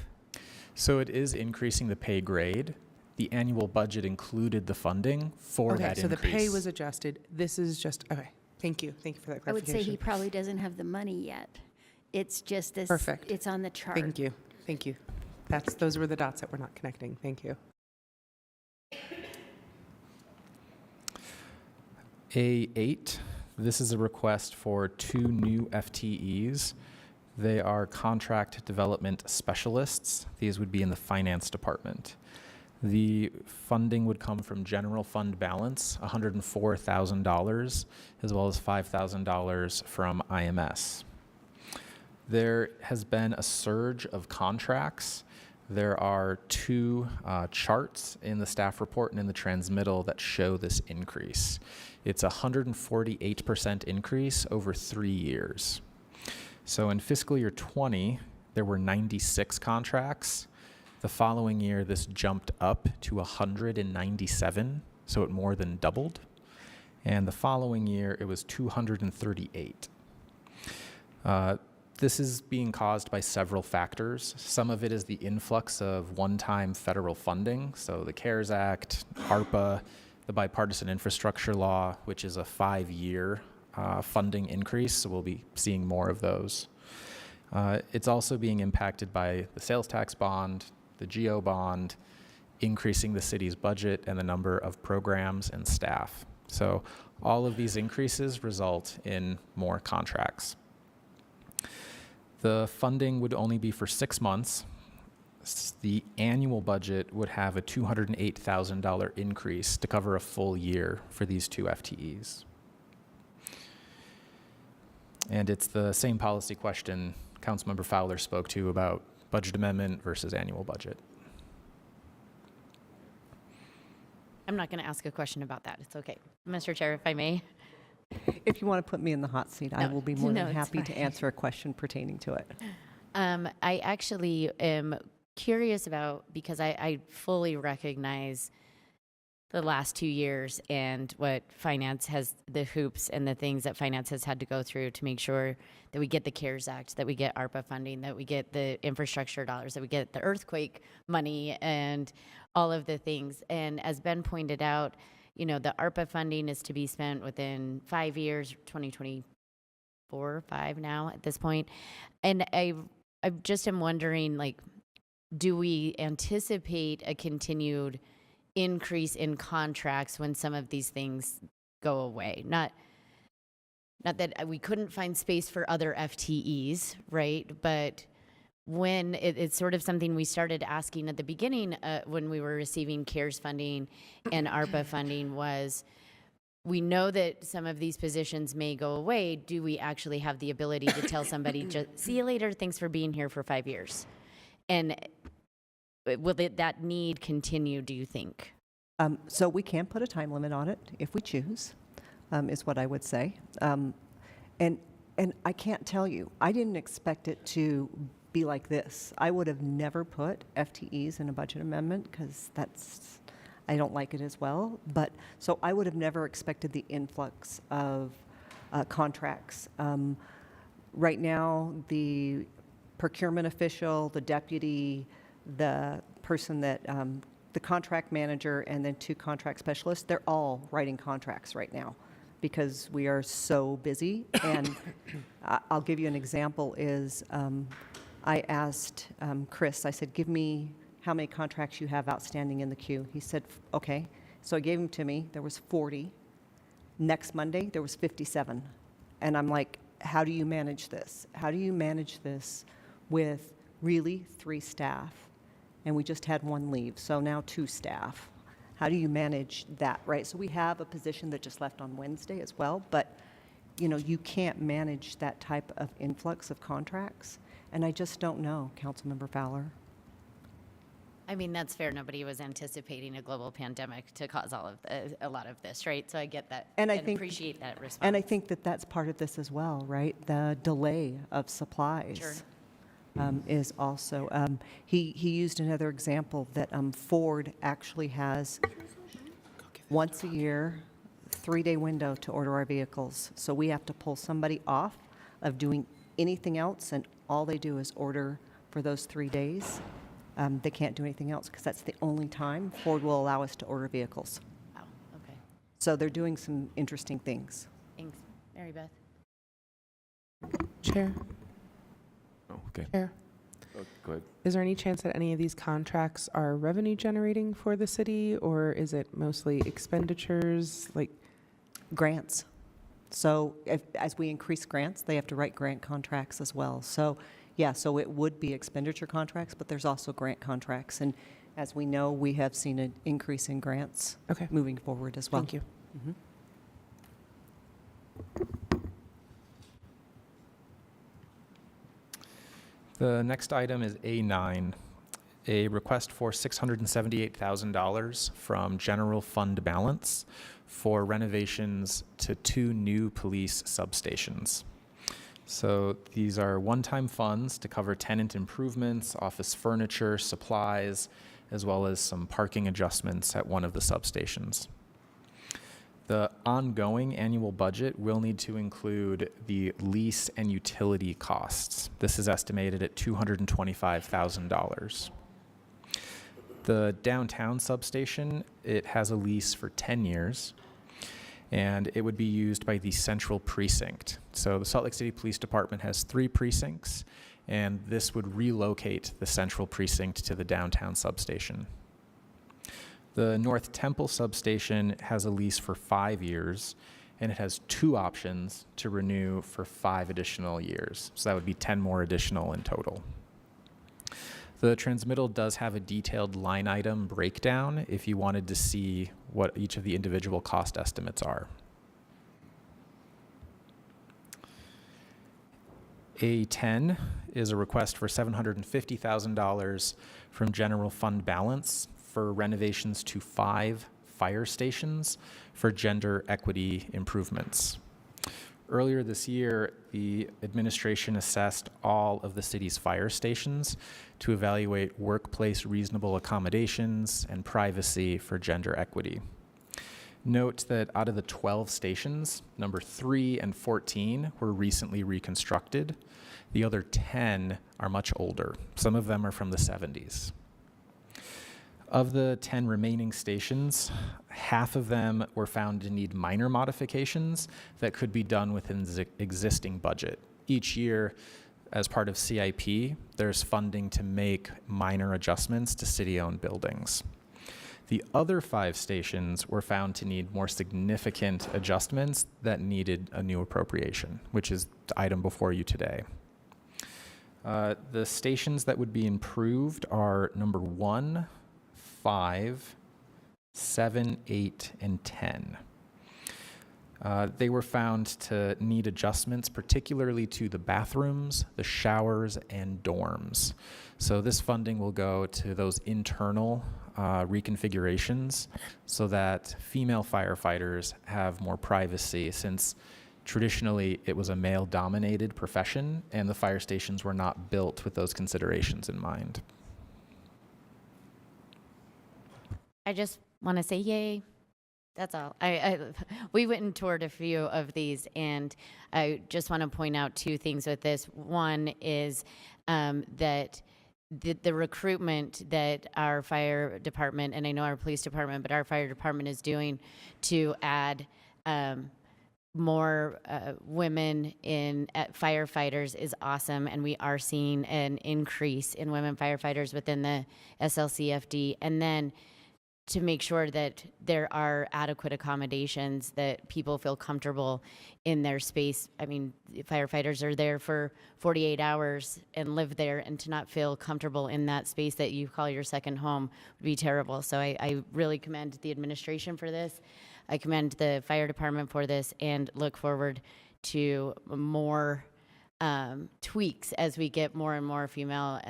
S19: So it is increasing the pay grade. The annual budget included the funding for that
S13: so
S19: increase.
S13: the pay was adjusted. This is just, okay. Thank you. Thank you for that
S17: I would
S13: clarification.
S17: say he probably doesn't have the money yet. It's just this.
S13: Perfect.
S17: It's on the chart.
S13: Thank you. Thank you. Those were the dots that we're not connecting. Thank you.
S19: A8, this is a request for 2 new FTEs. They are contract development specialists. These would be in the finance department. The funding would come from general fund balance, $104,000, as well as $5,000 from IMS. There has been a surge of contracts. There are 2 charts in the staff report and in the transmittal that show this increase. It's a 148% increase over 3 years. So in fiscal year 20, there were 96 contracts. The following year, this jumped up to 197, so it more than doubled. And the following year, it was 238. This is being caused by several factors. Some of it is the influx of one-time federal funding, so the CARES Act, ARPA, the Bipartisan Infrastructure Law, which is a 5-year funding increase, so we'll be seeing more of those. It's also being impacted by the sales tax bond, the GO bond, increasing the city's budget and the number of programs and staff. So all of these increases result in more contracts. The funding would only be for 6 months. The annual budget would have a $208,000 increase to cover a full year for these 2 FTEs. And it's the same policy question Councilmember Fowler spoke to about budget amendment versus annual budget.
S12: I'm not going to ask a question about that. It's okay. Mr. Chair, if I may.
S20: If you want to put me in the hot seat, I will be more
S12: no,
S20: than
S12: it's
S20: happy to
S12: fine.
S20: answer a question pertaining to it.
S12: I actually am curious about, because I fully recognize the last 2 years and what finance has, the hoops and the things that finance has had to go through to make sure that we get the CARES Act, that we get ARPA funding, that we get the infrastructure dollars, that we get the earthquake money and all of the things. And as Ben pointed out, you know, the ARPA funding is to be spent within 5 years, 2024, 5 now at this point. And I just am wondering, like, do we anticipate a continued increase in contracts when some of these things go away? Not that we couldn't find space for other FTEs, right? But when it's sort of something we started asking at the beginning when we were receiving CARES funding and ARPA funding was, we know that some of these positions may go away. Do we actually have the ability to tell somebody, just see you later, thanks for being here for 5 years? And will that need continue, do you think?
S20: So we can put a time limit on it if we choose, is what I would say. And I can't tell you, I didn't expect it to be like this. I would have never put FTEs in a budget amendment because I don't like it as well. But so I would have never expected the influx of contracts. Right now, the procurement official, the deputy, the person that, the contract manager, and then 2 contract specialists, they're all writing contracts right now because we are so busy. And I'll give you an example is I asked Chris, I said, give me how many contracts you have outstanding in the queue. He said, okay. So I gave them to me. There was 40. Next Monday, there was 57. And I'm like, how do you manage this? How do you manage this with really 3 staff? And we just had 1 leave, so now 2 staff. How do you manage that, right? So we have a position that just left on Wednesday as well, but you know, you can't manage that type of influx of contracts. And I just don't know, Councilmember Fowler.
S12: I mean, that's fair. Nobody was anticipating a global pandemic to cause a lot of this, right? So I get that
S20: and I
S12: appreciate that response.
S20: And I think that that's part of this as well, right? The delay of supplies.
S12: Sure.
S20: Is also, he used another example that Ford actually has once a year, 3-day window to order our vehicles. So we have to pull somebody off of doing anything else, and all they do is order for those 3 days. They can't do anything else because that's the only time Ford will allow us to order vehicles.
S12: Wow, okay.
S20: So they're doing some interesting things.
S12: Thanks. Mary Beth.
S13: Chair?
S3: Oh, okay.
S13: Chair?
S3: Oh, go ahead.
S13: Is there any chance that any of these contracts are revenue generating for the city, or is it mostly expenditures, like
S20: grants? So as we increase grants, they have to write grant contracts as well. So yeah, so it would be expenditure contracts, but there's also grant contracts. And as we know, we have seen an increase in grants moving forward as well.
S13: Thank you.
S20: Mm-hmm.
S19: The next item is A9, a request for $678,000 from general fund balance for renovations to 2 new police substations. So these are one-time funds to cover tenant improvements, office furniture, supplies, as well as some parking adjustments at one of the substations. The ongoing annual budget will need to include the lease and utility costs. This is estimated at $225,000. The downtown substation, it has a lease for 10 years, and it would be used by the central precinct. So the Salt Lake City Police Department has 3 precincts, and this would relocate the central precinct to the downtown substation. The North Temple substation has a lease for 5 years, and it has 2 options to renew for 5 additional years. So that would be 10 more additional in total. The transmittal does have a detailed line item breakdown if you wanted to see what each of the individual cost estimates are. A10 is a request for $750,000 from general fund balance for renovations to 5 fire stations for gender equity improvements. Earlier this year, the administration assessed all of the city's fire stations to evaluate workplace reasonable accommodations and privacy for gender equity. Note that out of the 12 stations, number 3 and 14 were recently reconstructed. The other 10 are much older. Some of them are from the 70s. Of the 10 remaining stations, half of them were found to need minor modifications that could be done within the existing budget. Each year, as part of CIP, there's funding to make minor adjustments to city-owned buildings. The other 5 stations were found to need more significant adjustments that needed a new appropriation, which is the item before you today. The stations that would be improved are number 1, 5, 7, 8, and 10. They were found to need adjustments, particularly to the bathrooms, the showers, and dorms. So this funding will go to those internal reconfigurations so that female firefighters have more privacy, since traditionally it was a male-dominated profession and the fire stations were not built with those considerations in mind.
S12: I just want to say yay. That's all. We went and toured a few of these, and I just want to point out 2 things with this. One is that the recruitment that our fire department, and I know our police department, but our fire department is doing to add more women in firefighters is awesome, and we are seeing an increase in women firefighters within the SLCFD. And then to make sure that there are adequate accommodations, that people feel comfortable in their space. I mean, firefighters are there for 48 hours and live there, and to not feel comfortable in that space that you call your second home would be terrible. So I really commend the administration for this. I commend the fire department for this, and look forward to more tweaks as we get more and more female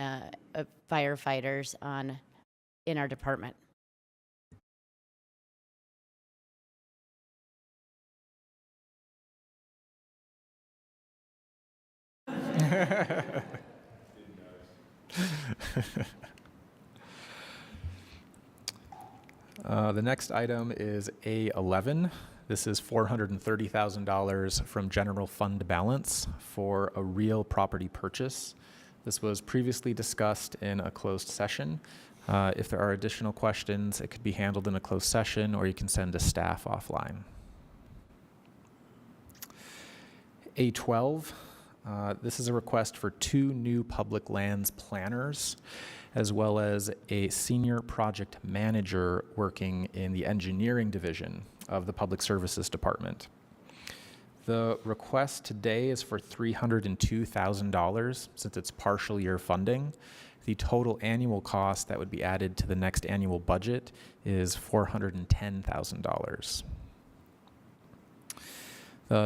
S12: firefighters in our department.
S19: The next item is A11. This is $430,000 from general fund balance for a real property purchase. This was previously discussed in a closed session. If there are additional questions, it could be handled in a closed session, or you can send to staff offline. A12. This is a request for 2 new public lands planners, as well as a senior project manager working in the engineering division of the Public Services Department. The request today is for $302,000 since it's partial year funding. The total annual cost that would be added to the next annual budget is $410,000.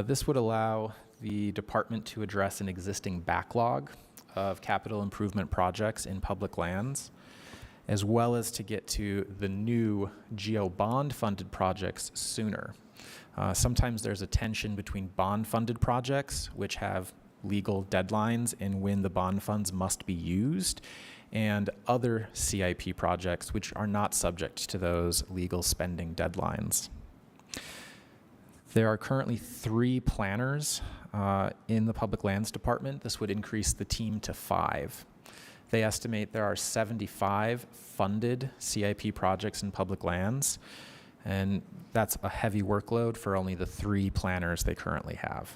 S19: This would allow the department to address an existing backlog of capital improvement projects in public lands, as well as to get to the new GEO bond funded projects sooner. Sometimes there's a tension between bond funded projects, which have legal deadlines and when the bond funds must be used, and other CIP projects which are not subject to those legal spending deadlines. There are currently 3 planners in the Public Lands Department. This would increase the team to 5. They estimate there are 75 funded CIP projects in public lands, and that's a heavy workload for only the 3 planners they currently have.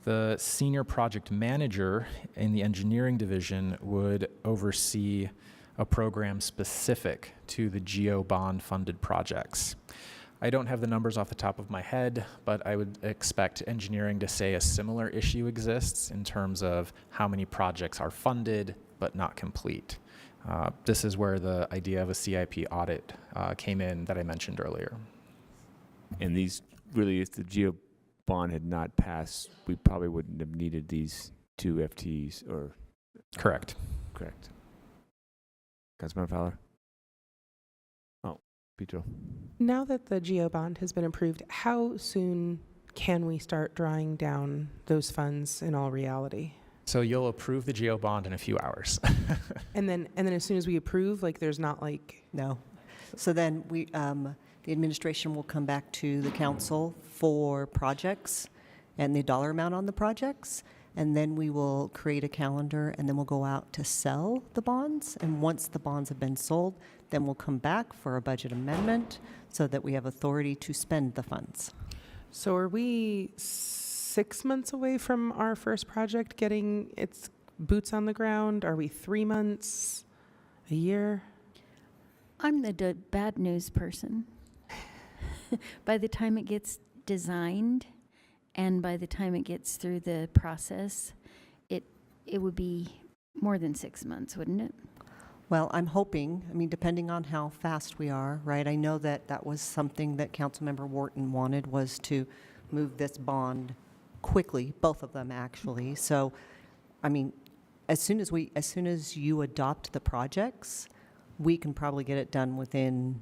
S19: The senior project manager in the engineering division would oversee a program specific to the GEO bond funded projects. I don't have the numbers off the top of my head, but I would expect engineering to say a similar issue exists in terms of how many projects are funded but not complete. This is where the idea of a CIP audit came in that I mentioned earlier.
S3: And these really, if the GEO bond had not passed, we probably wouldn't have needed these 2 FTEs, or?
S19: Correct.
S3: Correct. Councilmember Fowler? Pedro.
S13: Now that the GEO bond has been approved, how soon can we start drawing down those funds in all reality?
S19: So you'll approve the GEO bond in a few hours.
S13: And then as soon as we approve, like there's not like...
S20: No. So then the administration will come back to the council for projects and the dollar amount on the projects. And then we will create a calendar, and then we'll go out to sell the bonds. And once the bonds have been sold, then we'll come back for a budget amendment so that we have authority to spend the funds.
S13: So are we 6 months away from our first project getting its boots on the ground? Are we 3 months, a year?
S17: I'm the bad news person. By the time it gets designed and by the time it gets through the process, it would be more than 6 months, wouldn't it?
S20: Well, I'm hoping, I mean, depending on how fast we are, right? I know that that was something that Councilmember Wharton wanted, was to move this bond quickly, both of them actually. So, I mean, as soon as you adopt the projects, we can probably get it done within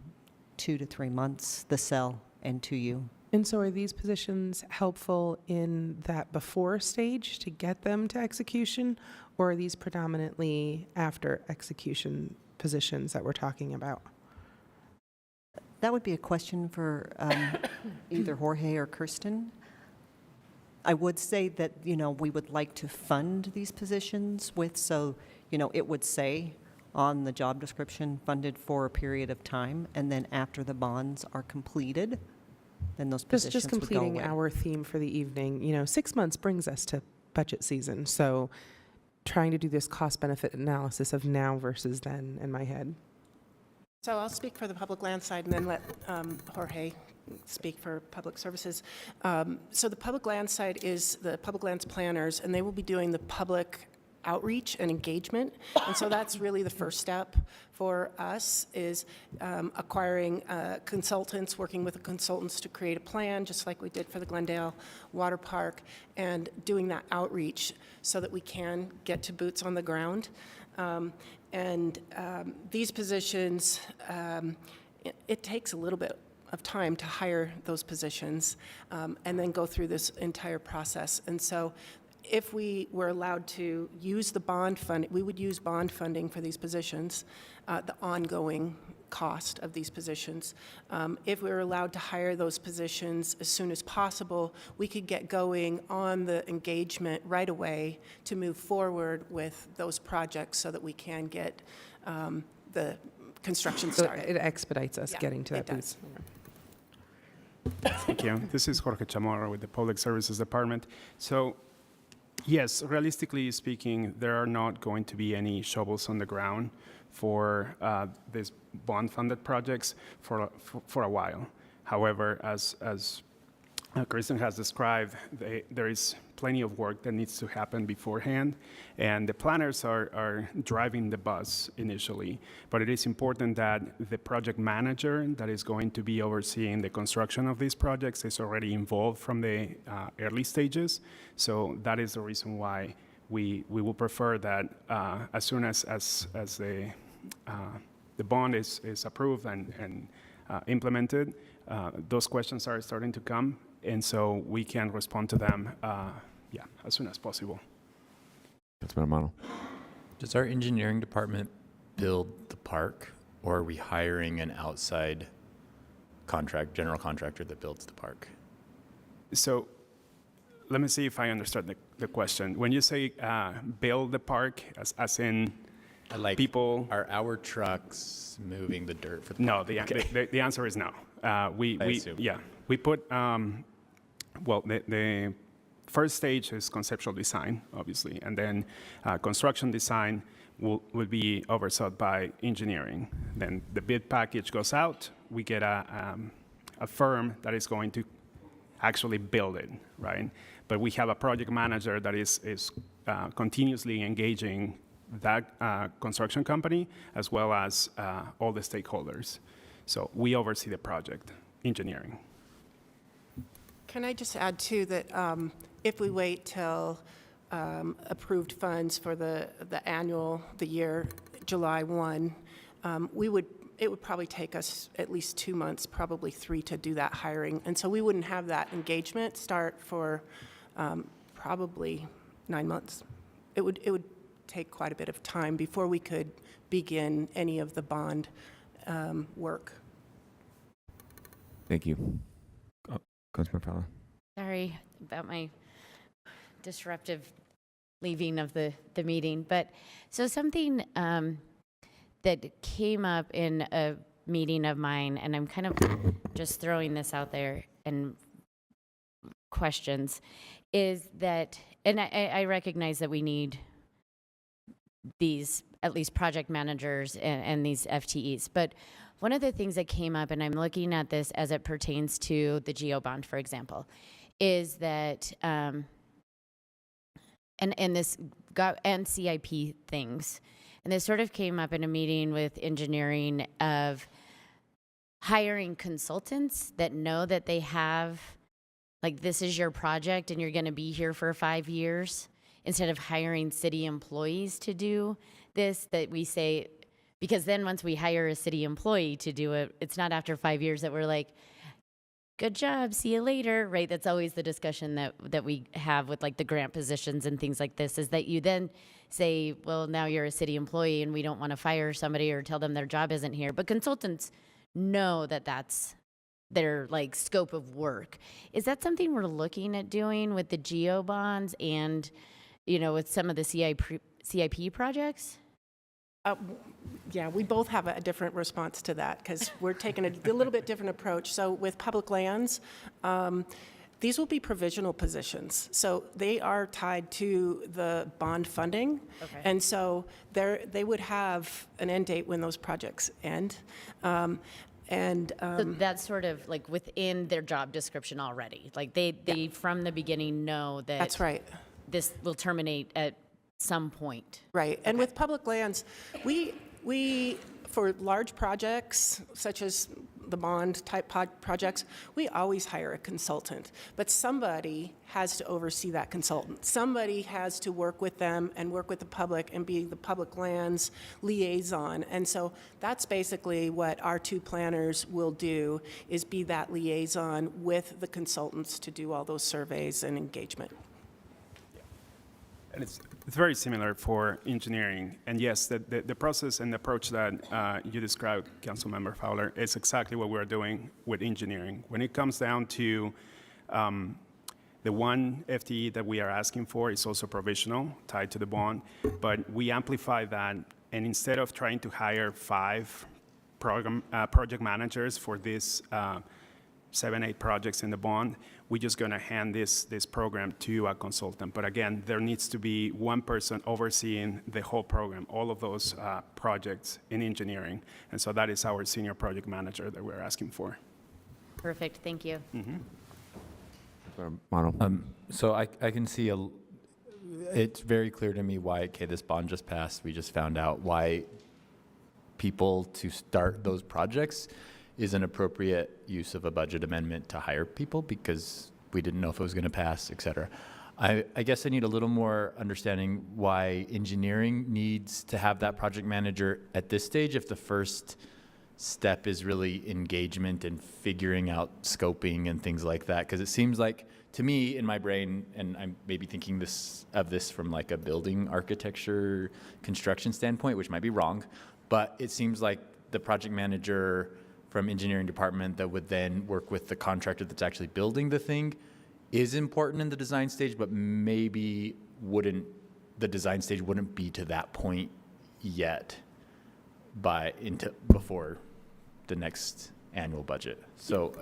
S20: 2 to 3 months, the sell and to you.
S13: And so are these positions helpful in that before stage to get them to execution, or are these predominantly after execution positions that we're talking about?
S20: That would be a question for either Jorge or Kirsten. I would say that, we would like to fund these positions with, so, it would say on the job description, funded for a period of time, and then after the bonds are completed, then those positions
S13: Just
S20: would go
S13: completing
S20: away.
S13: our theme for the evening, 6 months brings us to budget season. So trying to do this cost-benefit analysis of now versus then in my head.
S18: So I'll speak for the public land side and then let Jorge speak for public services. So the public land side is the public lands planners, and they will be doing the public outreach and engagement. And so that's really the first step for us, is acquiring consultants, working with the consultants to create a plan, just like we did for the Glendale Water Park, and doing that outreach so that we can get to boots on the ground. These positions, it takes a little bit of time to hire those positions and then go through this entire process. And so if we were allowed to use the bond fund, we would use bond funding for these positions, the ongoing cost of these positions. If we were allowed to hire those positions as soon as possible, we could get going on the engagement right away to move forward with those projects so that we can get the construction
S13: So
S18: started.
S13: it expedites us getting to that
S18: it does.
S13: boots.
S21: Thank you. This is Jorge Chamorro with the Public Services Department. So, yes, realistically speaking, there are not going to be any shovels on the ground for these bond-funded projects for a while. However, as Kristen has described, there is plenty of work that needs to happen beforehand, and the planners are driving the bus initially. But it is important that the project manager that is going to be overseeing the construction of these projects is already involved from the early stages. So that is the reason why we will prefer that as soon as the bond is approved and implemented, those questions are starting to come. And so we can respond to them, as soon as possible.
S3: Councilman Amano.
S11: Does our engineering department build the park, or are we hiring an outside general contractor that builds the park?
S21: So let me see if I understand the question. When you say build the park, as in people...
S11: Are our trucks moving the dirt for the
S21: No,
S11: park?
S21: the answer is no. We put, the first stage is conceptual design, obviously, and then construction design will be oversaw by engineering. Then the bid package goes out, we get a firm that is going to actually build it, right? But we have a project manager that is continuously engaging that construction company as well as all the stakeholders. So we oversee the project, engineering.
S18: Can I just add, too, that if we wait till approved funds for the year, July 1, it would probably take us at least 2 months, probably 3, to do that hiring. And so we wouldn't have that engagement start for probably 9 months. It would take quite a bit of time before we could begin any of the bond work.
S3: Thank you. Councilmember Fowler.
S12: Sorry about my disruptive leaving of the meeting, but so something that came up in a meeting of mine, and I'm kind of just throwing this out there and questions, is that, and I recognize that we need these, at least project managers and these FTEs, but one of the things that came up, and I'm looking at this as it pertains to the GEO bond, for example, is that, and this got, and CIP things, and this sort of came up in a meeting with engineering of hiring consultants that know that they have, like, this is your project and you're going to be here for 5 years, instead of hiring city employees to do this, that we say, because then once we hire a city employee to do it, it's not after 5 years that we're like, good job, see you later, right? That's always the discussion that we have with like the grant positions and things like this, is that you then say, well, now you're a city employee and we don't want to fire somebody or tell them their job isn't here. But consultants know that that's their like scope of work. Is that something we're looking at doing with the GEO bonds and, you know, with some of the CIP projects?
S18: Yeah, we both have a different response to that because we're taking a little bit different approach. So with public lands, these will be provisional positions. So they are tied to the bond funding.
S12: Okay.
S18: And so they would have an end date when those projects end.
S12: So that's sort of like within their job description already. Like they from the beginning know that
S18: that's right.
S12: This will terminate at some point.
S18: Right. And with public lands, we for large projects such as the bond type projects, we always hire a consultant, but somebody has to oversee that consultant. Somebody has to work with them and work with the public and be the public lands liaison. And so that's basically what our two planners will do, is be that liaison with the consultants to do all those surveys and engagement.
S21: And it's very similar for engineering. And yes, the process and the approach that you described, Councilmember Fowler, is exactly what we're doing with engineering. When it comes down to the one FTE that we are asking for is also provisional, tied to the bond, but we amplify that, and instead of trying to hire 5 project managers for this 7-8 projects in the bond, we're just going to hand this program to a consultant. But again, there needs to be one person overseeing the whole program, all of those projects in engineering. And so that is our senior project manager that we're asking for.
S12: Perfect, thank you.
S11: So I can see it's very clear to me why, okay, this bond just passed. We just found out why people to start those projects is an appropriate use of a budget amendment to hire people, because we didn't know if it was going to pass, et cetera. I guess I need a little more understanding why engineering needs to have that project manager at this stage, if the first step is really engagement and figuring out scoping and things like that. Because it seems like, to me, in my brain, and I'm maybe thinking of this from like a building architecture construction standpoint, which might be wrong, but it seems like the project manager from engineering department that would then work with the contractor that's actually building the thing is important in the design stage, but maybe the design stage wouldn't be to that point yet before the next annual budget. So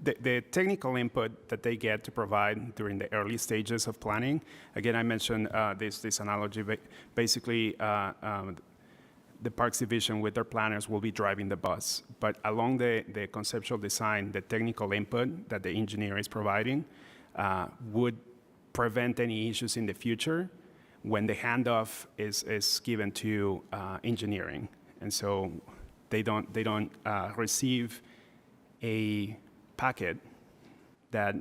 S21: the technical input that they get to provide during the early stages of planning. Again, I mentioned this analogy, but basically the Parks Division with their planners will be driving the bus. But along the conceptual design, the technical input that the engineer is providing would prevent any issues in the future when the handoff is given to engineering. And so they don't receive a packet that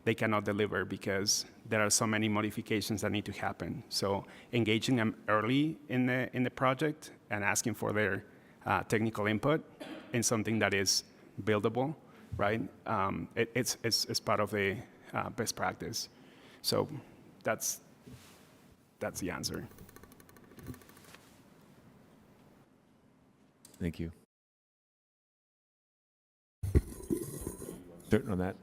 S21: they cannot deliver because there are so many modifications that need to happen. So engaging them early in the project and asking for their technical input in something that is buildable, right? It's part of the best practice. So that's the answer.
S3: Thank you. Certain on that?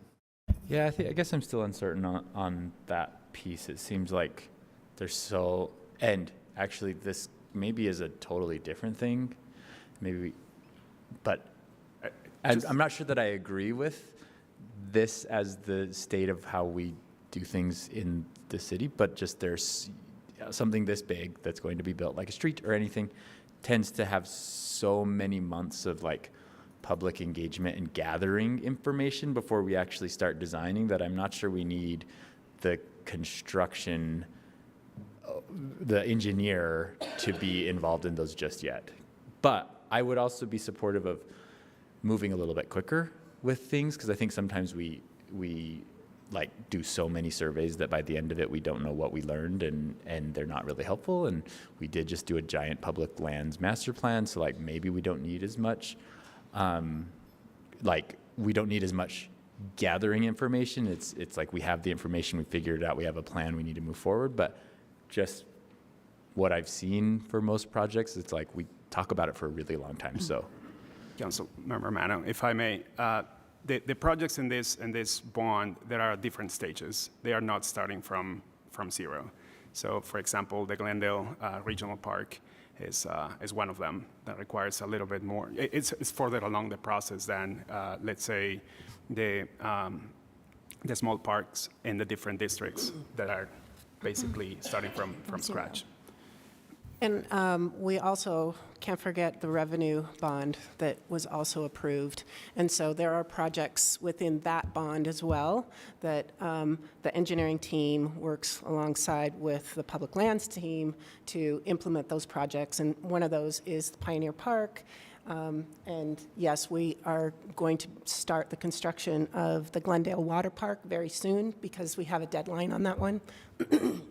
S11: Yeah, I guess I'm still uncertain on that piece. It seems like there's so, and actually this maybe is a totally different thing, but I'm not sure that I agree with this as the state of how we do things in the city, but just there's something this big that's going to be built, like a street or anything, tends to have so many months of like public engagement and gathering information before we actually start designing that I'm not sure we need the construction, the engineer to be involved in those just yet. But I would also be supportive of moving a little bit quicker with things, because I think sometimes we like do so many surveys that by the end of it we don't know what we learned, and they're not really helpful. And we did just do a giant public lands master plan, so like maybe we don't need as much we don't need as much gathering information. It's like we have the information, we figured it out, we have a plan, we need to move forward. But just what I've seen for most projects, it's like we talk about it for a really long time. So,
S21: Councilmember Mano, if I may, the projects in this bond, there are different stages. They are not starting from zero. So, for example, the Glendale Regional Park is one of them that requires a little bit more. It's further along the process than, let's say, the small parks in the different districts that are basically starting from scratch.
S18: And we also can't forget the revenue bond that was also approved. And so there are projects within that bond as well that the engineering team works alongside with the public lands team to implement those projects. And one of those is the Pioneer Park. And yes, we are going to start the construction of the Glendale Water Park very soon because we have a deadline on that one.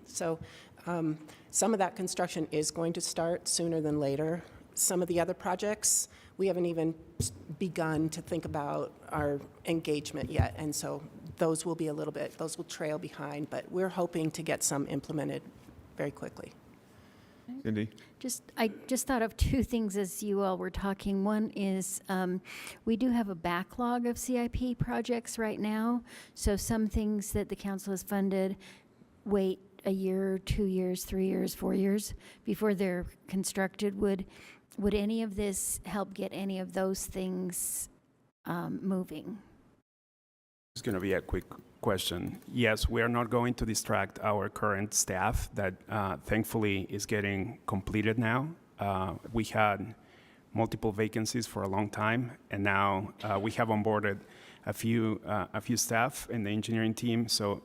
S18: So some of that construction is going to start sooner than later. Some of the other projects, we haven't even begun to think about our engagement yet. And so those will be those will trail behind, but we're hoping to get some implemented very quickly.
S3: Cindy?
S17: I just thought of two things as you all were talking. One is we do have a backlog of CIP projects right now. So some things that the council has funded wait a year, 2 years, 3 years, 4 years before they're constructed. Would any of this help get any of those things moving?
S21: It's going to be a quick question. Yes, we are not going to distract our current staff that thankfully is getting completed now. We had multiple vacancies for a long time, and now we have onboarded a few staff in the engineering team, so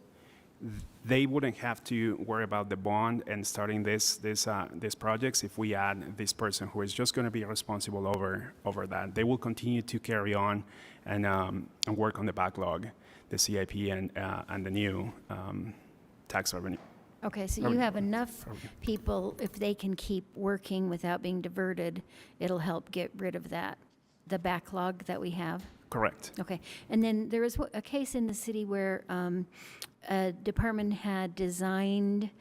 S21: they wouldn't have to worry about the bond and starting these projects if we add this person who is just going to be responsible over that. They will continue to carry on and work on the backlog, the CIP and the new tax revenue.
S17: Okay, so you have enough people, if they can keep working without being diverted, it'll help get rid of the backlog that we have?
S21: Correct.
S17: Okay, and then there was a case in the city where a department had designed,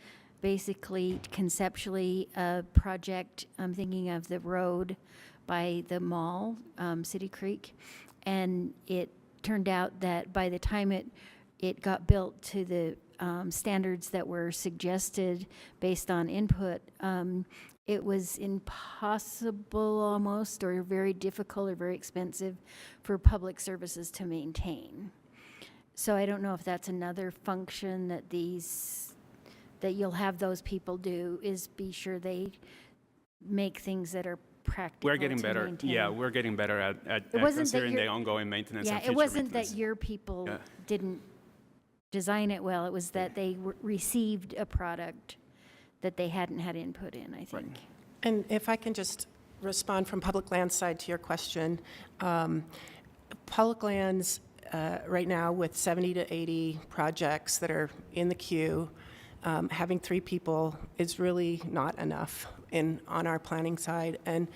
S17: basically conceptually, a project. I'm thinking of the road by the mall, City Creek, and it turned out that by the time it got built to the standards that were suggested based on input, it was impossible almost, or very difficult or very expensive for public services to maintain. So I don't know if that's another function that you'll have those people do, is be sure they make things that are practical.
S21: We're getting
S17: to
S21: better.
S17: maintain.
S21: Yeah, we're getting better at considering the ongoing maintenance and future
S17: it wasn't
S21: maintenance.
S17: that your people didn't design it well. It was that they received a product that they hadn't had input in, I think.
S21: Right.
S18: And if I can just respond from Public Lands side to your question, Public Lands right now with 70 to 80 projects that are in the queue, having 3 people is really not enough on our planning side. And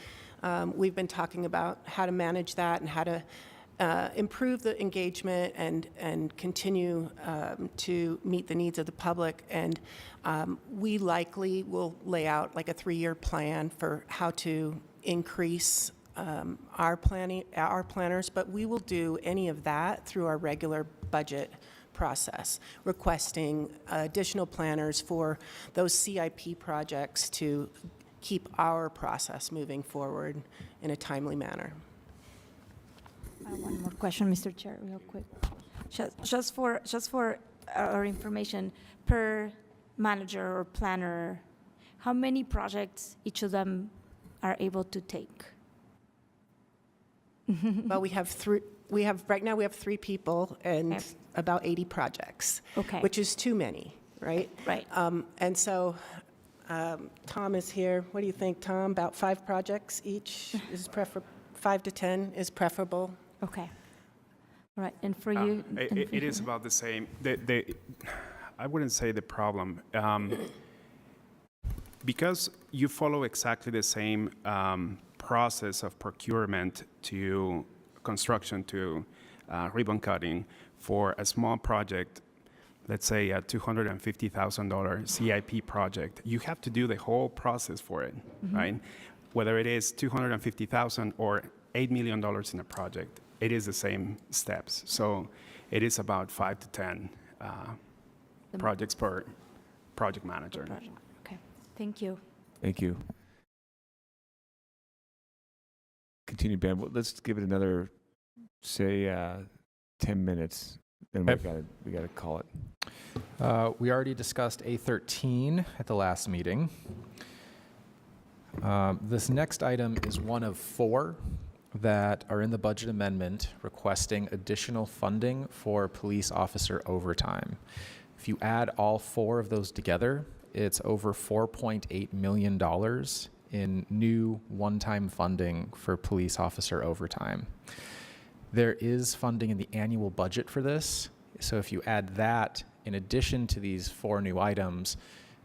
S18: we've been talking about how to manage that and how to improve the engagement and continue to meet the needs of the public. And we likely will lay out like a 3-year plan for how to increase our planners, but we will do any of that through our regular budget process, requesting additional planners for those CIP projects to keep our process moving forward in a timely manner.
S6: One more question, Mr. Chair, real quick. Just for our information, per manager or planner, how many projects each of them are able to take?
S18: Well, we have right now we have 3 people and about 80 projects,
S6: Okay.
S18: which is too many, right?
S6: Right.
S18: And so Tom is here. What do you think, Tom? About 5 projects each is preferable. 5 to 10 is preferable.
S6: Okay. All right, and for you?
S21: It is about the same. I wouldn't say the problem. Because you follow exactly the same process of procurement to construction to ribbon cutting for a small project, let's say a $250,000 CIP project, you have to do the whole process for it, right? Whether it is $250,000 or $8 million in a project, it is the same steps. So it is about 5 to 10 projects per project manager.
S6: Okay, thank you.
S3: Thank you. Continue, Ben. Let's give it another, say, 10 minutes. Then we gotta call it.
S19: We already discussed A13 at the last meeting. This next item is one of 4 that are in the budget amendment requesting additional funding for police officer overtime. If you add all 4 of those together, it's over $4.8 million in new one-time funding for police officer overtime. There is funding in the annual budget for this, so if you add that in addition to these 4 new items,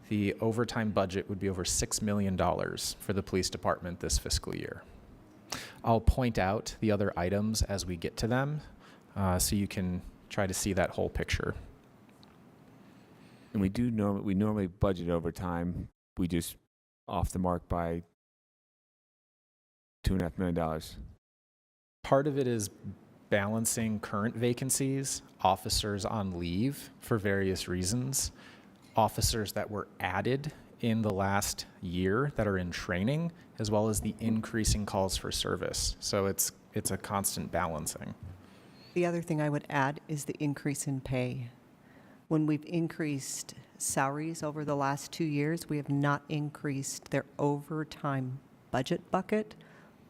S19: the overtime budget would be over $6 million for the police department this fiscal year. I'll point out the other items as we get to them, so you can try to see that whole picture.
S3: And we normally budget overtime. We just off the mark by $2.5 million.
S19: Part of it is balancing current vacancies, officers on leave for various reasons, officers that were added in the last year that are in training, as well as the increasing calls for service. So it's a constant balancing.
S20: The other thing I would add is the increase in pay. When we've increased salaries over the last 2 years, we have not increased their overtime budget bucket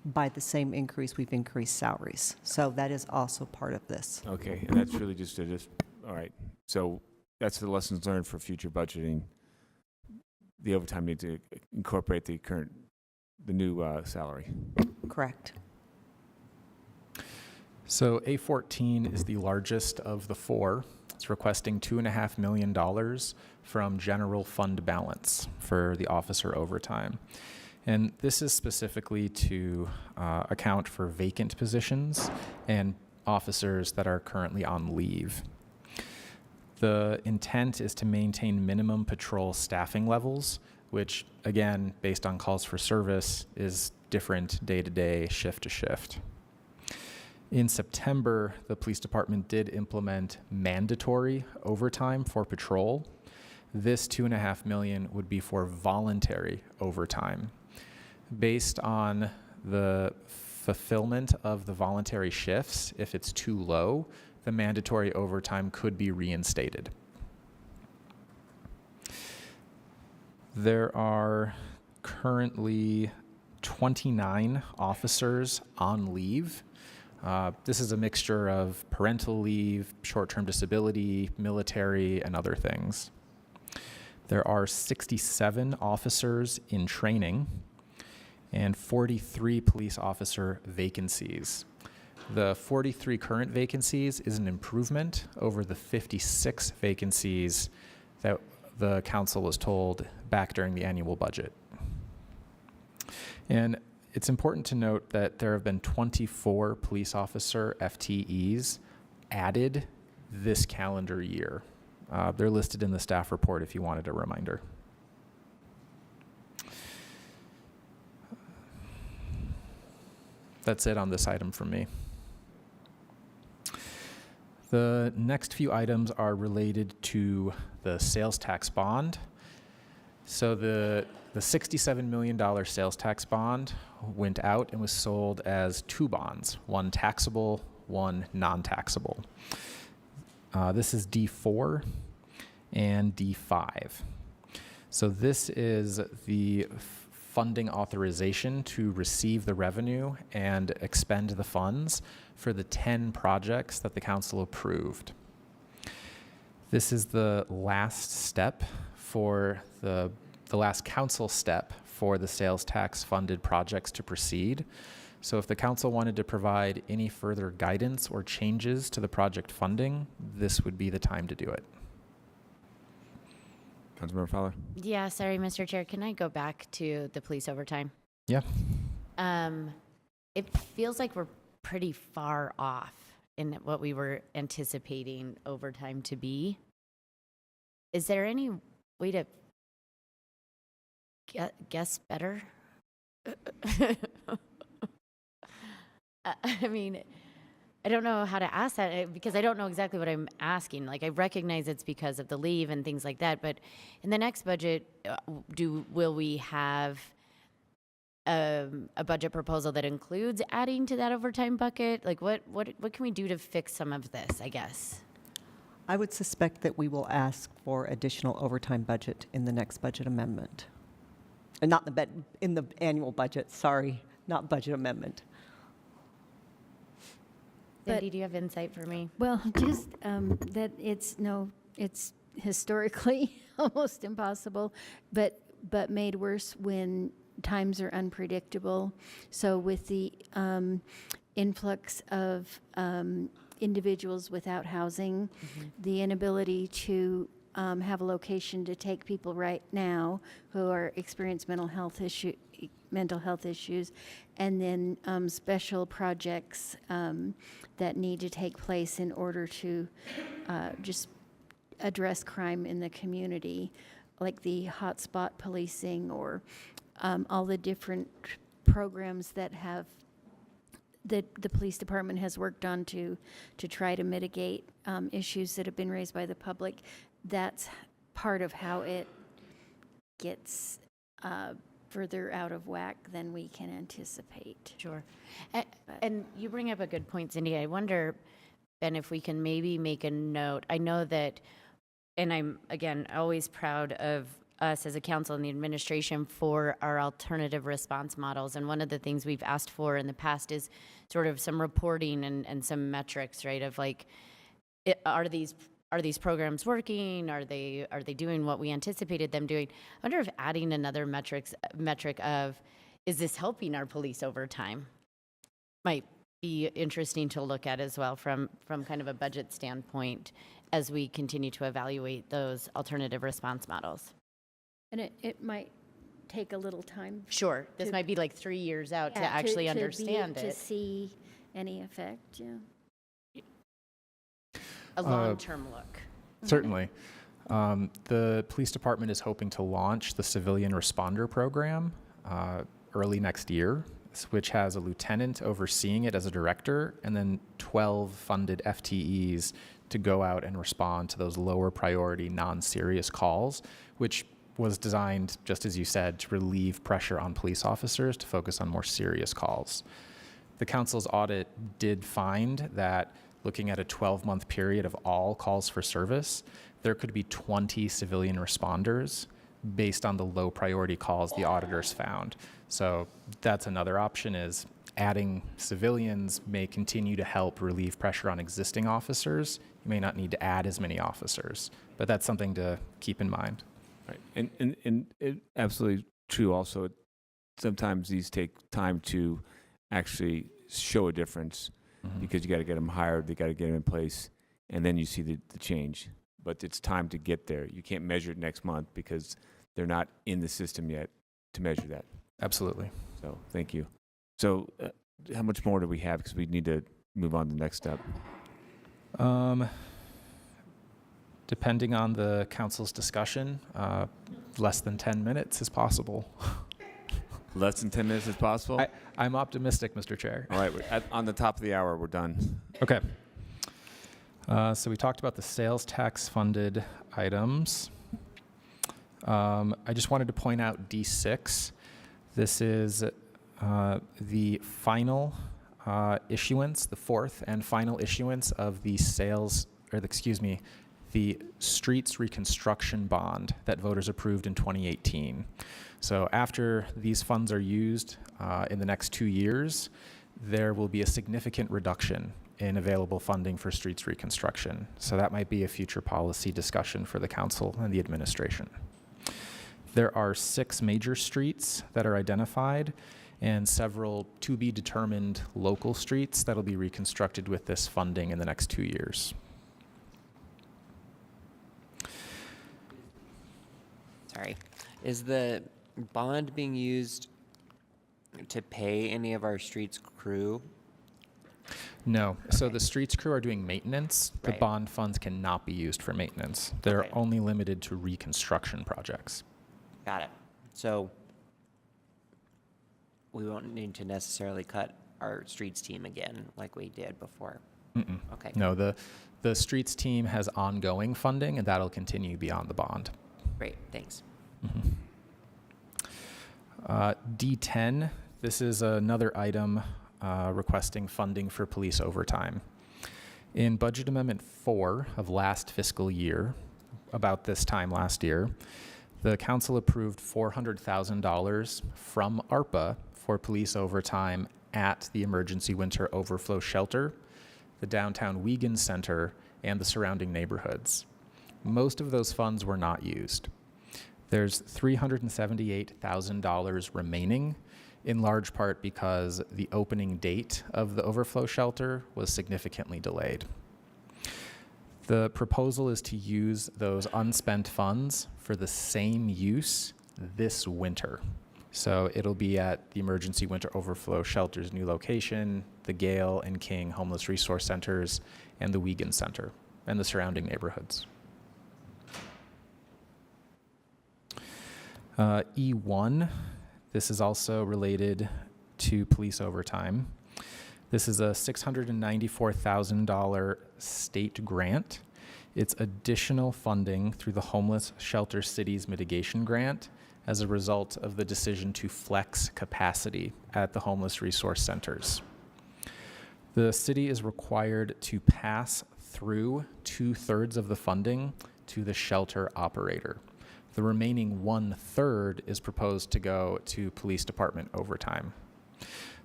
S20: by the same increase we've increased salaries. So that is also part of this.
S3: Okay, and that's really just all right. So that's the lessons learned for future budgeting. The overtime needs to incorporate the new salary.
S20: Correct.
S19: So A14 is the largest of the 4. It's requesting $2.5 million from general fund balance for the officer overtime. And this is specifically to account for vacant positions and officers that are currently on leave. The intent is to maintain minimum patrol staffing levels, which, again, based on calls for service, is different day to day, shift to shift. In September, the police department did implement mandatory overtime for patrol. This $2.5 million would be for voluntary overtime. Based on the fulfillment of the voluntary shifts, if it's too low, the mandatory overtime could be reinstated. There are currently 29 officers on leave. This is a mixture of parental leave, short-term disability, military, and other things. There are 67 officers in training and 43 police officer vacancies. The 43 current vacancies is an improvement over the 56 vacancies that the council was told back during the annual budget. And it's important to note that there have been 24 police officer FTEs added this calendar year. They're listed in the staff report if you wanted a reminder. That's it on this item from me. The next few items are related to the sales tax bond. So the $67 million sales tax bond went out and was sold as two bonds, one taxable, one non-taxable. This is D4 and D5. So this is the funding authorization to receive the revenue and expend the funds for the 10 projects that the council approved. This is the last step for the last council step for the sales tax funded projects to proceed. So if the council wanted to provide any further guidance or changes to the project funding, this would be the time to do it.
S3: Councilmember Fowler?
S12: Yeah, sorry, Mr. Chair. Can I go back to the police overtime?
S19: Yeah.
S12: It feels like we're pretty far off in what we were anticipating overtime to be. Is there any way to guess better? I mean, I don't know how to ask that because I don't know exactly what I'm asking. Like, I recognize it's because of the leave and things like that, but in the next budget, will we have a budget proposal that includes adding to that overtime bucket? Like, what can we do to fix some of this, I guess?
S20: I would suspect that we will ask for additional overtime budget in the next budget amendment. And not in the annual budget, sorry, not budget amendment.
S12: Cindy, do you have insight for me?
S17: Well, just that it's historically almost impossible, but made worse when times are unpredictable. So with the influx of individuals without housing, the inability to have a location to take people right now who are experience mental health issues, and then special projects that need to take place in order to just address crime in the community, like the hotspot policing or all the different programs that the police department has worked on to try to mitigate issues that have been raised by the public. That's part of how it gets further out of whack than we can anticipate.
S12: Sure. And you bring up a good point, Cindy. I wonder, Ben, if we can maybe make a note. I know that, and I'm, again, always proud of us as a council and the administration for our alternative response models. And one of the things we've asked for in the past is sort of some reporting and some metrics, right? Of like, are these programs working? Are they doing what we anticipated them doing? I wonder if adding another metric of, is this helping our police over time, might be interesting to look at as well from kind of a budget standpoint as we continue to evaluate those alternative response models.
S17: And it might take a little time.
S12: Sure, this might be like 3 years out to actually understand it.
S17: To see any effect, yeah.
S12: A long-term look.
S19: Certainly. The police department is hoping to launch the civilian responder program early next year, which has a lieutenant overseeing it as a director, and then 12 funded FTEs to go out and respond to those lower priority, non-serious calls, which was designed, just as you said, to relieve pressure on police officers to focus on more serious calls. The council's audit did find that looking at a 12-month period of all calls for service, there could be 20 civilian responders based on the low priority calls the auditors found. So that's another option, is adding civilians may continue to help relieve pressure on existing officers. You may not need to add as many officers, but that's something to keep in mind.
S3: Right. And it absolutely true also. Sometimes these take time to actually show a difference because you got to get them hired, they got to get them in place, and then you see the change. But it's time to get there. You can't measure it next month because they're not in the system yet to measure that.
S19: Absolutely.
S3: So thank you. So how much more do we have? Because we need to move on to the next step.
S19: Depending on the council's discussion, less than 10 minutes is possible.
S3: Less than 10 minutes as possible?
S19: I'm optimistic, Mr. Chair.
S3: All right, on the top of the hour, we're done.
S19: Okay. So we talked about the sales tax funded items. I just wanted to point out D6. This is the final issuance, the fourth and final issuance of the the streets reconstruction bond that voters approved in 2018. So after these funds are used in the next 2 years, there will be a significant reduction in available funding for streets reconstruction. So that might be a future policy discussion for the council and the administration. There are 6 major streets that are identified and several to be determined local streets that'll be reconstructed with this funding in the next 2 years.
S1: Sorry. Is the bond being used to pay any of our streets crew?
S19: No. So the streets crew are doing maintenance. The
S1: Right.
S19: bond funds cannot be used for maintenance. They're
S1: Okay.
S19: only limited to reconstruction projects.
S1: Got it. So we won't need to necessarily cut our streets team again like we did before.
S19: Mm-mm.
S1: Okay.
S19: No, the streets team has ongoing funding, and that'll continue beyond the bond.
S1: Great, thanks.
S19: D10, this is another item requesting funding for police overtime. In Budget Amendment 4 of last fiscal year, about this time last year, the council approved $400,000 from ARPA for police overtime at the Emergency Winter Overflow Shelter, the downtown Wiegand Center, and the surrounding neighborhoods. Most of those funds were not used. There's $378,000 remaining, in large part because the opening date of the overflow shelter was significantly delayed. The proposal is to use those unspent funds for the same use this winter. So it'll be at the Emergency Winter Overflow Shelter's new location, the Gale and King Homeless Resource Centers, and the Wiegand Center, and the surrounding neighborhoods. E1, this is also related to police overtime. This is a $694,000 state grant. It's additional funding through the Homeless Shelter Cities Mitigation Grant as a result of the decision to flex capacity at the homeless resource centers. The city is required to pass through 2/3 of the funding to the shelter operator. The remaining 1/3 is proposed to go to police department overtime.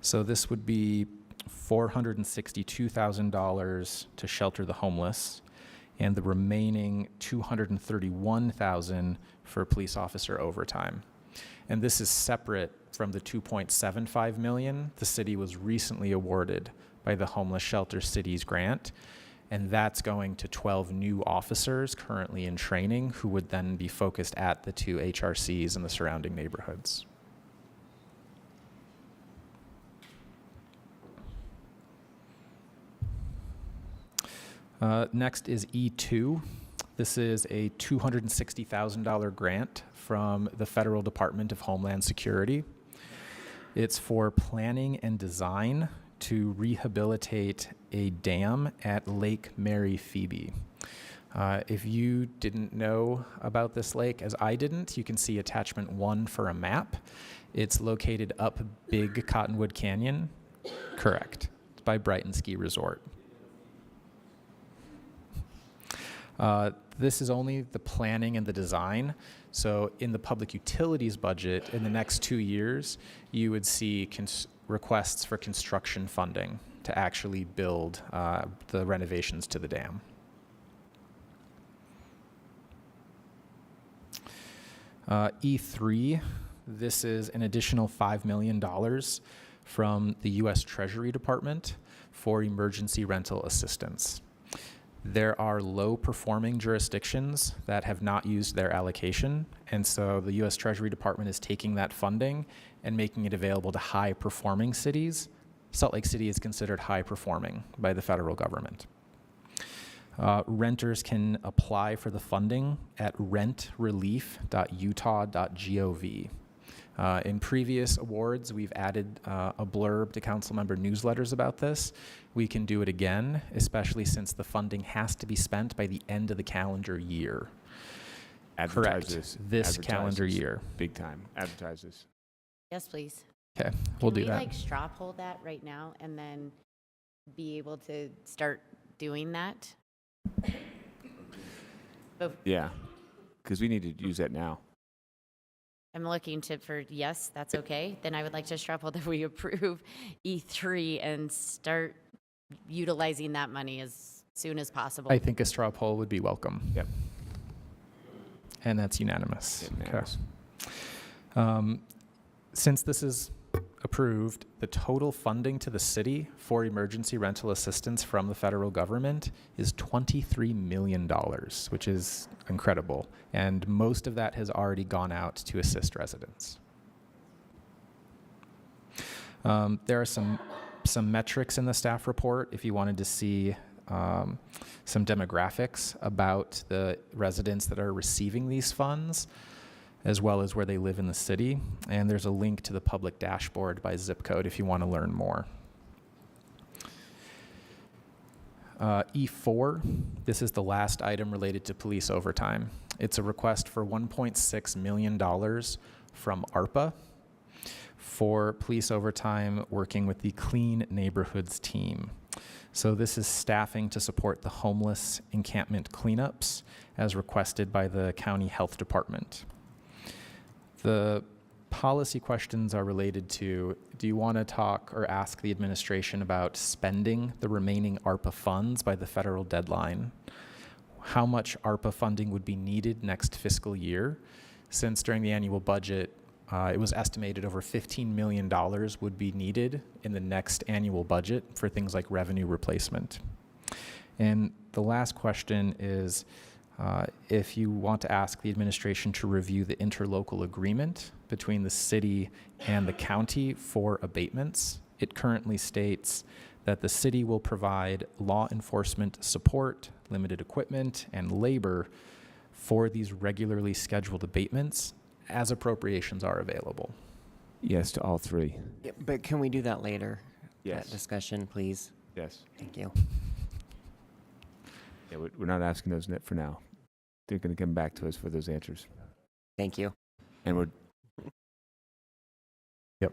S19: So this would be $462,000 to shelter the homeless, and the remaining $231,000 for police officer overtime. And this is separate from the $2.75 million the city was recently awarded by the Homeless Shelter Cities Grant. And that's going to 12 new officers currently in training who would then be focused at the 2 HRCs in the surrounding neighborhoods. Next is E2. This is a $260,000 grant from the Federal Department of Homeland Security. It's for planning and design to rehabilitate a dam at Lake Mary Phoebe. If you didn't know about this lake, as I didn't, you can see attachment 1 for a map. It's located up Big Cottonwood Canyon. Correct. It's by Brighton Ski Resort. This is only the planning and the design. So in the public utilities budget, in the next 2 years, you would see requests for construction funding to actually build the renovations to the dam. E3, this is an additional $5 million from the U.S. Treasury Department for emergency rental assistance. There are low-performing jurisdictions that have not used their allocation, and so the U.S. Treasury Department is taking that funding and making it available to high-performing cities. Salt Lake City is considered high-performing by the federal government. Renters can apply for the funding at rentrelief.utah.gov. In previous awards, we've added a blurb to council member newsletters about this. We can do it again, especially since the funding has to be spent by the end of the calendar year.
S3: Advertise
S19: This
S3: Advertise
S19: calendar
S3: this.
S19: year.
S3: Big time. Advertise this.
S12: Yes, please.
S19: Okay, we'll
S12: Can
S19: do
S12: we
S19: that.
S12: like straw poll that right now and then be able to start doing that?
S3: Yeah, because we need to use that now.
S12: I'm looking for yes, that's okay. Then I would like to straw poll that we approve E3 and start utilizing that money as soon as possible.
S19: I think a straw poll would be welcome.
S3: Yep.
S19: And that's unanimous.
S3: Unanimous.
S19: Okay. Since this is approved, the total funding to the city for emergency rental assistance from the federal government is $23 million, which is incredible. And most of that has already gone out to assist residents. There are some metrics in the staff report if you wanted to see some demographics about the residents that are receiving these funds, as well as where they live in the city. And there's a link to the public dashboard by zip code if you want to learn more. E4, this is the last item related to police overtime. It's a request for $1.6 million from ARPA for police overtime working with the Clean Neighborhoods team. So this is staffing to support the homeless encampment cleanups as requested by the county health department. The policy questions are related to, do you want to talk or ask the administration about spending the remaining ARPA funds by the federal deadline? How much ARPA funding would be needed next fiscal year? Since during the annual budget, it was estimated over $15 million would be needed in the next annual budget for things like revenue replacement. And the last question is, if you want to ask the administration to review the interlocal agreement between the city and the county for abatements. It currently states that the city will provide law enforcement support, limited equipment, and labor for these regularly scheduled abatements as appropriations are available.
S3: Yes to all three.
S1: Yeah, but can we do that later?
S3: Yes.
S1: That discussion, please.
S3: Yes.
S1: Thank you.
S3: Yeah, we're not asking those for now. They're going to come back to us for those answers.
S1: Thank you.
S3: And we're
S19: Yep.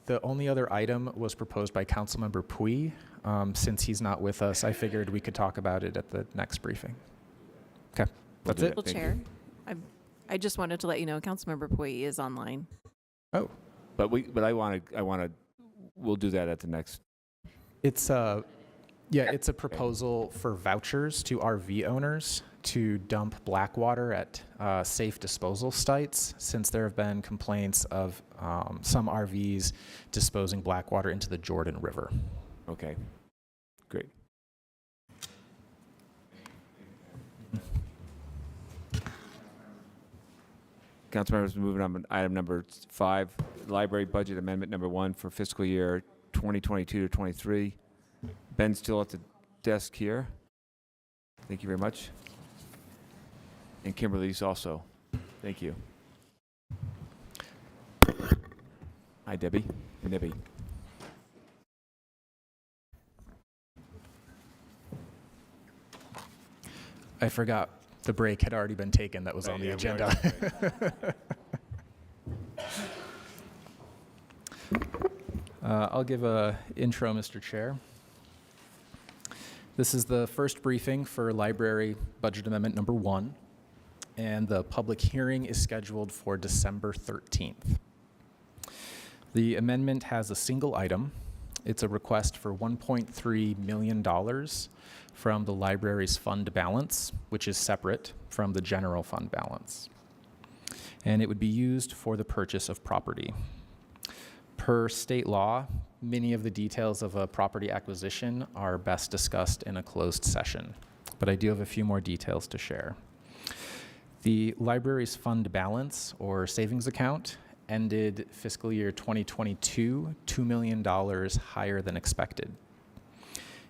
S19: The only other item was proposed by Councilmember Pui. Since he's not with us, I figured we could talk about it at the next briefing. Okay, that's it.
S2: Chair, I just wanted to let you know Councilmember Pui is online.
S19: Oh,
S3: but I want to. We'll do that at the next.
S19: it's it's a proposal for vouchers to RV owners to dump black water at safe disposal sites, since there have been complaints of some RVs disposing black water into the Jordan River.
S3: Okay, great. Council members, moving on to item number 5, library budget amendment number 1 for fiscal year 2022 to 23. Ben's still at the desk here. Thank you very much. And Kimberly's also. Thank you. Hi, Debbie. Hey, Debbie.
S19: I forgot the break had already been taken that was on the agenda. I'll give a intro, Mr. Chair. This is the first briefing for library budget amendment number 1, and the public hearing is scheduled for December 13th. The amendment has a single item. It's a request for $1.3 million from the library's fund balance, which is separate from the general fund balance. And it would be used for the purchase of property. Per state law, many of the details of a property acquisition are best discussed in a closed session, but I do have a few more details to share. The library's fund balance, or savings account, ended fiscal year 2022 $2 million higher than expected.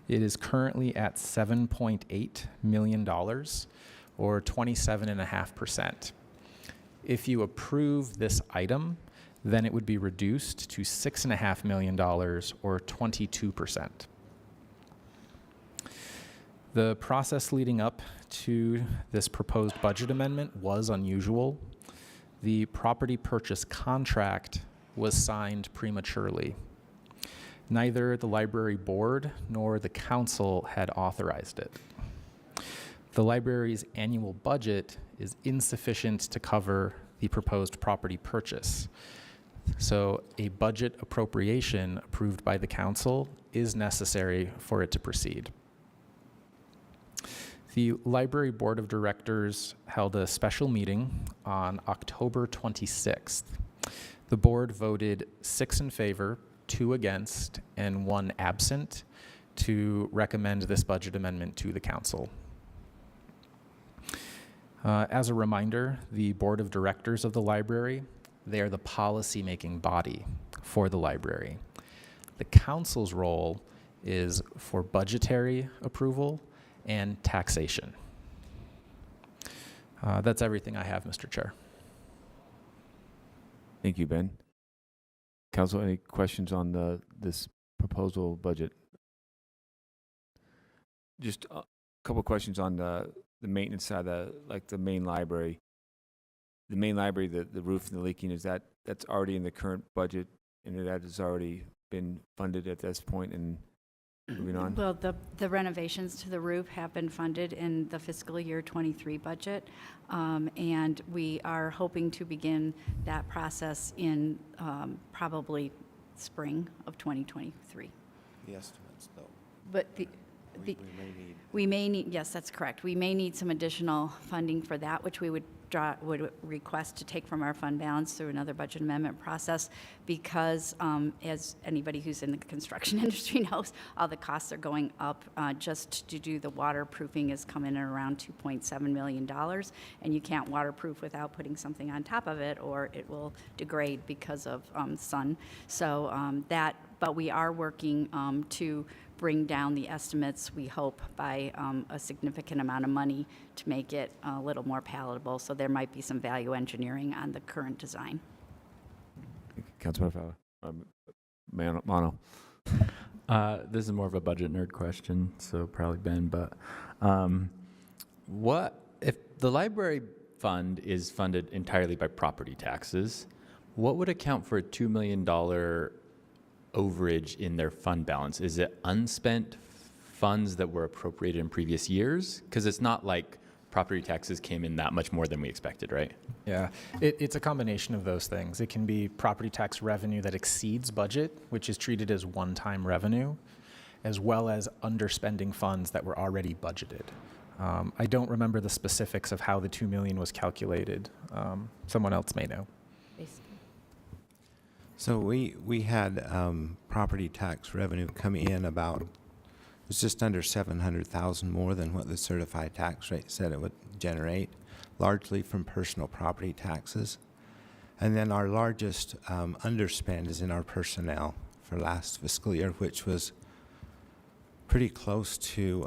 S19: It is currently at $7.8 million, or 27.5%. If you approve this item, then it would be reduced to $6.5 million or 22%. The process leading up to this proposed budget amendment was unusual. The property purchase contract was signed prematurely. Neither the library board nor the council had authorized it. The library's annual budget is insufficient to cover the proposed property purchase. So a budget appropriation approved by the council is necessary for it to proceed. The Library Board of Directors held a special meeting on October 26th. The board voted 6 in favor, 2 against, and 1 absent to recommend this budget amendment to the council. As a reminder, the Board of Directors of the library, they are the policy-making body for the library. The council's role is for budgetary approval and taxation. That's everything I have, Mr. Chair.
S3: Thank you, Ben. Council, any questions on this proposal budget? Just a couple questions on the maintenance side, like the main library. The main library, the roof and the leaking, that's already in the current budget, and that has already been funded at this point, and moving on?
S5: Well, the renovations to the roof have been funded in the fiscal year 23 budget, and we are hoping to begin that process in probably spring of 2023.
S22: The estimates, though.
S5: But
S22: We may need.
S5: yes, that's correct. We may need some additional funding for that, which we would request to take from our fund balance through another budget amendment process, because as anybody who's in the construction industry knows, all the costs are going up. Just to do the waterproofing is coming in around $2.7 million, and you can't waterproof without putting something on top of it, or it will degrade because of sun. So but we are working to bring down the estimates, we hope, by a significant amount of money to make it a little more palatable. So there might be some value engineering on the current design.
S3: Councilmember Fowler. Mono.
S11: This is more of a budget nerd question, so probably Ben, but what if the library fund is funded entirely by property taxes? What would account for a $2 million overage in their fund balance? Is it unspent funds that were appropriated in previous years? Because it's not like property taxes came in that much more than we expected, right?
S19: Yeah, it's a combination of those things. It can be property tax revenue that exceeds budget, which is treated as one-time revenue, as well as underspending funds that were already budgeted. I don't remember the specifics of how the $2 million was calculated. Someone else may know.
S22: So we had property tax revenue come in about, it was just under 700,000 more than what the certified tax rate said it would generate, largely from personal property taxes. And then our largest underspend is in our personnel for last fiscal year, which was pretty close to,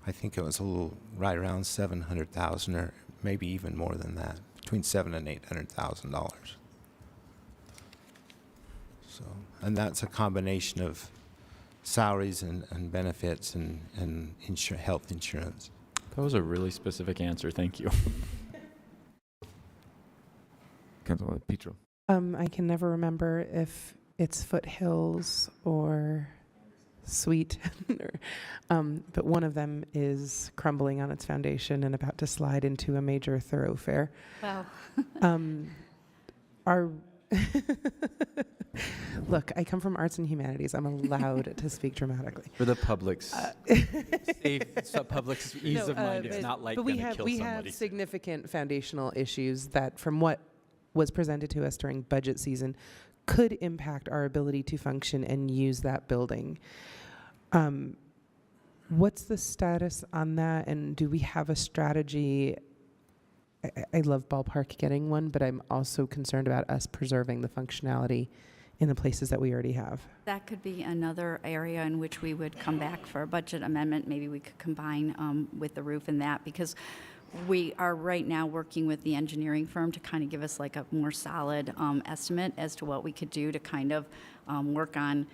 S22: I think it was a little right around 700,000, or maybe even more than that, between $700,000 and $800,000. So, and that's a combination of salaries and benefits and health insurance.
S11: That was a really specific answer. Thank you.
S3: Councilman Petro.
S13: I can never remember if it's Foothills or Sweet, but one of them is crumbling on its foundation and about to slide into a major thoroughfare.
S5: Wow.
S13: Look, I come from arts and humanities. I'm allowed to speak dramatically.
S11: For the public's public's ease of mind, it's not like
S13: but
S11: going to kill
S13: we
S11: somebody.
S13: have significant foundational issues that, from what was presented to us during budget season, could impact our ability to function and use that building. What's the status on that, and do we have a strategy? I love Ballpark getting one, but I'm also concerned about us preserving the functionality in the places that we already have.
S5: That could be another area in which we would come back for a budget amendment. Maybe we could combine with the roof and that, because We are right now working with the engineering firm to kind of give us like a more solid estimate as to what we could do to kind of work on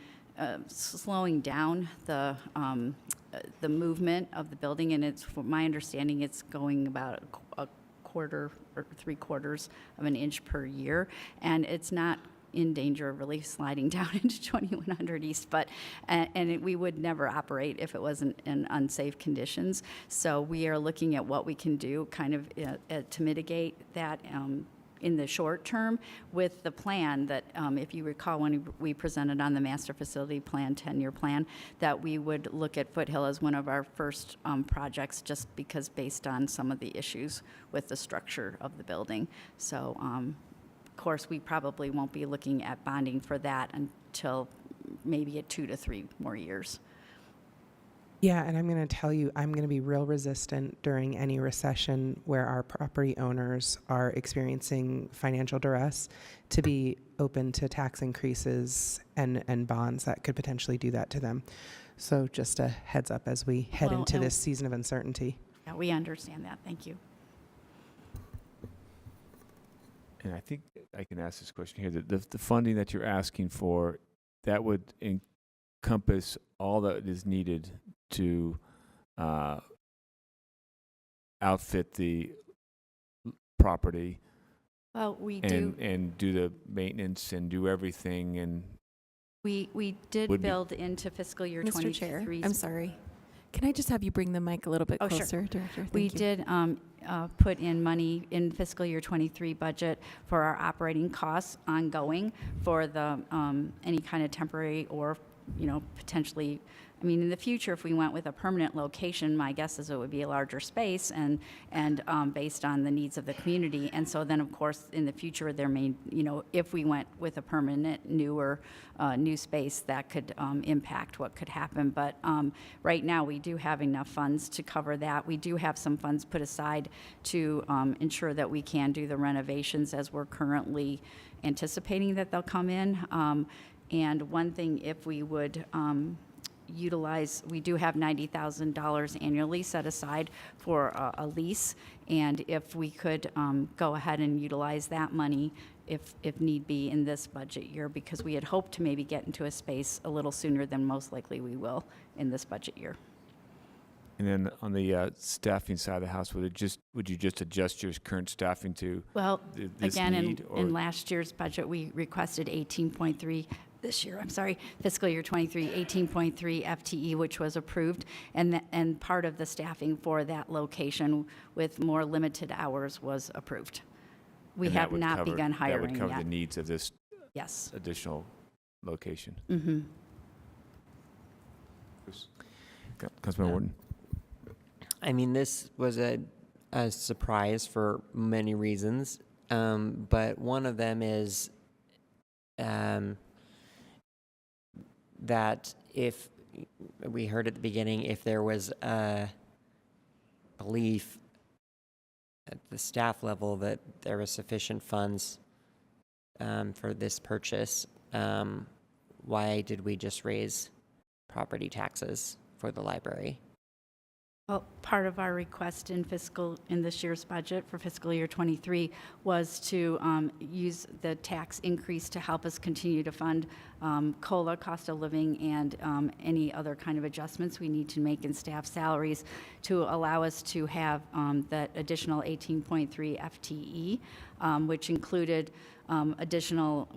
S5: slowing down the movement of the building. And it's, from my understanding, it's going about a quarter or 3/4 of an inch per year, and it's not in danger of really sliding down into 2100 East, but we would never operate if it wasn't in unsafe conditions. So we are looking at what we can do kind of to mitigate that in the short term, with the plan that, if you recall, when we presented on the master facility plan, 10-year plan, that we would look at Foothill as one of our first projects, just because based on some of the issues with the structure of the building. So, of course, we probably won't be looking at bonding for that until maybe 2 to 3 more years.
S13: Yeah, and I'm going to tell you, I'm going to be real resistant during any recession where our property owners are experiencing financial duress to be open to tax increases and bonds that could potentially do that to them. So just a heads up as we head into this season of uncertainty.
S5: Yeah, we understand that. Thank you.
S3: And I think I can ask this question here. The funding that you're asking for, that would encompass all that is needed to outfit the property.
S5: Well, we
S3: and do the maintenance and do everything, and
S5: we did build into fiscal year
S2: Mr.
S5: 23.
S2: Chair, I'm sorry. Can I just have you bring the mic a little bit closer,
S5: Sure.
S2: Director?
S5: We
S2: Thank you.
S5: did put in money in fiscal year 23 budget for our operating costs ongoing for the any kind of temporary or, potentially, I mean, in the future, if we went with a permanent location, my guess is it would be a larger space and based on the needs of the community. And so then, of course, in the future, there may, if we went with a permanent new space, that could impact what could happen. But right now, we do have enough funds to cover that. We do have some funds put aside to ensure that we can do the renovations as we're currently anticipating that they'll come in. And one thing, if we would utilize, we do have $90,000 annually set aside for a lease, and if we could go ahead and utilize that money if need be in this budget year, because we had hoped to maybe get into a space a little sooner than most likely we will in this budget year.
S3: And then on the staffing side of the house, would you just adjust your current staffing to this
S5: Again,
S3: need,
S5: in last year's budget, we requested 18.3. This year, I'm sorry, fiscal year 23, 18.3 FTE, which was approved, and part of the staffing for that location with more limited hours was approved. We
S3: and that
S5: have
S3: would
S5: not
S3: cover-
S5: begun hiring
S3: That would cover
S5: yet.
S3: the needs of this
S5: Yes.
S3: additional location.
S5: Mm-hmm.
S3: Councilman Wharton.
S1: I mean, this was a surprise for many reasons, but one of them is that if we heard at the beginning, if there was a belief at the staff level that there was sufficient funds for this purchase, why did we just raise property taxes for the library?
S5: Well, part of our request in this year's budget for fiscal year 23 was to use the tax increase to help us continue to fund COLA, cost of living, and any other kind of adjustments we need to make in staff salaries to allow us to have that additional 18.3 FTE, which included additional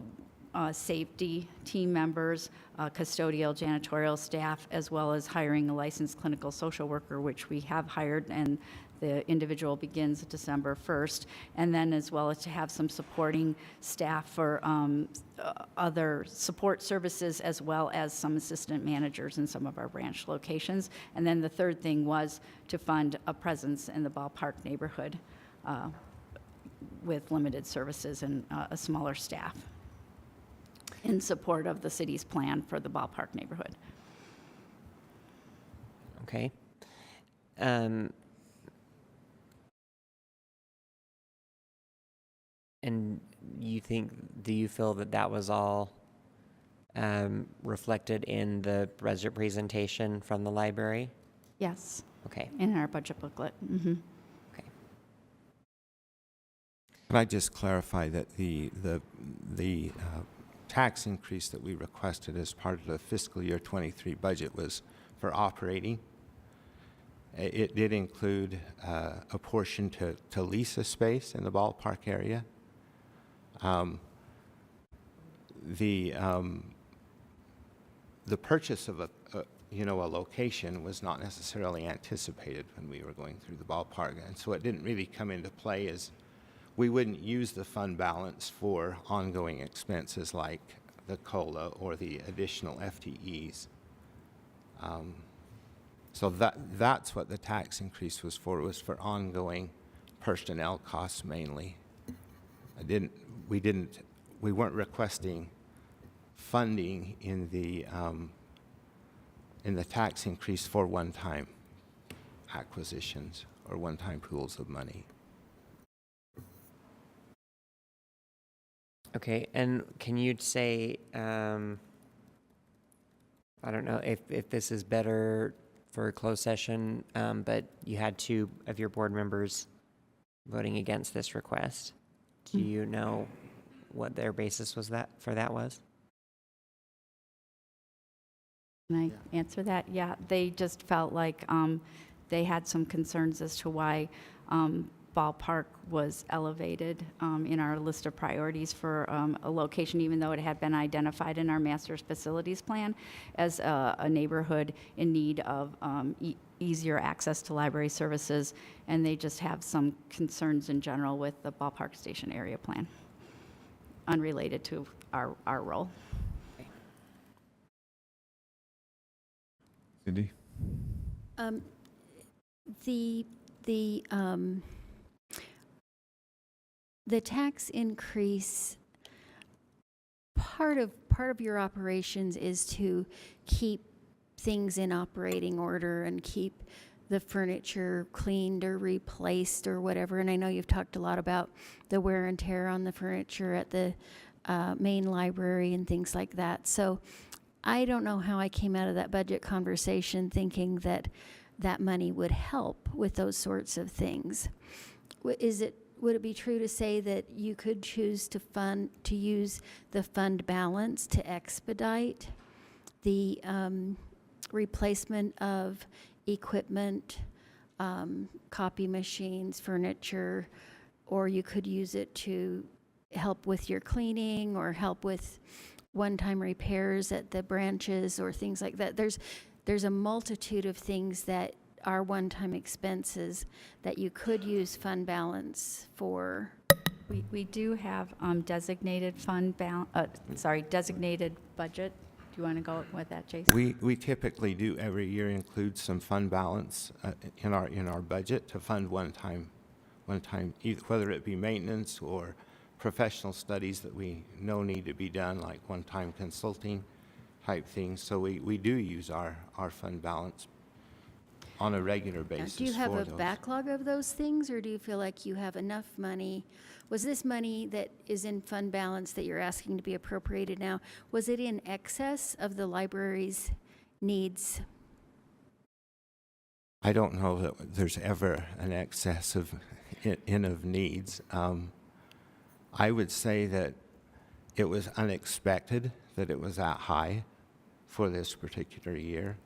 S5: safety team members, custodial, janitorial staff, as well as hiring a licensed clinical social worker, which we have hired, and the individual begins December 1st, and then as well as to have some supporting staff for other support services, as well as some assistant managers in some of our branch locations. And then the third thing was to fund a presence in the ballpark neighborhood with limited services and a smaller staff in support of the city's plan for the ballpark neighborhood.
S1: Okay. And do you feel that that was all reflected in the budget presentation from the library?
S5: Yes.
S1: Okay.
S5: In our budget booklet. Mm-hmm.
S1: Okay.
S22: Can I just clarify that the tax increase that we requested as part of the fiscal year 23 budget was for operating? It did include a portion to lease a space in the ballpark area. The purchase of a location was not necessarily anticipated when we were going through the ballpark, and so it didn't really come into play as we wouldn't use the fund balance for ongoing expenses like the COLA or the additional FTEs. So that's what the tax increase was for. It was for ongoing personnel costs mainly. We weren't requesting funding in the tax increase for one-time acquisitions or one-time pools of money.
S1: Okay, and can you say, I don't know if this is better for a closed session, but you had 2 of your board members voting against this request. Do you know what their basis was for that was?
S5: Can I answer that? Yeah, they just felt like they had some concerns as to why ballpark was elevated in our list of priorities for a location, even though it had been identified in our master's facilities plan as a neighborhood in need of easier access to library services. And they just have some concerns in general with the ballpark station area plan, unrelated to our role.
S3: Cindy?
S17: The tax increase, part of your operations is to keep things in operating order and keep the furniture cleaned or replaced or whatever. And I know you've talked a lot about the wear and tear on the furniture at the main library and things like that. So I don't know how I came out of that budget conversation thinking that that money would help with those sorts of things. Would it be true to say that you could choose to use the fund balance to expedite the replacement of equipment, copy machines, furniture, or you could use it to help with your cleaning or help with one-time repairs at the branches or things like that? There's a multitude of things that are one-time expenses that you could use fund balance for.
S5: We do have designated designated budget. Do you want to go with that, Jason?
S22: We typically do every year include some fund balance in our budget to fund one-time, whether it be maintenance or professional studies that we know need to be done, like one-time consulting type things. So we do use our fund balance on a regular basis.
S17: Do you have a backlog of those things, or do you feel like you have enough money? Was this money that is in fund balance that you're asking to be appropriated now, was it in excess of the library's needs?
S22: I don't know that there's ever an excess of needs. I would say that it was unexpected that it was that high for this particular year.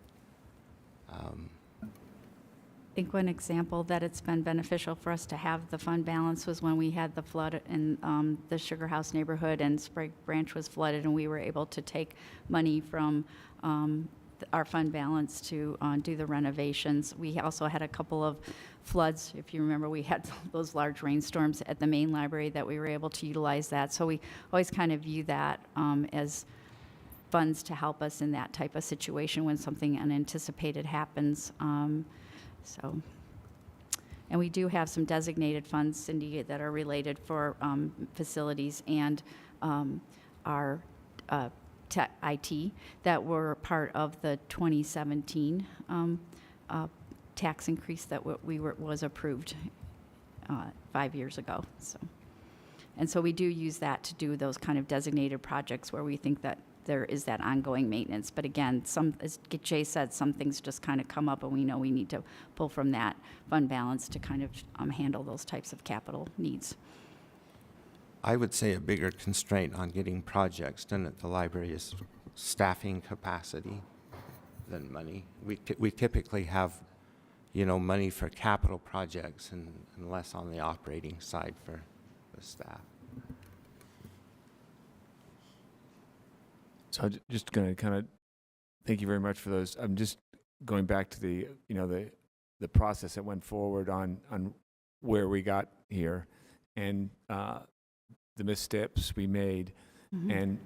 S5: I think one example that it's been beneficial for us to have the fund balance was when we had the flood in the Sugar House neighborhood and Sprague Branch was flooded, and we were able to take money from our fund balance to do the renovations. We also had a couple of floods. If you remember, we had those large rainstorms at the main library that we were able to utilize that. So we always kind of view that as funds to help us in that type of situation when something unanticipated happens. And we do have some designated funds, Cindy, that are related for facilities and our IT that were part of the 2017 tax increase that was approved 5 years ago. And so we do use that to do those kind of designated projects where we think that there is that ongoing maintenance. But again, as Jay said, some things just kind of come up and we know we need to pull from that fund balance to kind of handle those types of capital needs.
S22: I would say a bigger constraint on getting projects done at the library is staffing capacity than money. We typically have, you know, money for capital projects and less on the operating side for the staff.
S3: So I'm just going to kind of thank you very much for those. I'm just going back to the, you know, the process that went forward on where we got here and the missteps we made and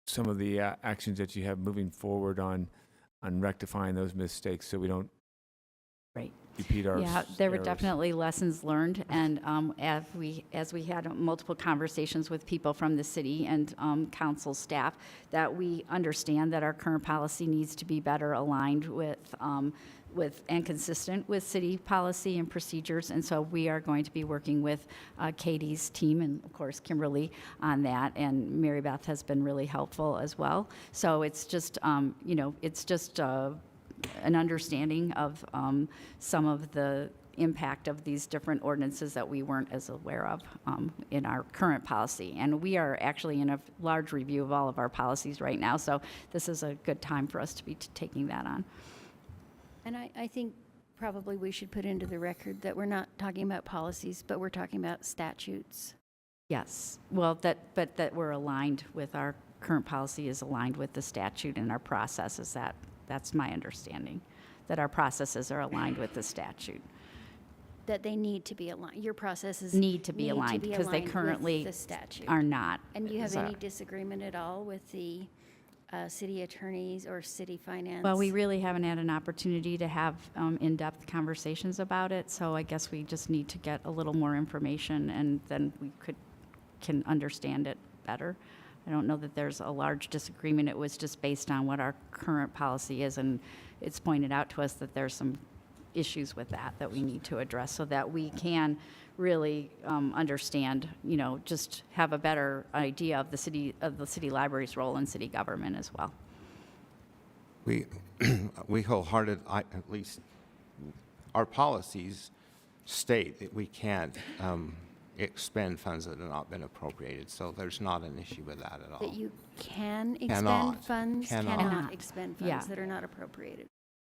S3: some of the actions that you have moving forward on rectifying those mistakes so we don't repeat our
S5: Yeah, there were
S3: errors.
S5: definitely lessons learned, and as we had multiple conversations with people from the city and council staff, that we understand that our current policy needs to be better aligned with and consistent with city policy and procedures, and so we are going to be working with Katie's team and, of course, Kimberly on that, and Mary Beth has been really helpful as well. So it's just, you know, it's just an understanding of some of the impact of these different ordinances that we weren't as aware of in our current policy. And we are actually in a large review of all of our policies right now, so this is a good time for us to be taking that on.
S17: And I think probably we should put into the record that we're not talking about policies, but we're talking about statutes.
S5: Yes, well, but that we're aligned with our current policy is aligned with the statute and our processes. That's my understanding, that our processes are aligned with the statute.
S17: That they need to be aligned. Your processes
S5: Need to be aligned because they
S17: aligned with
S5: currently
S17: the statute.
S5: are not.
S17: And do you have
S5: So-
S17: any disagreement at all with the city attorneys or city finance?
S5: Well, we really haven't had an opportunity to have in-depth conversations about it, so I guess we just need to get a little more information, and then we can understand it better. I don't know that there's a large disagreement. It was just based on what our current policy is, and it's pointed out to us that there's some issues with that we need to address so that we can really understand, you know, just have a better idea of the city library's role in city government as well.
S22: We wholehearted, at least our policies state that we can't expend funds that have not been appropriated, so there's not an issue with that at all.
S17: That you can expend
S22: Cannot.
S17: funds?
S22: Cannot.
S17: Expend
S5: Yeah.
S17: funds that are not appropriated.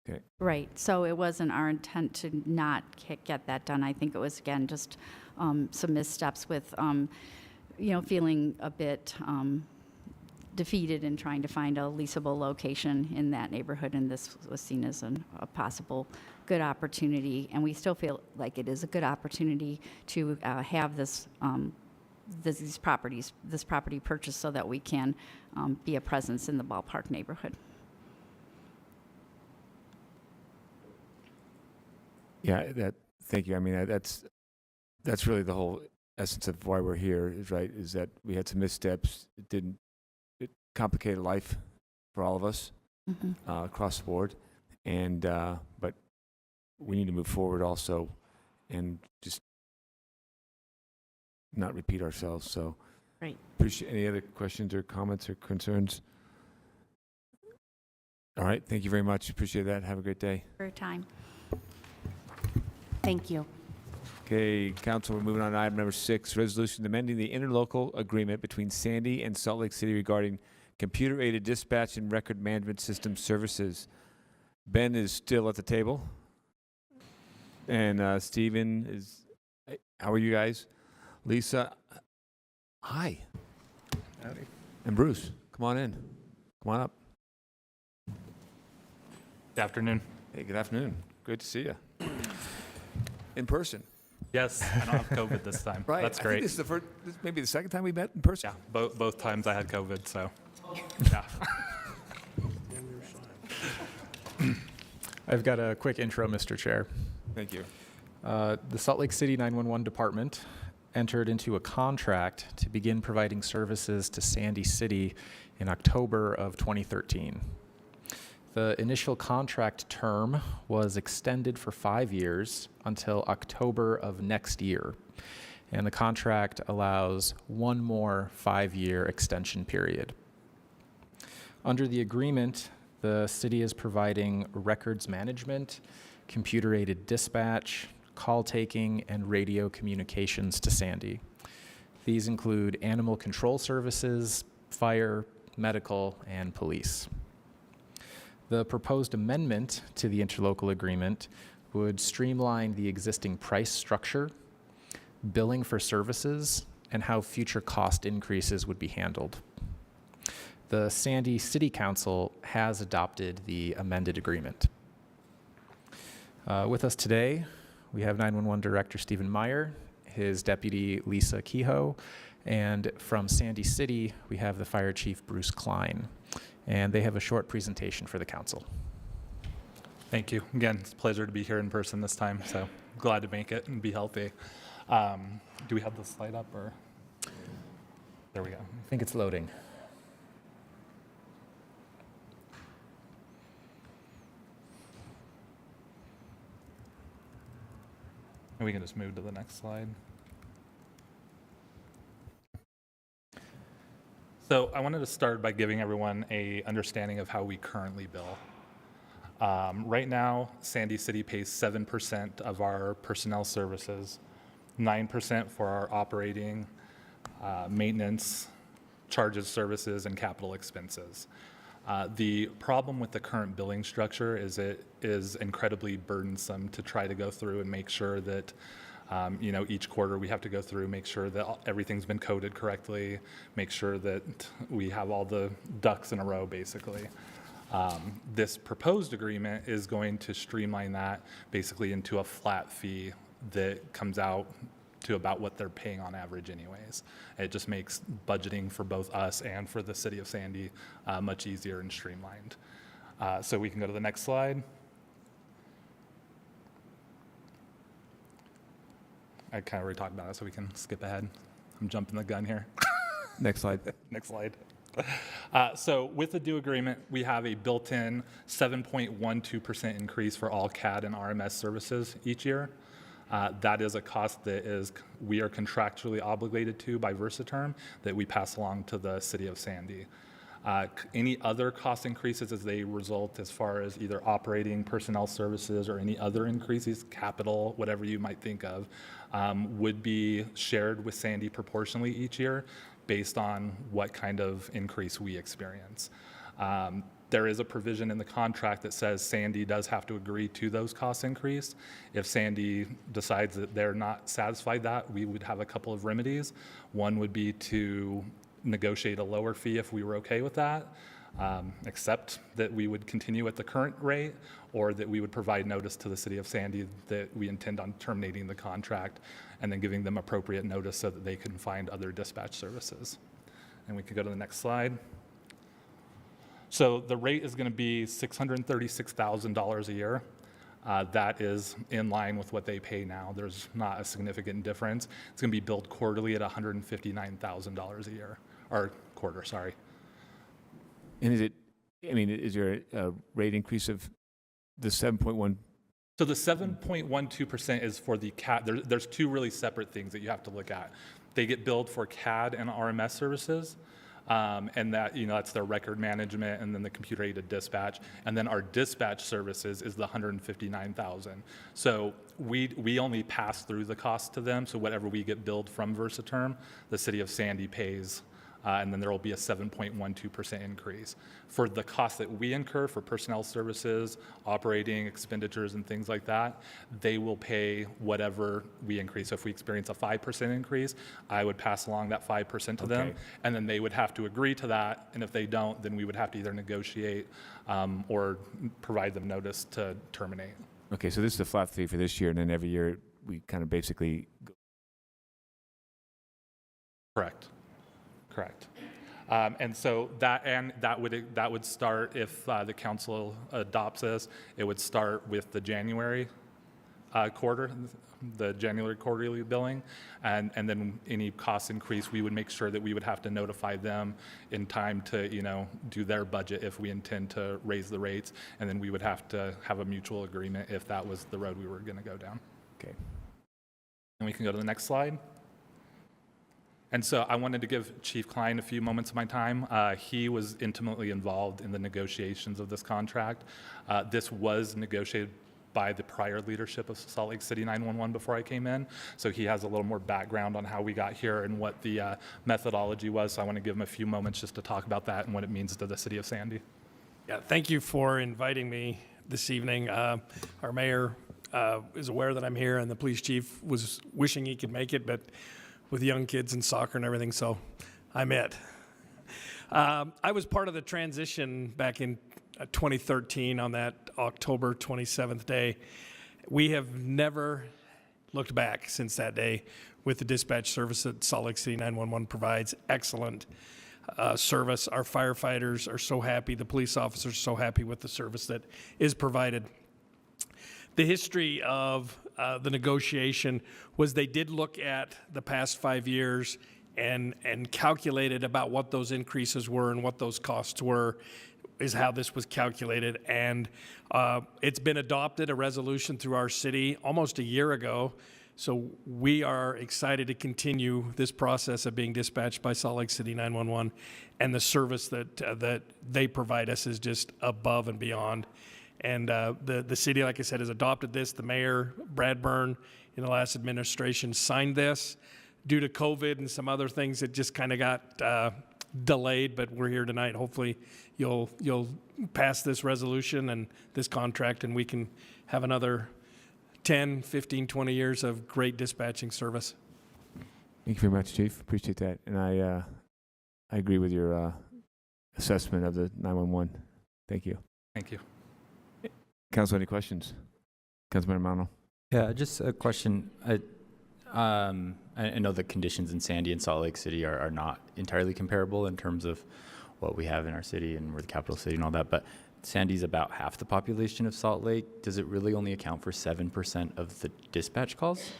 S3: Okay.
S5: Right, so it wasn't our intent to not get that done. I think it was, again, just some missteps with, you know, feeling a bit defeated in trying to find a leasable location in that neighborhood, and this was seen as a possible good opportunity, and we still feel like it is a good opportunity to have this property purchased so that we can be a presence in the ballpark neighborhood.
S3: Yeah, thank you. I mean, that's really the whole essence of why we're here, is that we had some missteps. It complicated life for all of us across the board, and but we need to move forward also, and just not repeat ourselves. So,
S5: right.
S3: Appreciate any other questions or comments or concerns. All right, thank you very much. Appreciate that. Have a great day.
S5: For your time.
S4: Thank you.
S3: Okay, Council, we're moving on to item number 6, resolution amending the interlocal agreement between Sandy and Salt Lake City regarding computer-aided dispatch and record management system services. Ben is still at the table, and Stephen is. How are you guys? Lisa, hi.
S19: Howdy.
S3: And Bruce, come on in. Come on up.
S7: Good afternoon.
S3: Hey, good afternoon. Great to see you. In person.
S7: Yes, I don't have COVID this time.
S3: Right.
S7: That's
S3: I
S7: great.
S3: think this is the first, maybe the second time we met in person.
S7: Yeah, both times I had COVID, so yeah.
S19: I've got a quick intro, Mr. Chair.
S3: Thank you.
S19: The Salt Lake City 911 Department entered into a contract to begin providing services to Sandy City in October of 2013. The initial contract term was extended for 5 years until October of next year, and the contract allows one more 5-year extension period. Under the agreement, the city is providing records management, computer-aided dispatch, call taking, and radio communications to Sandy. These include animal control services, fire, medical, and police. The proposed amendment to the interlocal agreement would streamline the existing price structure, billing for services, and how future cost increases would be handled. The Sandy City Council has adopted the amended agreement. With us today, we have 911 Director Stephen Meyer, his deputy Lisa Kehoe, and from Sandy City, we have the Fire Chief Bruce Klein. And they have a short presentation for the council.
S7: Thank you. Again, it's a pleasure to be here in person this time, so glad to make it and be healthy. Do we have the slide up, or? There we go.
S19: I think it's loading.
S7: And we can just move to the next slide. So I wanted to start by giving everyone a understanding of how we currently bill. Right now, Sandy City pays 7% of our personnel services, 9% for our operating, maintenance, charges, services, and capital expenses. The problem with the current billing structure is it is incredibly burdensome to try to go through and make sure that each quarter we have to go through, make sure that everything's been coded correctly, make sure that we have all the ducks in a row, basically. This proposed agreement is going to streamline that basically into a flat fee that comes out to about what they're paying on average anyways. It just makes budgeting for both us and for the city of Sandy much easier and streamlined. So we can go to the next slide. I kind of already talked about it, so we can skip ahead. I'm jumping the gun here.
S3: Next slide.
S7: Next slide. So with the due agreement, we have a built-in 7.12% increase for all CAD and RMS services each year. That is a cost that we are contractually obligated to by Versaterm that we pass along to the city of Sandy. Any other cost increases as they result as far as either operating personnel services or any other increases, capital, whatever you might think of, would be shared with Sandy proportionally each year based on what kind of increase we experience. There is a provision in the contract that says Sandy does have to agree to those cost increase. If Sandy decides that they're not satisfied that, we would have a couple of remedies. One would be to negotiate a lower fee if we were okay with that, accept that we would continue at the current rate, or that we would provide notice to the city of Sandy that we intend on terminating the contract and then giving them appropriate notice so that they can find other dispatch services. And we can go to the next slide. So the rate is going to be $636,000 a year. That is in line with what they pay now. There's not a significant difference. It's going to be billed quarterly at $159,000 a year, or quarter, sorry.
S3: And is there a rate increase of the 7.1?
S7: So the 7.12% is for the CAD. There's two really separate things that you have to look at. They get billed for CAD and RMS services. And that, that's their record management and then the computer-aided dispatch. And then our dispatch services is the $159,000. So we only pass through the cost to them. So whatever we get billed from Versaterm, the city of Sandy pays. And then there will be a 7.12% increase. For the cost that we incur for personnel services, operating expenditures, and things like that, they will pay whatever we increase. So if we experience a 5% increase, I would pass along that 5% to them, and then they would have to agree to that. And if they don't, then we would have to either negotiate or provide them notice to terminate.
S3: Okay, so this is a flat fee for this year, and then every year we kind of basically go.
S7: Correct. And so that would start if the council adopts this. It would start with the January quarter, the January quarterly billing, and then any cost increase, we would make sure that we would have to notify them in time to do their budget if we intend to raise the rates, and then we would have to have a mutual agreement if that was the road we were going to go down.
S3: Okay.
S7: And we can go to the next slide. And so I wanted to give Chief Klein a few moments of my time. He was intimately involved in the negotiations of this contract. This was negotiated by the prior leadership of Salt Lake City 911 before I came in. So he has a little more background on how we got here and what the methodology was. So I want to give him a few moments just to talk about that and what it means to the city of Sandy.
S4: Yeah, thank you for inviting me this evening. Our mayor is aware that I'm here, and the police chief was wishing he could make it, but with young kids and soccer and everything, so I'm it. I was part of the transition back in 2013 on that October 27th day. We have never looked back since that day with the dispatch service that Salt Lake City 911 provides. Excellent service. Our firefighters are so happy. The police officers are so happy with the service that is provided. The history of the negotiation was they did look at the past 5 years and calculated about what those increases were and what those costs were, is how this was calculated. And it's been adopted, a resolution through our city almost a year ago. So we are excited to continue this process of being dispatched by Salt Lake City 911, and the service that they provide us is just above and beyond. And the city, like I said, has adopted this. The mayor, Brad Byrne, in the last administration signed this. Due to COVID and some other things, it just kind of got delayed, but we're here tonight. Hopefully you'll pass this resolution and this contract, and we can have another 10, 15, 20 years of great dispatching service.
S3: Thank you very much, Chief. Appreciate that. And I agree with your assessment of the 911. Thank you.
S7: Thank you.
S3: Council, any questions? Councilman Romano.
S11: Yeah, just a question. I know the conditions in Sandy and Salt Lake City are not entirely comparable in terms of what we have in our city, and we're the capital city and all that, but Sandy's about half the population of Salt Lake. Does it really only account for 7% of the dispatch calls?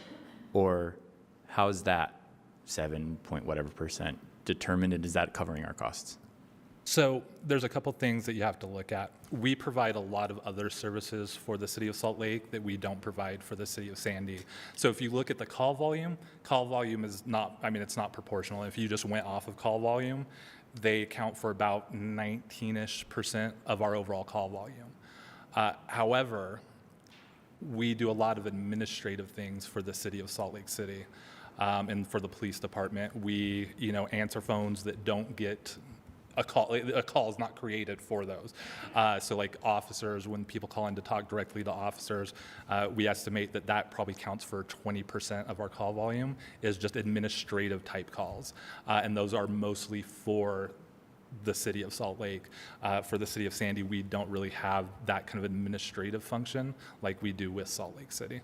S11: Or how is that 7 point whatever percent determined, and is that covering our costs?
S7: So there's a couple things that you have to look at. We provide a lot of other services for the city of Salt Lake that we don't provide for the city of Sandy. So if you look at the call volume is not, it's not proportional. If you just went off of call volume, they account for about 19-ish% of our overall call volume. However, we do a lot of administrative things for the city of Salt Lake City and for the police department. We, answer phones that don't get a call is not created for those. So like officers, when people call in to talk directly to officers, we estimate that probably counts for 20% of our call volume is just administrative type calls. And those are mostly for the city of Salt Lake. For the city of Sandy, we don't really have that kind of administrative function like we do with Salt Lake City.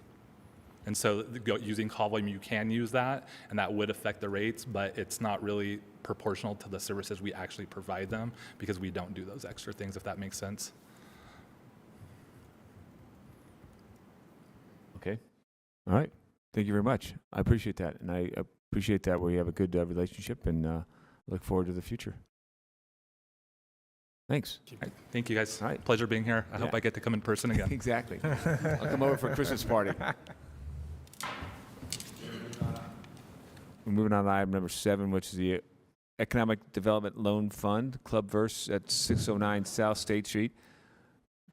S7: And so using call volume, you can use that, and that would affect the rates, but it's not really proportional to the services we actually provide them because we don't do those extra things, if that makes sense.
S3: Okay. All right. Thank you very much. I appreciate that. And I appreciate that we have a good relationship, and look forward to the future. Thanks.
S7: All right. Thank you, guys.
S3: All right.
S7: Pleasure being here. I hope I get to come in person again.
S3: Exactly. I'll come over for a Christmas party. We're moving on to item number 7, which is the Economic Development Loan Fund, Club Verse at 609 South State Street.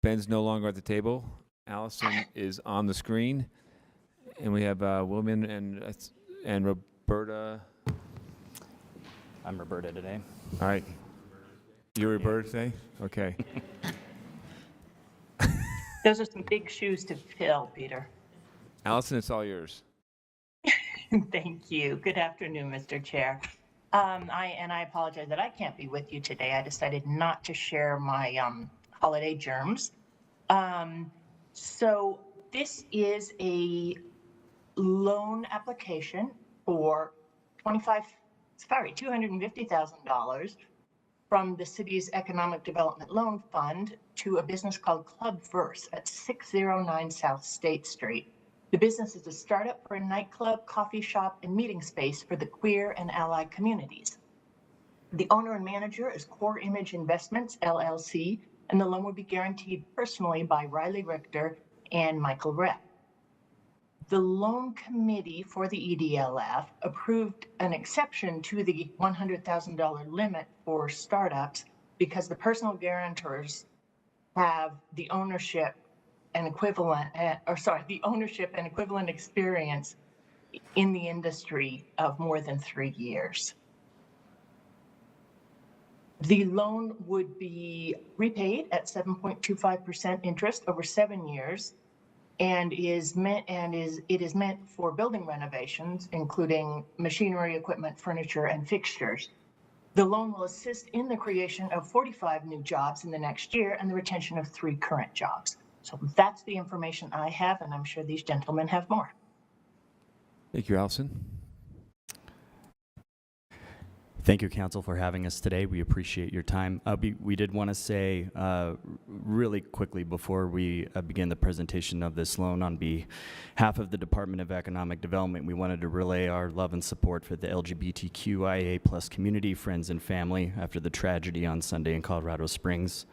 S3: Ben's no longer at the table. Allison is on the screen. And we have William and Roberta.
S14: I'm Roberta today.
S3: All right. You're Roberta today? Okay.
S23: Those are some big shoes to fill, Peter.
S3: Allison, it's all yours.
S23: Thank you. Good afternoon, Mr. Chair. I apologize that I can't be with you today. I decided not to share my holiday germs. So this is a loan application for $250,000 from the city's Economic Development Loan Fund to a business called Club Verse at 609 South State Street. The business is a startup for a nightclub, coffee shop, and meeting space for the queer and allied communities. The owner and manager is Core Image Investments, LLC, and the loan will be guaranteed personally by Riley Richter and Michael Rep. The loan committee for the EDLF approved an exception to the $100,000 limit for startups because the personal guarantors have the ownership and equivalent, the ownership and equivalent experience in the industry of more than 3 years. The loan would be repaid at 7.25% interest over 7 years, and it is meant for building renovations, including machinery, equipment, furniture, and fixtures. The loan will assist in the creation of 45 new jobs in the next year and the retention of 3 current jobs. So that's the information I have, and I'm sure these gentlemen have more.
S3: Thank you, Allison.
S14: Thank you, Council, for having us today. We appreciate your time. We did want to say really quickly before we begin the presentation of this loan, on behalf of the Department of Economic Development, we wanted to relay our love and support for the LGBTQIA+ community, friends, and family after the tragedy on Sunday in Colorado Springs.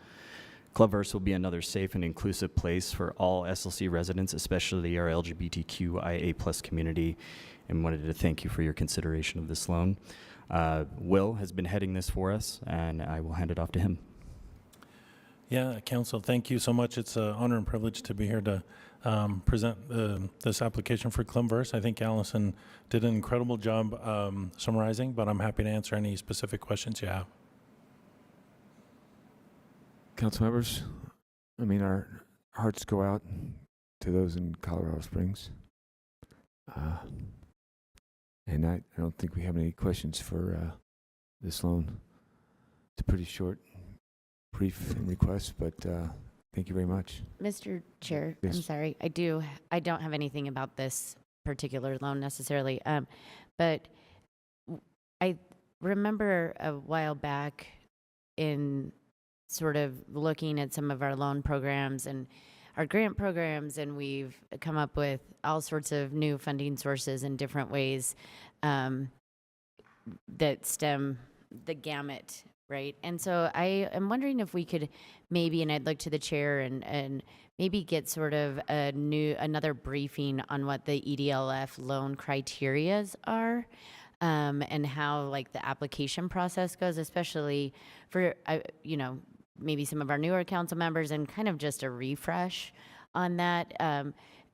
S14: Clubverse will be another safe and inclusive place for all SLC residents, especially our LGBTQIA+ community, and wanted to thank you for your consideration of this loan. Will has been heading this for us, and I will hand it off to him.
S9: Yeah, Council, thank you so much. It's an honor and privilege to be here to present this application for Clubverse. I think Allison did an incredible job summarizing, but I'm happy to answer any specific questions you have.
S3: Council members, I mean, our hearts go out to those in Colorado Springs. And I don't think we have any questions for this loan. It's a pretty short, brief request, but thank you very much.
S12: Mr. Chair,
S3: Yes.
S12: I'm sorry. I don't have anything about this particular loan necessarily. But I remember a while back in sort of looking at some of our loan programs and our grant programs, and we've come up with all sorts of new funding sources in different ways that stem the gamut, right? And so I am wondering if we could maybe, and I'd look to the chair and maybe get sort of another briefing on what the EDLF loan criterias are, and how like the application process goes, especially for, maybe some of our newer council members, and kind of just a refresh on that.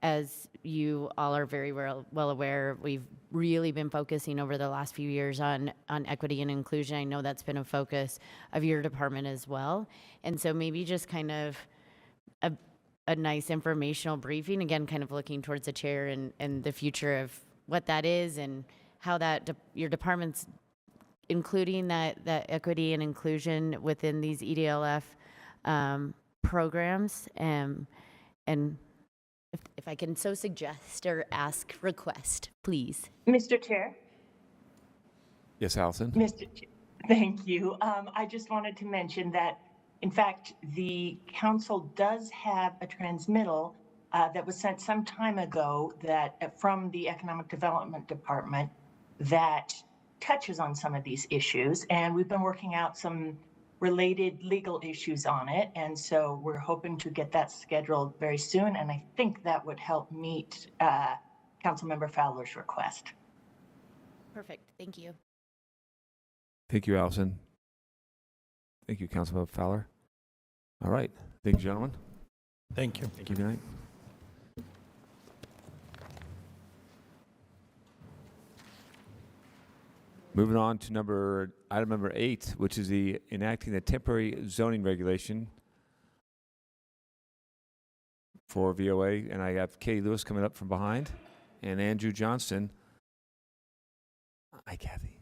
S12: As you all are very well aware, we've really been focusing over the last few years on equity and inclusion. I know that's been a focus of your department as well. And so maybe just kind of a nice informational briefing, again, kind of looking towards the chair and the future of what that is and how that your department's including that equity and inclusion within these EDLF programs, and if I can so suggest or request, please.
S23: Mr. Chair?
S3: Yes, Allison?
S23: Thank you. I just wanted to mention that, in fact, the council does have a transmittal that was sent some time ago from the Economic Development Department that touches on some of these issues, and we've been working out some related legal issues on it, and so we're hoping to get that scheduled very soon, and I think that would help meet Councilmember Fowler's request.
S12: Perfect. Thank you.
S3: Thank you, Allison. Thank you, Councilmember Fowler. All right. Thank you, gentlemen.
S9: Thank you.
S3: Thank you. Good night. Moving on to item number 8, which is the enacting the temporary zoning regulation for VOA. And I have Katie Lewis coming up from behind and Andrew Johnston. Hi, Kathy.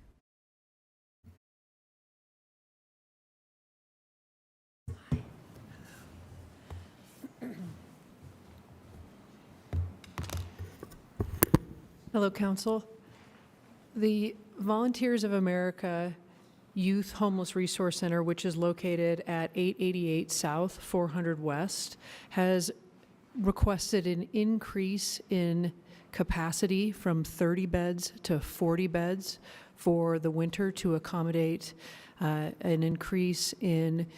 S10: Hello, Council. The Volunteers of America Youth Homeless Resource Center, which is located at 888 South, 400 West, has requested an increase in capacity from 30 beds to 40 beds for the winter to accommodate an increase in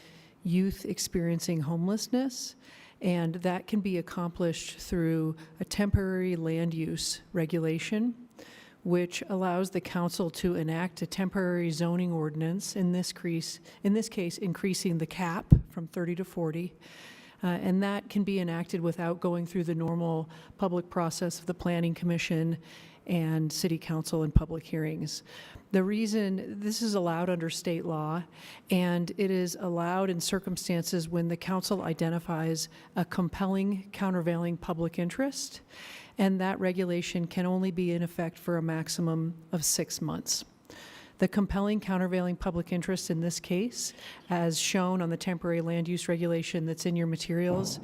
S10: youth experiencing homelessness. And that can be accomplished through a temporary land use regulation, which allows the council to enact a temporary zoning ordinance, in this case increasing the cap from 30 to 40, And that can be enacted without going through the normal public process of the Planning Commission and City Council and public hearings. The reason this is allowed under state law, and it is allowed in circumstances when the council identifies a compelling countervailing public interest, and that regulation can only be in effect for a maximum of 6 months. The compelling countervailing public interest in this case, as shown on the temporary land use regulation that's in your materials,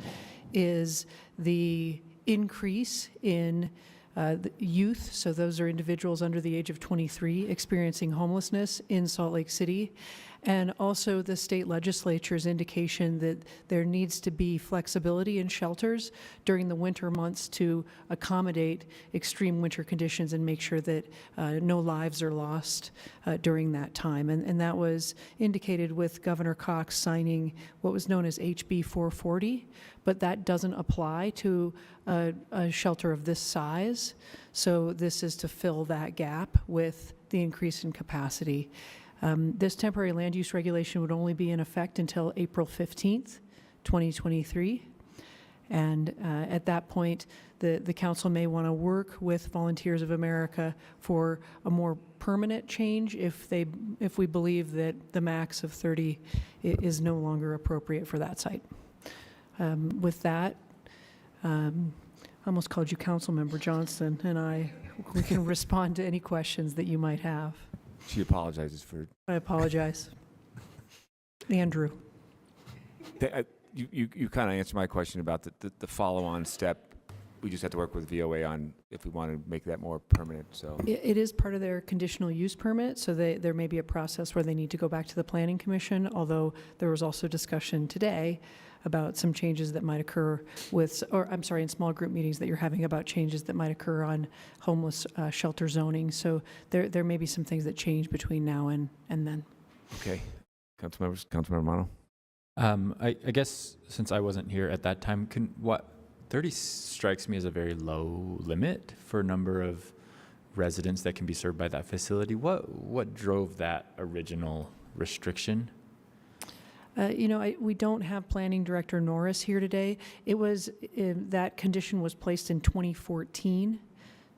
S10: is the increase in the youth, so those are individuals under the age of 23 experiencing homelessness in Salt Lake City, and also the state legislature's indication that there needs to be flexibility in shelters during the winter months to accommodate extreme winter conditions and make sure that no lives are lost during that time. And that was indicated with Governor Cox signing what was known as HB 440, but that doesn't apply to a shelter of this size. So this is to fill that gap with the increase in capacity. This temporary land use regulation would only be in effect until April 15th, 2023. And at that point, the council may want to work with Volunteers of America for a more permanent change if we believe that the max of 30 is no longer appropriate for that site. With that, I almost called you Councilmember Johnston, and we can respond to any questions that you might have.
S3: She apologizes for.
S10: I apologize. Andrew.
S3: You kind of answered my question about the follow-on step. We just have to work with VOA on if we want to make that more permanent. So
S10: It is part of their conditional use permit, so there may be a process where they need to go back to the Planning Commission, although there was also discussion today about some changes that might occur in small group meetings that you're having about changes that might occur on homeless shelter zoning. So there may be some things that change between now and then.
S3: Okay. Councilmember Mono.
S11: I guess since I wasn't here at that time, 30 strikes me as a very low limit for number of residents that can be served by that facility. What drove that original restriction?
S10: We don't have Planning Director Norris here today. That condition was placed in 2014,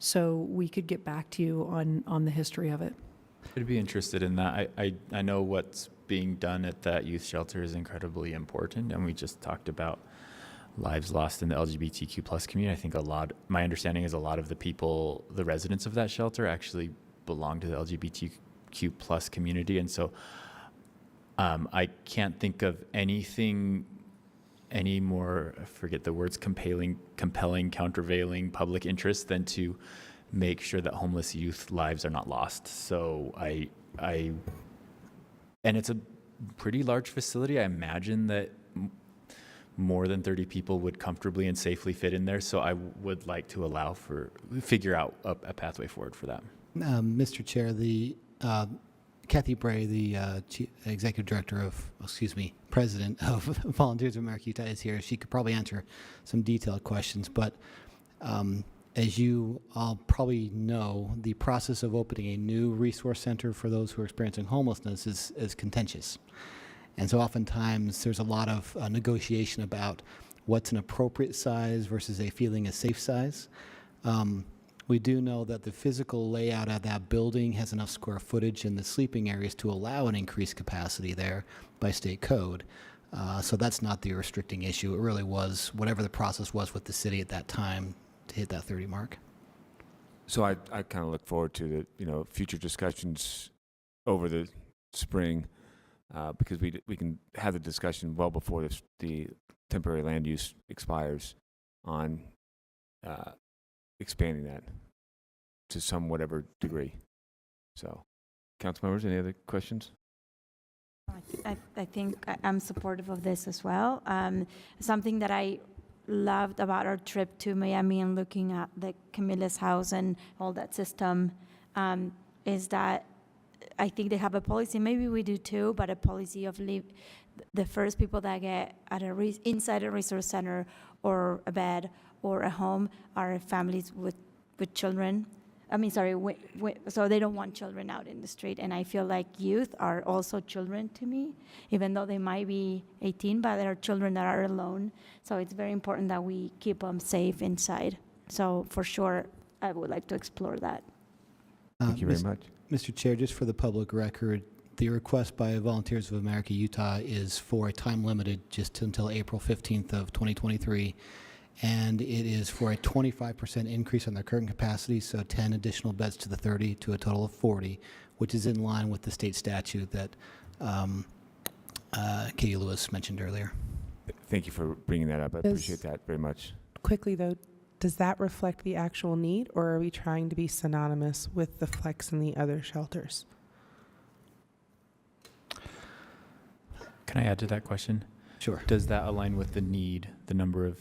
S10: so we could get back to you on the history of it.
S11: I'd be interested in that. I know what's being done at that youth shelter is incredibly important, and we just talked about lives lost in the LGBTQ plus community. I think my understanding is a lot of the residents of that shelter actually belong to the LGBTQ plus community, and so I can't think of anything any more, I forget the words, compelling, countervailing public interest than to make sure that homeless youth lives are not lost. So and it's a pretty large facility. I imagine that more than 30 people would comfortably and safely fit in there. So I would like to figure out a pathway forward for that.
S8: Mr. Chair, Kathy Bray, the President of Volunteers of America Utah is here. She could probably answer some detailed questions, but as you all probably know, the process of opening a new resource center for those who are experiencing homelessness is contentious. And so oftentimes there's a lot of negotiation about what's an appropriate size versus a safe size. We do know that the physical layout of that building has enough square footage in the sleeping areas to allow an increased capacity there by state code. So that's not the restricting issue. It really was whatever the process was with the city at that time to hit that 30 mark.
S3: So I kind of look forward to the future discussions over the spring because we can have the discussion well before the temporary land use expires on expanding that to some whatever degree. So, council members, any other questions?
S6: I think I'm supportive of this as well. Something that I loved about our trip to Miami and looking at the Camilla's house and all that system is that I think they have a policy, maybe we do too, but a policy of the first people that get at inside a resource center or a bed or a home are families with children. so they don't want children out in the street. And I feel like youth are also children to me, even though they might be 18, but there are children that are alone. So it's very important that we keep them safe inside. So for sure, I would like to explore that.
S3: Thank you very much.
S8: Mr. Chair, just for the public record, the request by Volunteers of America Utah is for a time limited just until April 15th of 2023. And it is for a 25% increase on their current capacity, so 10 additional beds to the 30 to a total of 40, which is in line with the state statute that Katie Lewis mentioned earlier.
S3: Thank you for bringing that up. I appreciate that very much.
S13: Quickly though, does that reflect the actual need, or are we trying to be synonymous with the flex and the other shelters?
S11: Can I add to that question?
S8: Sure.
S11: Does that align with the need, the number of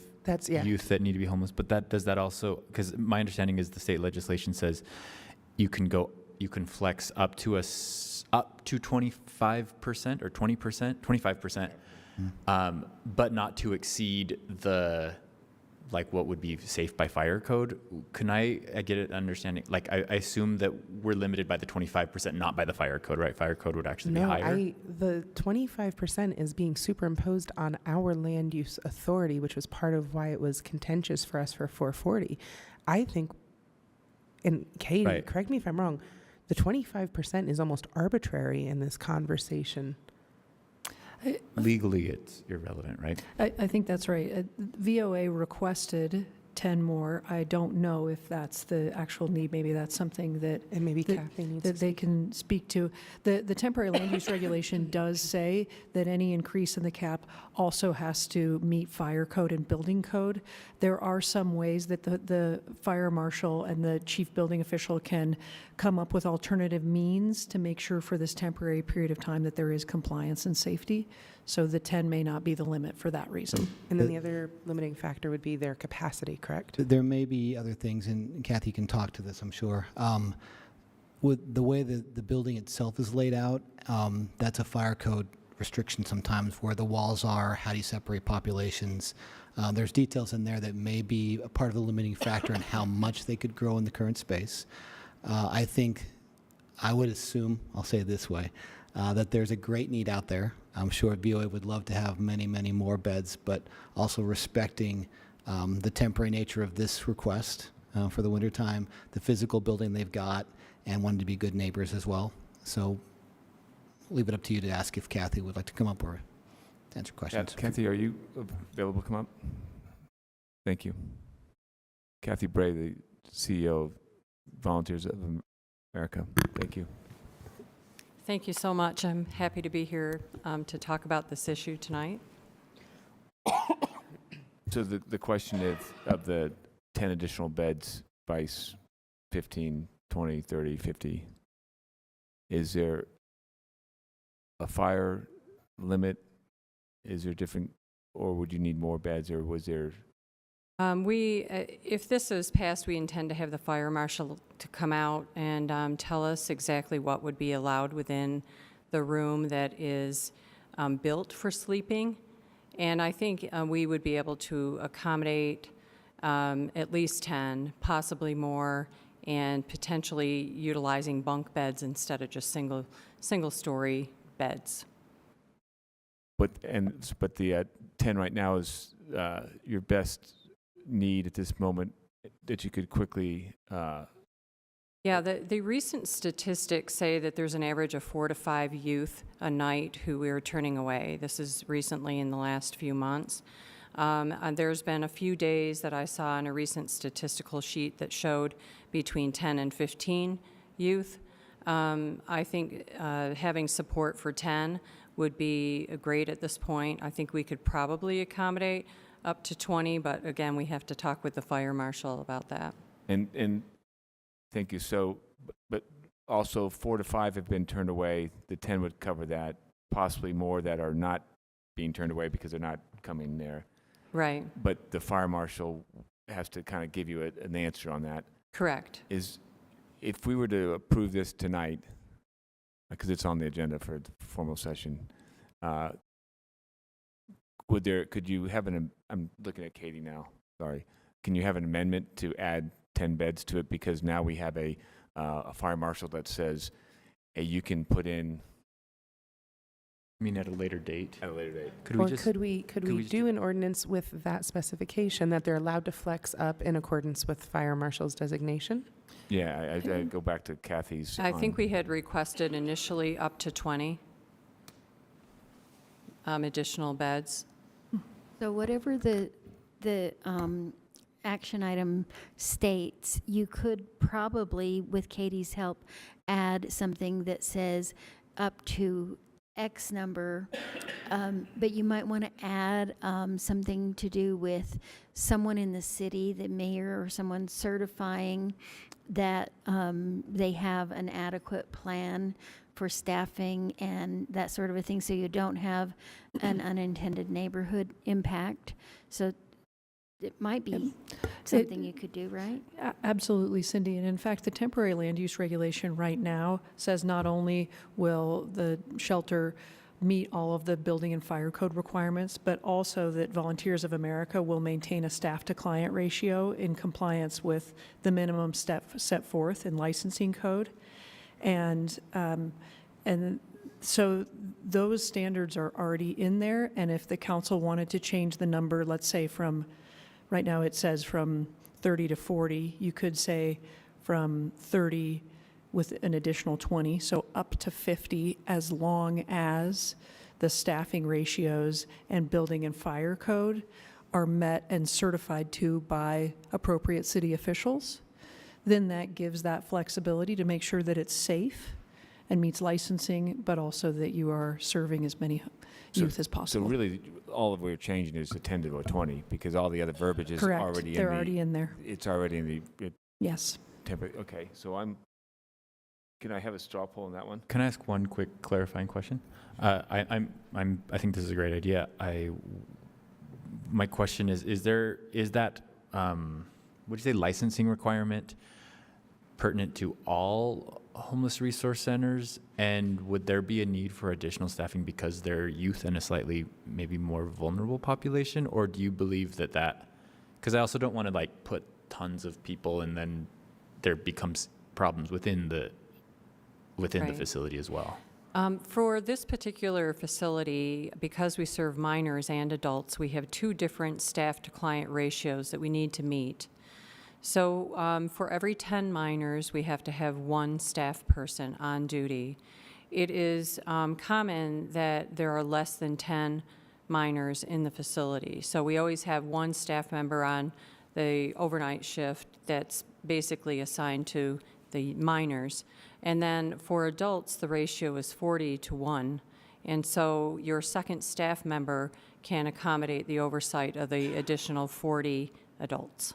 S11: youth that need to be homeless? But does that also, because my understanding is the state legislation says you can flex up to 25% or 20%, 25%, but not to exceed the, like, what would be safe by fire code. Can I get an understanding? Like, I assume that we're limited by the 25%, not by the fire code, right? Fire code would actually be higher.
S13: The 25% is being superimposed on our land use authority, which was part of why it was contentious for us for 440. I think, and Katie, correct me if I'm wrong, the 25% is almost arbitrary in this conversation.
S11: Legally, it's irrelevant, right?
S10: I think that's right. VOA requested 10 more. I don't know if that's the actual need. Maybe that's something that
S13: and maybe Kathy needs
S10: that they can speak to. The temporary land use regulation does say that any increase in the cap also has to meet fire code and building code. There are some ways that the fire marshal and the chief building official can come up with alternative means to make sure for this temporary period of time that there is compliance and safety. So the 10 may not be the limit for that reason.
S13: And then the other limiting factor would be their capacity, correct?
S8: There may be other things, and Kathy can talk to this, I'm sure. With the way the building itself is laid out, that's a fire code restriction sometimes, where the walls are, how do you separate populations. There's details in there that may be a part of the limiting factor in how much they could grow in the current space. I would assume, I'll say it this way, that there's a great need out there. I'm sure VOA would love to have many, many more beds, but also respecting the temporary nature of this request for the wintertime, the physical building they've got, and wanting to be good neighbors as well. So leave it up to you to ask if Kathy would like to come up or answer questions.
S3: Kathy, are you available to come up? Thank you. Kathy Bray, the CEO of Volunteers of America. Thank you.
S15: Thank you so much. I'm happy to be here to talk about this issue tonight.
S3: So the question is, of the 10 additional beds, vice 15, 20, 30, 50, is there a fire limit? Is there different, or would you need more beds, or was there?
S15: If this is passed, we intend to have the fire marshal to come out and tell us exactly what would be allowed within the room that is built for sleeping. And I think we would be able to accommodate at least 10, possibly more, and potentially utilizing bunk beds instead of just single-story beds.
S3: But the 10 right now is your best need at this moment that you could quickly
S15: Yeah, the recent statistics say that there's an average of 4 to 5 youth a night who we are turning away. This is recently in the last few months. And there's been a few days that I saw on a recent statistical sheet that showed between 10 and 15 youth. I think having support for 10 would be great at this point. I think we could probably accommodate up to 20, but again, we have to talk with the fire marshal about that.
S3: And thank you. So, but also 4 to 5 have been turned away. The 10 would cover that. Possibly more that are not being turned away because they're not coming there.
S15: Right.
S3: But the fire marshal has to kind of give you an answer on that.
S15: Correct.
S3: If we were to approve this tonight, because it's on the agenda for the formal session, could you have I'm looking at Katie now, sorry. Can you have an amendment to add 10 beds to it because now we have a fire marshal that says, hey, you can put in.
S11: I mean, at a later date.
S3: At a later date.
S13: Could we do an ordinance with that specification that they're allowed to flex up in accordance with fire marshal's designation?
S3: Yeah, I go back to Kathy's.
S15: I think we had requested initially up to 20 additional beds.
S17: So whatever the action item states, you could probably, with Katie's help, add something that says up to X number, but you might want to add something to do with someone in the city, the mayor or someone certifying that they have an adequate plan for staffing and that sort of a thing, so you don't have an unintended neighborhood impact. So it might be something you could do, right?
S10: Absolutely, Cindy. And in fact, the temporary land use regulation right now says not only will the shelter meet all of the building and fire code requirements, but also that Volunteers of America will maintain a staff to client ratio in compliance with the minimum step set forth in licensing code. And so those standards are already in there. And if the council wanted to change the number, let's say from, right now it says from 30 to 40, you could say from 30 with an additional 20, so up to 50, as long as the staffing ratios and building and fire code are met and certified to by appropriate city officials. Then that gives that flexibility to make sure that it's safe and meets licensing, but also that you are serving as many youth as possible.
S3: So really, all of what we're changing is a 10 to a 20 because all the other verbiage is
S10: Correct.
S3: already in
S10: They're already in there.
S3: It's already in the.
S10: Yes.
S3: Okay, so can I have a straw poll on that one?
S11: Can I ask one quick clarifying question? I think this is a great idea. My question is that would you say licensing requirement pertinent to all homeless resource centers? And would there be a need for additional staffing because they're youth and a slightly maybe more vulnerable population? Or do you believe that, because I also don't want to like put tons of people and then there becomes problems within the facility as well?
S15: For this particular facility, because we serve minors and adults, we have 2 different staff to client ratios that we need to meet. So for every 10 minors, we have to have 1 staff person on duty. It is common that there are less than 10 minors in the facility. So we always have 1 staff member on the overnight shift that's basically assigned to the minors. And then for adults, the ratio is 40 to 1. And so your second staff member can accommodate the oversight of the additional 40 adults.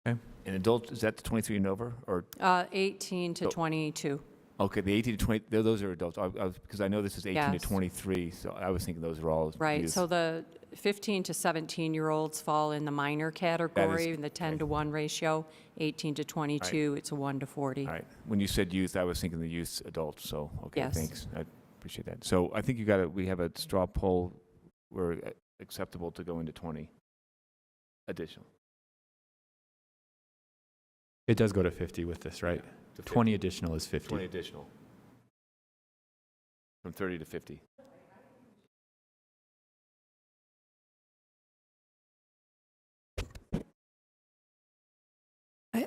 S3: Okay. And adults, is that the 23 and over? Or
S15: 18 to 22.
S3: Okay, the 18 to 20, those are adults. Because I know this is 18 to
S15: Yes.
S3: 23, so I was thinking those are all
S15: Right,
S3: youth.
S15: so the 15 to 17-year-olds fall in the minor category, in the 10 to 1 ratio. 18 to 22, it's a 1 to 40.
S3: All right. When you said youth, I was thinking the youth adults. So okay,
S15: Yes.
S3: thanks. I appreciate that. So I think we have a straw poll. We're acceptable to go into 20 additional.
S11: It does go to 50 with this, right?
S3: To
S11: 20 additional is 50.
S3: 20 additional. From 30 to 50.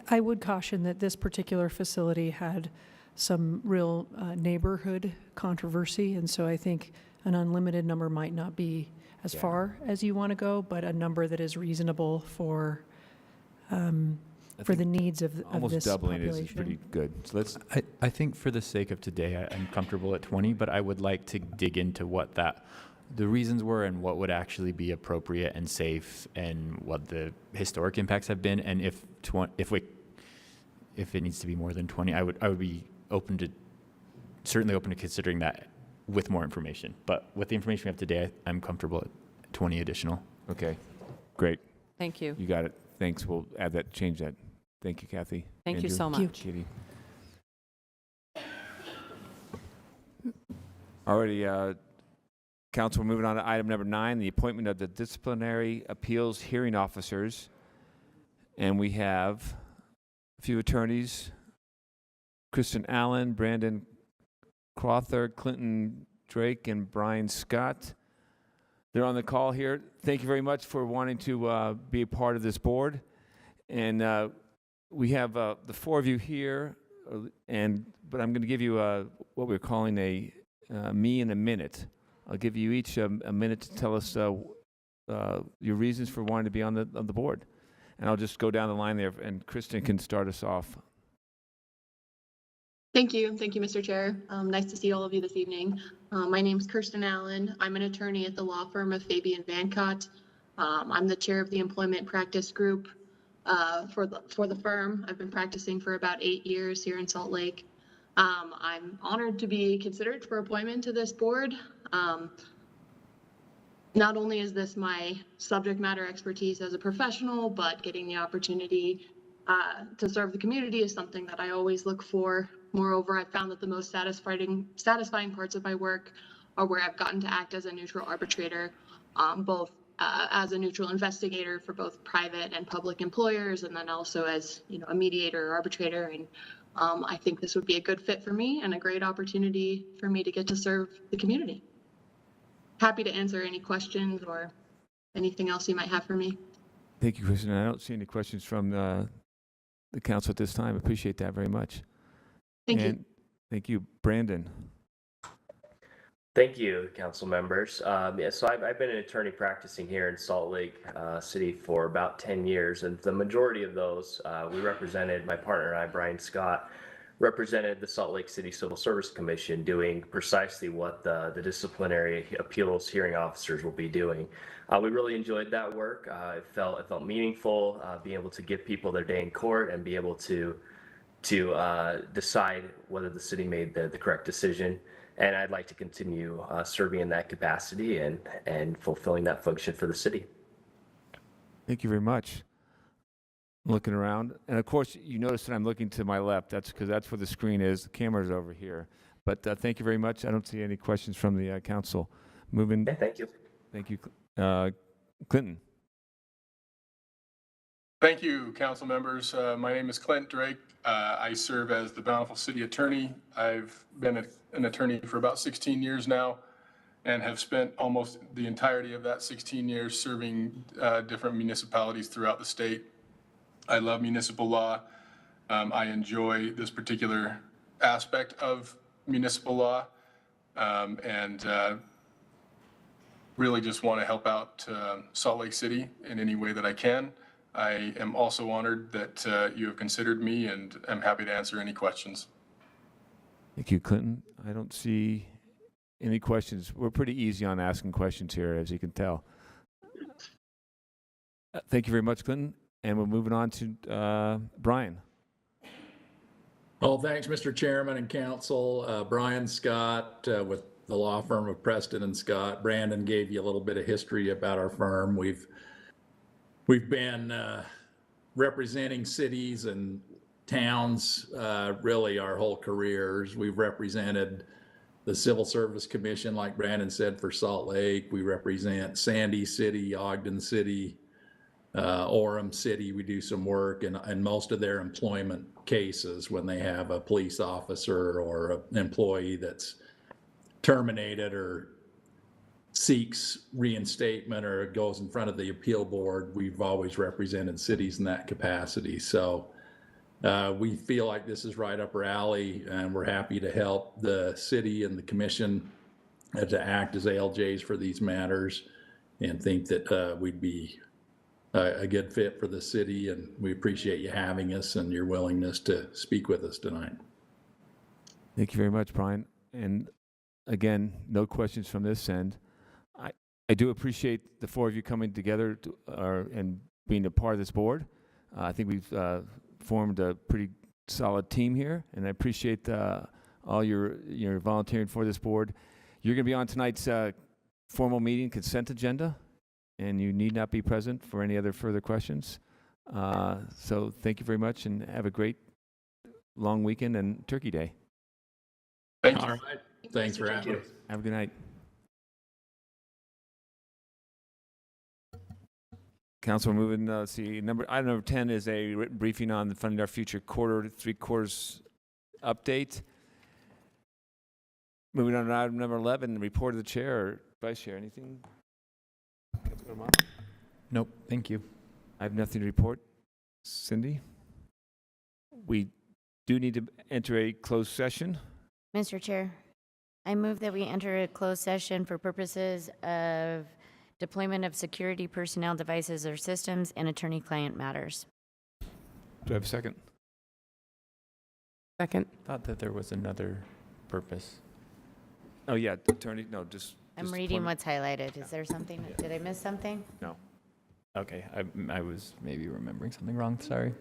S10: I would caution that this particular facility had some real neighborhood controversy, and so I think an unlimited number might not be as far as you want to go, but a number that is reasonable for the needs of
S3: Almost
S10: this
S3: doubling
S10: population.
S3: is pretty good. So let's.
S11: I think for the sake of today, I'm comfortable at 20, but I would like to dig into what the reasons were and what would actually be appropriate and safe and what the historic impacts have been. And if it needs to be more than 20, I would be certainly open to considering that with more information. But with the information we have today, I'm comfortable at 20 additional.
S3: Okay, great.
S15: Thank you.
S3: You got it. Thanks. We'll change that. Thank you, Kathy.
S15: Thank you
S3: Andrew?
S15: so much.
S3: Katie. Alrighty, Council, we're moving on to item number 9, the appointment of the disciplinary appeals hearing officers. And we have few attorneys, Kristen Allen, Brandon Crowther, Clinton Drake, and Brian Scott. They're on the call here. Thank you very much for wanting to be a part of this board. And we have the four of you here, but I'm going to give you what we're calling a me in a minute. I'll give you each a minute to tell us your reasons for wanting to be on the board. And I'll just go down the line there, and Kristen can start us off.
S16: Thank you, Mr. Chair. Nice to see all of you this evening. My name is Kirsten Allen. I'm an attorney at the law firm of Fabian Vancott. I'm the chair of the employment practice group for the firm. I've been practicing for about 8 years here in Salt Lake. I'm honored to be considered for appointment to this board. Not only is this my subject matter expertise as a professional, but getting the opportunity to serve the community is something that I always look for. Moreover, I've found that the most satisfying parts of my work are where I've gotten to act as a neutral arbitrator, both as a neutral investigator for both private and public employers, and then also as a mediator or arbitrator. And I think this would be a good fit for me and a great opportunity for me to get to serve the community. Happy to answer any questions or anything else you might have for me.
S3: Thank you, Kristen. I don't see any questions from the council at this time. Appreciate that very much.
S16: Thank you.
S3: Thank you, Brandon.
S18: Thank you, council members. So I've been an attorney practicing here in Salt Lake City for about 10 years, and the majority of those, we represented, my partner and I, Brian Scott, represented the Salt Lake City Civil Service Commission doing precisely what the disciplinary appeals hearing officers will be doing. We really enjoyed that work. It felt meaningful, being able to give people their day in court and be able to decide whether the city made the correct decision. And I'd like to continue serving in that capacity and fulfilling that function for the city.
S3: Thank you very much. Looking around, and of course, you notice that I'm looking to my left. That's because that's where the screen is. The camera's over here. But thank you very much. I don't see any questions from the council. Moving.
S18: Yeah, thank you.
S3: Thank you, Clinton.
S21: Thank you, council members. My name is Clint Drake. I serve as the Bountiful City Attorney. I've been an attorney for about 16 years now and have spent almost the entirety of that 16 years serving different municipalities throughout the state. I love municipal law. I enjoy this particular aspect of municipal law and really just want to help out Salt Lake City in any way that I can. I am also honored that you have considered me, and I'm happy to answer any questions.
S3: Thank you, Clinton. I don't see any questions. We're pretty easy on asking questions here, as you can tell. Thank you very much, Clinton. And we're moving on to Brian.
S24: Well, thanks, Mr. Chairman and Council. Brian Scott with the law firm of Preston and Scott. Brandon gave you a little bit of history about our firm. We've been representing cities and towns really our whole careers. We've represented the Civil Service Commission, like Brandon said, for Salt Lake. We represent Sandy City, Ogden City, Orem City. We do some work in most of their employment cases when they have a police officer or an employee that's terminated or seeks reinstatement or goes in front of the appeal board. We've always represented cities in that capacity. So we feel like this is right up our alley, and we're happy to help the city and the commission to act as ALJs for these matters, and think that we'd be a good fit for the city, and we appreciate you having us and your willingness to speak with us tonight.
S3: Thank you very much, Brian. And again, no questions from this end. I do appreciate the four of you coming together and being a part of this board. I think we've formed a pretty solid team here, and I appreciate all your volunteering for this board. You're going to be on tonight's formal meeting consent agenda, and you need not be present for any other further questions. So thank you very much, and have a great long weekend and Turkey Day.
S24: Thank you. All right. Thanks for having us.
S3: Have a good night. Council, we're moving, item number 10 is a written briefing on the Funding Our Future quarter, 3 quarters update. Moving on to item number 11, report of the chair or vice chair, anything? Councilman Ahmad?
S11: Nope, thank you.
S3: I have nothing to report. Cindy? We do need to enter a closed session.
S12: Mr. Chair, I move that we enter a closed session for purposes of deployment of security personnel, devices, or systems and attorney-client matters.
S3: Do I have a second?
S13: Second.
S11: Thought that there was another purpose.
S3: Oh, yeah, attorney, no, just.
S12: I'm
S3: just
S12: reading
S3: appointment.
S12: what's highlighted. Is there something, did I miss something?
S3: No.
S11: Okay, I was maybe remembering something wrong, sorry.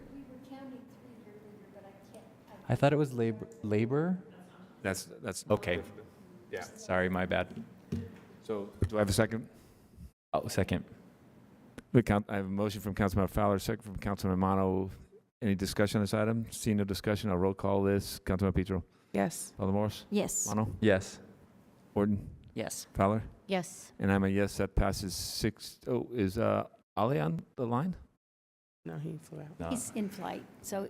S11: I thought it was labor?
S3: That's.
S11: Okay.
S3: Yeah.
S11: Sorry, my bad.
S3: So, do I have a second?
S11: Oh, second.
S3: I have a motion from Councilman Fowler, second from Councilman Mono. Any discussion on this item? Seeing no discussion, I'll roll call this. Councilman Petro?
S13: Yes.
S3: Father Morris?
S6: Yes.
S3: Mono?
S11: Yes.
S3: Gordon?
S11: Yes.
S3: Fowler?
S12: Yes.
S3: And I'm a yes, that passes 6. Oh, is Ali on the line?
S13: No, he flew out.
S11: No.
S17: He's in flight, so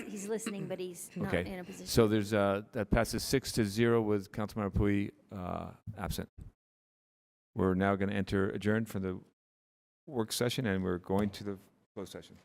S17: he's listening, but he's not
S3: Okay.
S17: in a position.
S3: So there's, that passes 6-0 with Councilman Pui absent. We're now going to enter adjourn from the work session, and we're going to the closed session.